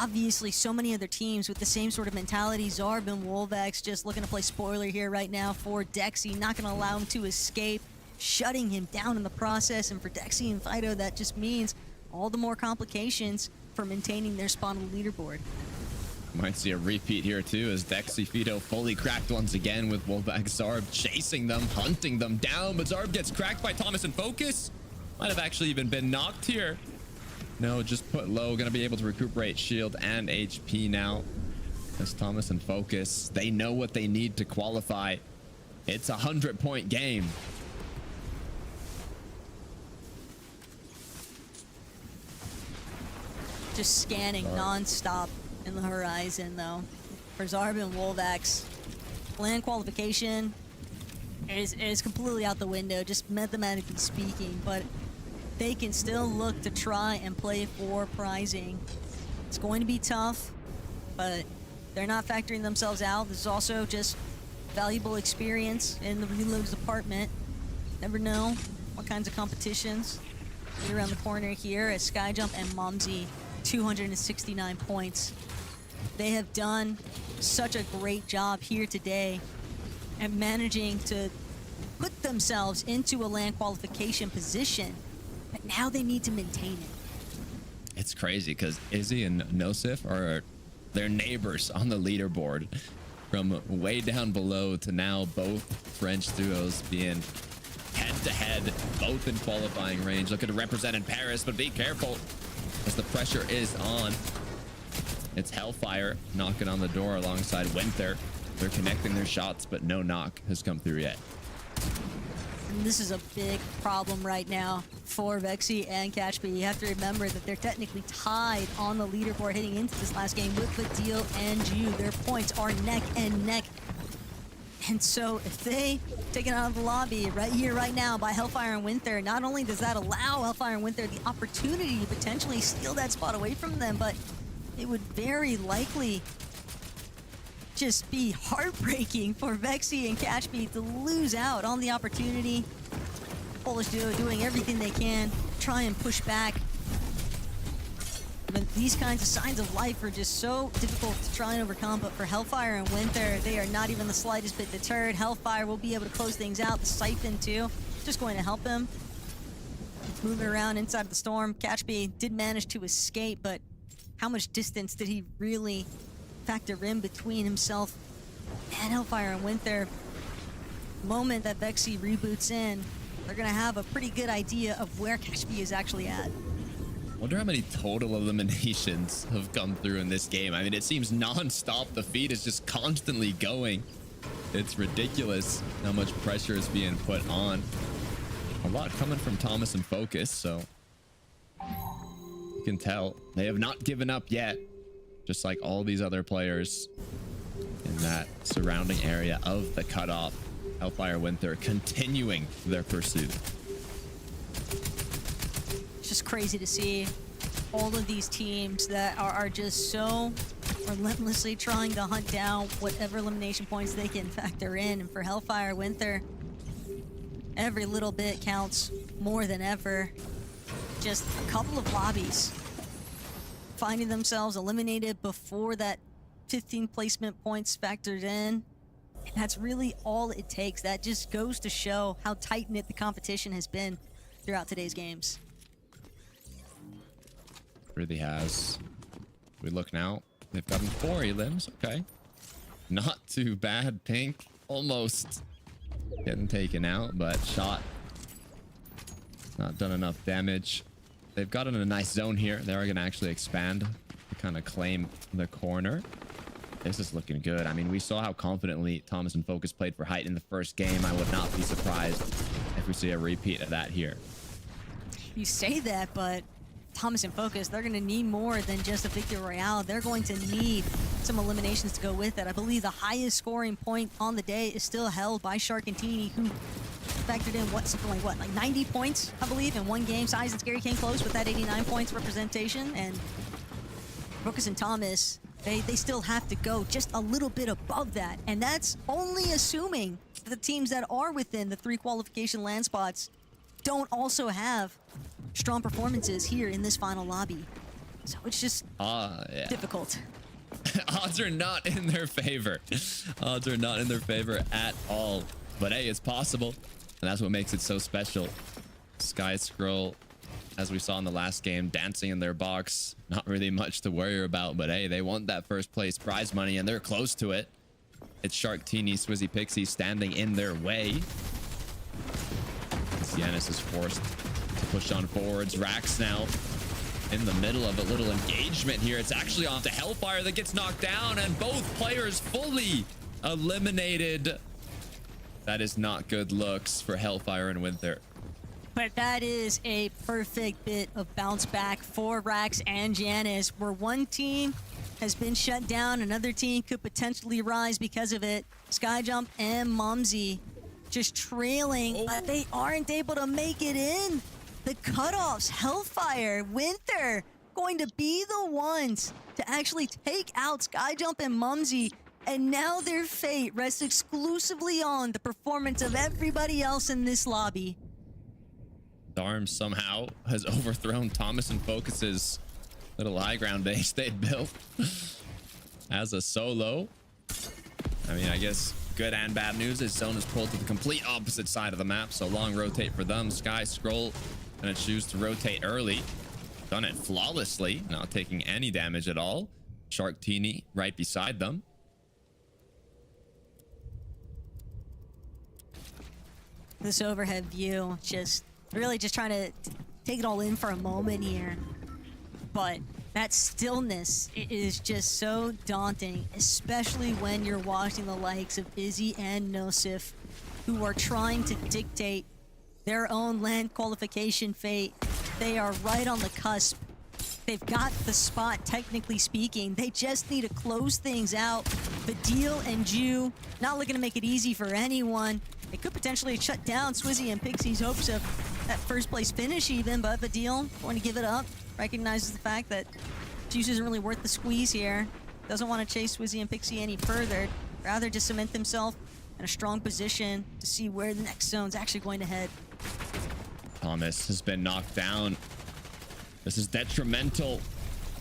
obviously so many other teams with the same sort of mentality. Zarb and Wolvax just looking to play spoiler here right now for Dexy, not going to allow him to escape, shutting him down in the process, and for Dexy and Fido, that just means all the more complications for maintaining their spot on the leaderboard. Might see a repeat here too as Dexy Fido fully cracked once again with Wolvax. Zarb chasing them, hunting them down, but Zarb gets cracked by Thomas and Focus. Might have actually even been knocked here. No, just put low. Gonna be able to recuperate shield and HP now. As Thomas and Focus, they know what they need to qualify. It's a 100-point game. Just scanning non-stop in the horizon, though. For Zarb and Wolvax, LAN qualification is completely out the window, just mathematically speaking, but they can still look to try and play for prizing. It's going to be tough, but they're not factoring themselves out. This is also just valuable experience in the reloads department. Never know what kinds of competitions get around the corner here as Skyjump and Mumsy, 269 points. They have done such a great job here today at managing to put themselves into a LAN qualification position, but now they need to maintain it. It's crazy because Izzy and Nosif are their neighbors on the leaderboard, from way down below to now both French duos being head-to-head, both in qualifying range. Looking to represent in Paris, but be careful as the pressure is on. It's Hellfire knocking on the door alongside Winter. They're connecting their shots, but no knock has come through yet. And this is a big problem right now for Vexy and Catchby. You have to remember that they're technically tied on the leaderboard heading into this last game with Badil and Ju. Their points are neck and neck. And so if they take it out of the lobby right here, right now by Hellfire and Winter, not only does that allow Hellfire and Winter the opportunity to potentially steal that spot away from them, but it would very likely just be heartbreaking for Vexy and Catchby to lose out on the opportunity. Polish duo doing everything they can, try and push back. But these kinds of signs of life are just so difficult to try and overcome. But for Hellfire and Winter, they are not even the slightest bit deterred. Hellfire will be able to close things out. The Siphon too, just going to help him. Moving around inside the storm. Catchby did manage to escape, but how much distance did he really factor in between himself and Hellfire and Winter? The moment that Vexy reboots in, they're gonna have a pretty good idea of where Catchby is actually at. Wonder how many total eliminations have come through in this game. I mean, it seems non-stop. The feed is just constantly going. It's ridiculous how much pressure is being put on. A lot coming from Thomas and Focus, so you can tell they have not given up yet, just like all these other players in that surrounding area of the cutoff. Hellfire Winter continuing their pursuit. It's just crazy to see all of these teams that are just so relentlessly trying to hunt down whatever elimination points they can factor in. And for Hellfire Winter, every little bit counts more than ever. Just a couple of lobbies, finding themselves eliminated before that 15 placement points factored in. And that's really all it takes. That just goes to show how tight-knit the competition has been throughout today's games. Really has. We look now. They've gotten 4 elims. Okay. Not too bad. Pink almost getting taken out, but shot not done enough damage. They've gotten a nice zone here. They are going to actually expand to kind of claim the corner. This is looking good. I mean, we saw how confidently Thomas and Focus played for height in the first game. I would not be surprised if we see a repeat of that here. You say that, but Thomas and Focus, they're going to need more than just a victory royale. They're going to need some eliminations to go with it. I believe the highest scoring point on the day is still held by Sharkantini, who factored in something like 90 points, I believe, in one game. Size and Scary came close with that 89 points representation, and Focus and Thomas, they still have to go just a little bit above that, and that's only assuming the teams that are within the 3 qualification land spots don't also have strong performances here in this final lobby. So it's just difficult. Odds are not in their favor. Odds are not in their favor at all. But hey, it's possible. And that's what makes it so special. Sky Scroll, as we saw in the last game, dancing in their box. Not really much to worry about. But hey, they want that first place prize money and they're close to it. It's Sharktini, Swizzy Pixie standing in their way. Giannis is forced to push on forwards. Rax now in the middle of a little engagement here. It's actually off to Hellfire that gets knocked down, and both players fully eliminated. That is not good looks for Hellfire and Winter. But that is a perfect bit of bounce back for Rax and Janice, where one team has been shut down, another team could potentially rise because of it. Skyjump and Mumsy just trailing, but they aren't able to make it in. The cutoffs, Hellfire, Winter, going to be the ones to actually take out Skyjump and Mumsy, and now their fate rests exclusively on the performance of everybody else in this lobby. Darm somehow has overthrown Thomas and Focus's little high ground base they'd built as a solo. I mean, I guess good and bad news is Zone is pulled to the complete opposite side of the map, so long rotate for them. Sky Scroll gonna choose to rotate early. Done it flawlessly, not taking any damage at all. Shark Teeny right beside them. This overhead view, just really just trying to take it all in for a moment here. But that stillness is just so daunting, especially when you're watching the likes of Izzy and Nosif, who are trying to dictate their own land qualification fate. They are right on the cusp. They've got the spot, technically speaking. They just need to close things out. Vidil and Ju not looking to make it easy for anyone. It could potentially shut down Swizzy and Pixie's hopes of that first place finish even, but Vidil going to give it up. Recognizes the fact that Juice isn't really worth the squeeze here. Doesn't want to chase Swizzy and Pixie any further. Rather just cement himself in a strong position to see where the next zone's actually going to head. Thomas has been knocked down. This is detrimental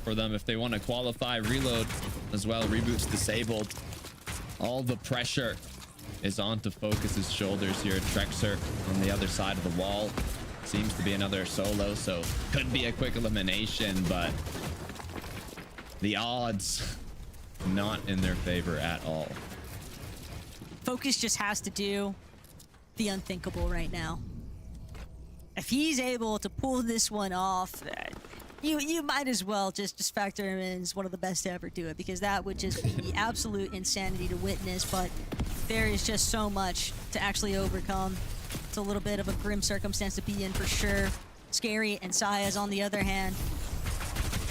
for them if they want to qualify. Reload as well. Reboot's disabled. All the pressure is onto Focus's shoulders here. Trexer on the other side of the wall. Seems to be another solo, so could be a quick elimination, but the odds not in their favor at all. Focus just has to do the unthinkable right now. If he's able to pull this one off, you might as well just factor him in as one of the best to ever do it, because that would just be absolute insanity to witness. But there is just so much to actually overcome. It's a little bit of a grim circumstance to be in for sure. Scary and Saya's on the other hand,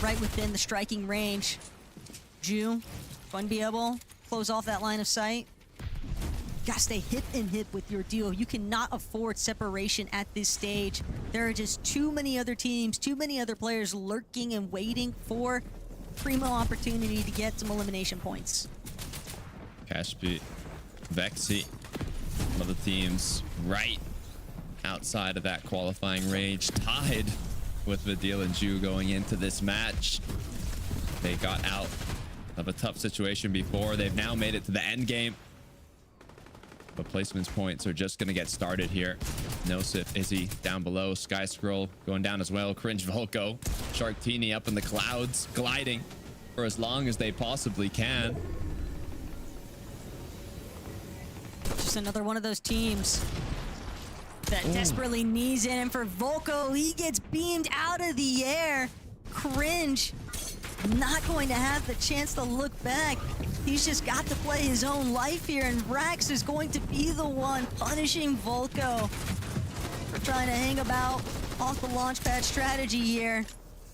right within the striking range. Ju going to be able to close off that line of sight. Gotta stay hip and hip with your duo. You cannot afford separation at this stage. There are just too many other teams, too many other players lurking and waiting for primo opportunity to get some elimination points. Cashbeat, Vexy, one of the teams right outside of that qualifying range, tied with Vidil and Ju going into this match. They got out of a tough situation before. They've now made it to the end game. But placements points are just going to get started here. Nosif, Izzy down below. Sky Scroll going down as well. Cringe Volko. Sharktini up in the clouds, gliding for as long as they possibly can. Just another one of those teams that desperately needs it. And for Volko, he gets beamed out of the air. Cringe not going to have the chance to look back. He's just got to play his own life here, and Rax is going to be the one punishing Volko for trying to hang about off the launchpad strategy here.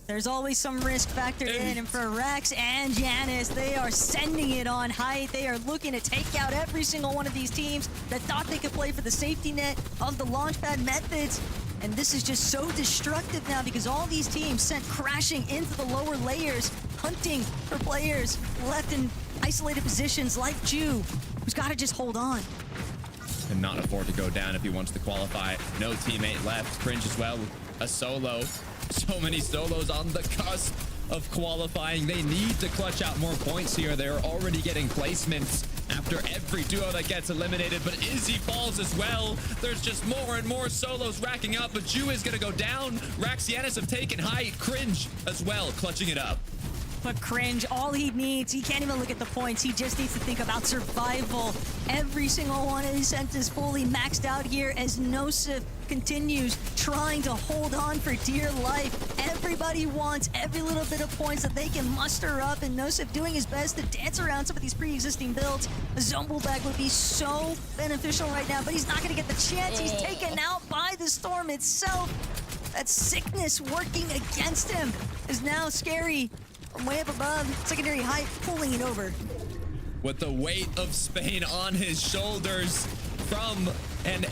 There's always some risk factored in, and for Rax and Janice, they are sending it on height. They are looking to take out every single one of these teams that thought they could play for the safety net of the launchpad methods. And this is just so destructive now because all these teams sent crashing into the lower layers, hunting for players left in isolated positions like Ju, who's got to just hold on. Cannot afford to go down if he wants to qualify. No teammate left. Cringe as well. A solo. So many solos on the cusp of qualifying. They need to clutch out more points here. They're already getting placements after every duo that gets eliminated, but Izzy falls as well. There's just more and more solos racking up, but Ju is going to go down. Raxianis have taken height. Cringe as well, clutching it up. But Cringe, all he needs, he can't even look at the points. He just needs to think about survival. Every single one of his senses fully maxed out here as Nosif continues trying to hold on for dear life. Everybody wants every little bit of points that they can muster up, and Nosif doing his best to dance around some of these pre-existing builds. A Zombo bag would be so beneficial right now, but he's not going to get the chance. He's taken out by the storm itself. That sickness working against him is now scary. From way up above, secondary height, pulling it over. With the weight of Spain on his shoulders from an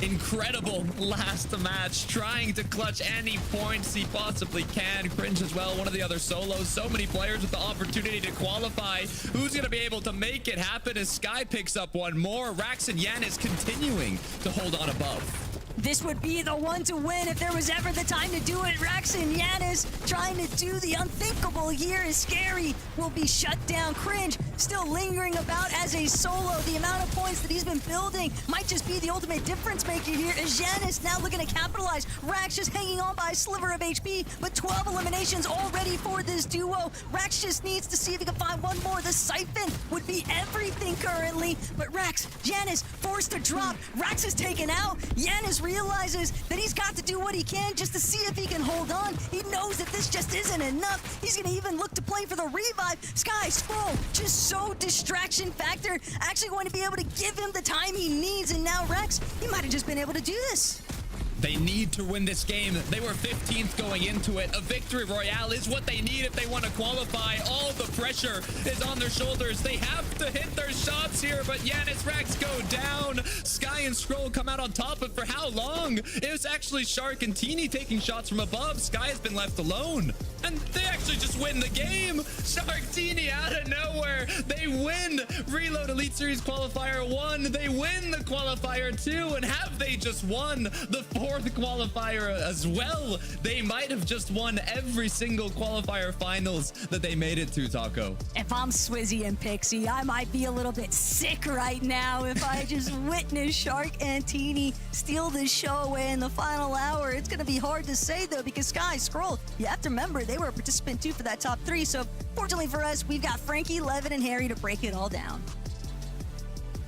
incredible last match, trying to clutch any points he possibly can. Cringe as well, one of the other solos. So many players with the opportunity to qualify. Who's going to be able to make it happen as Sky picks up one more? Rax and Yanis continuing to hold on above. This would be the one to win if there was ever the time to do it. Rax and Yanis trying to do the unthinkable here is scary. Will be shut down. Cringe still lingering about as a solo. The amount of points that he's been building might just be the ultimate difference maker here. As Yanis now looking to capitalize. Rax just hanging on by a sliver of HP, but 12 eliminations already for this duo. Rax just needs to see if he can find one more. The siphon would be everything currently, but Rax, Yanis forced to drop. Rax is taken out. Yanis realizes that he's got to do what he can just to see if he can hold on. He knows that this just isn't enough. He's gonna even look to play for the revive. Sky Scroll, just so distraction factor, actually going to be able to give him the time he needs, and now Rex, he might have just been able to do this. They need to win this game. They were 15th going into it. A victory royale is what they need if they want to qualify. All the pressure is on their shoulders. They have to hit their shots here, but Yanis Rex go down. Sky and Scroll come out on top, but for how long? It was actually Shark and Teeny taking shots from above. Sky has been left alone. And they actually just win the game. Shark Teeny out of nowhere. They win Reload Elite Series Qualifier 1. They win the Qualifier 2. And have they just won the 4th qualifier as well? They might have just won every single qualifier finals that they made it to, Taco. If I'm Swizzy and Pixie, I might be a little bit sick right now if I just witness Shark and Teeny steal this show away in the final hour. It's going to be hard to say, though, because Sky, Scroll, you have to remember, they were a participant, too, for that top 3. So, fortunately for us, we've got Frankie, Levin, and Harry to break it all down.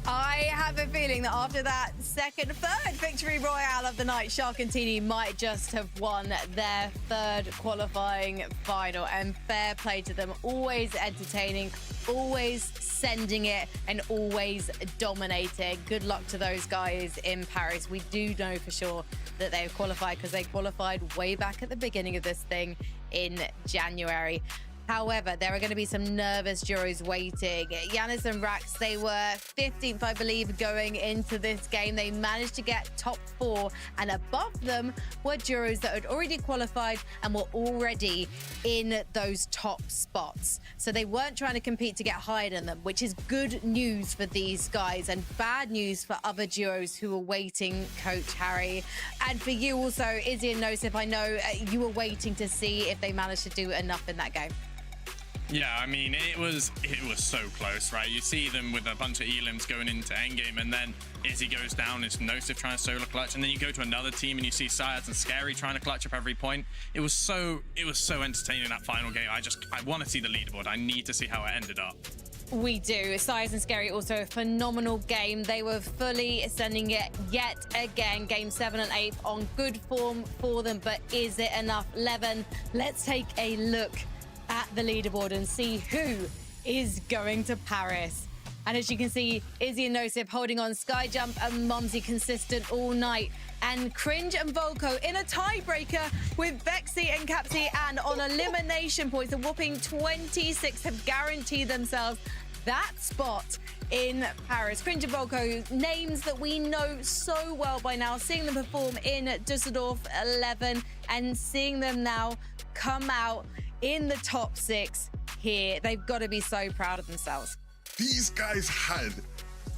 I have a feeling that after that third victory royale of the night, Shark and Teeny might just have won their 3rd qualifying final. And fair play to them. Always entertaining, always sending it, and always dominating. Good luck to those guys in Paris. We do know for sure that they've qualified because they qualified way back at the beginning of this thing in January. However, there are going to be some nervous duos waiting. Yanis and Rax, they were 15th, I believe, going into this game. They managed to get top 4, and above them were duos that had already qualified and were already in those top spots. So they weren't trying to compete to get higher than them, which is good news for these guys and bad news for other duos who are waiting, Coach Harry. And for you also, Izzy and Nosif, I know you were waiting to see if they managed to do enough in that game. Yeah, I mean, it was so close, right? You see them with a bunch of elims going into endgame, and then Izzy goes down, it's Nosif trying to solo clutch, and then you go to another team and you see Syaz and Scary trying to clutch up every point. It was so entertaining, that final game. I want to see the leaderboard. I need to see how it ended up. We do. Syaz and Scary also a phenomenal game. They were fully sending it yet again. Game 7 and 8 on good form for them, but is it enough? Levin, let's take a look at the leaderboard and see who is going to Paris. And as you can see, Izzy and Nosif holding on. Skyjump and Mumsy consistent all night. And Cringe and Volko in a tiebreaker with Vexy and Capsy, and on elimination points, a whopping 26 have guaranteed themselves that spot in Paris. Cringe and Volko, names that we know so well by now, seeing them perform in Dusseldorf 11 and seeing them now come out in the top 6 here. They've got to be so proud of themselves. These guys had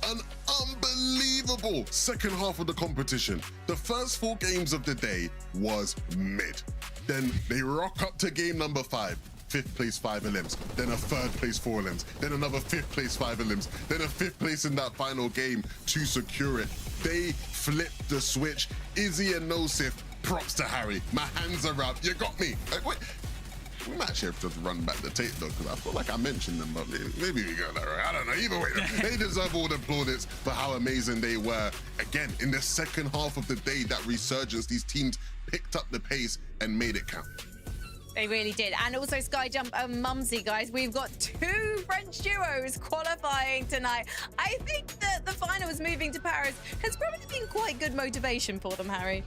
an unbelievable second half of the competition. The first 4 games of the day was mid. Then they rock up to game number 5. 5th place 5 elims, then a 3rd place 4 elims, then another 5th place 5 elims, then a 5th place in that final game to secure it. They flipped the switch. Izzy and Nosif, props to Harry. My hands are up. You got me. Wait. We might actually have to run back the tape though, because I feel like I mentioned them, but maybe we got that right. I don't know. Either way, they deserve all the plaudits for how amazing they were. Again, in the second half of the day, that resurgence, these teams picked up the pace and made it count. They really did. And also Skyjump and Mumsy, guys. We've got 2 French duos qualifying tonight. I think that the finals moving to Paris has probably been quite good motivation for them, Harry.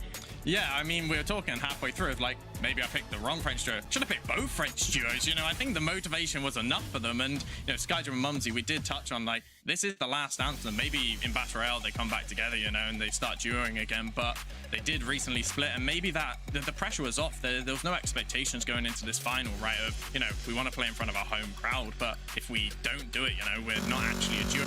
Yeah, I mean, we were talking halfway through of like, maybe I picked the wrong French duo. Should have picked both French duos, you know? I think the motivation was enough for them. And, you know, Skyjump and Mumsy, we did touch on, like, this is the last anthem. Maybe in Battle Royale they come back together, you know, and they start duoing again. But they did recently split, and maybe that the pressure was off. There was no expectations going into this final, right? Of, you know, we want to play in front of our home crowd, but if we don't do it, you know, we're not actually a duo.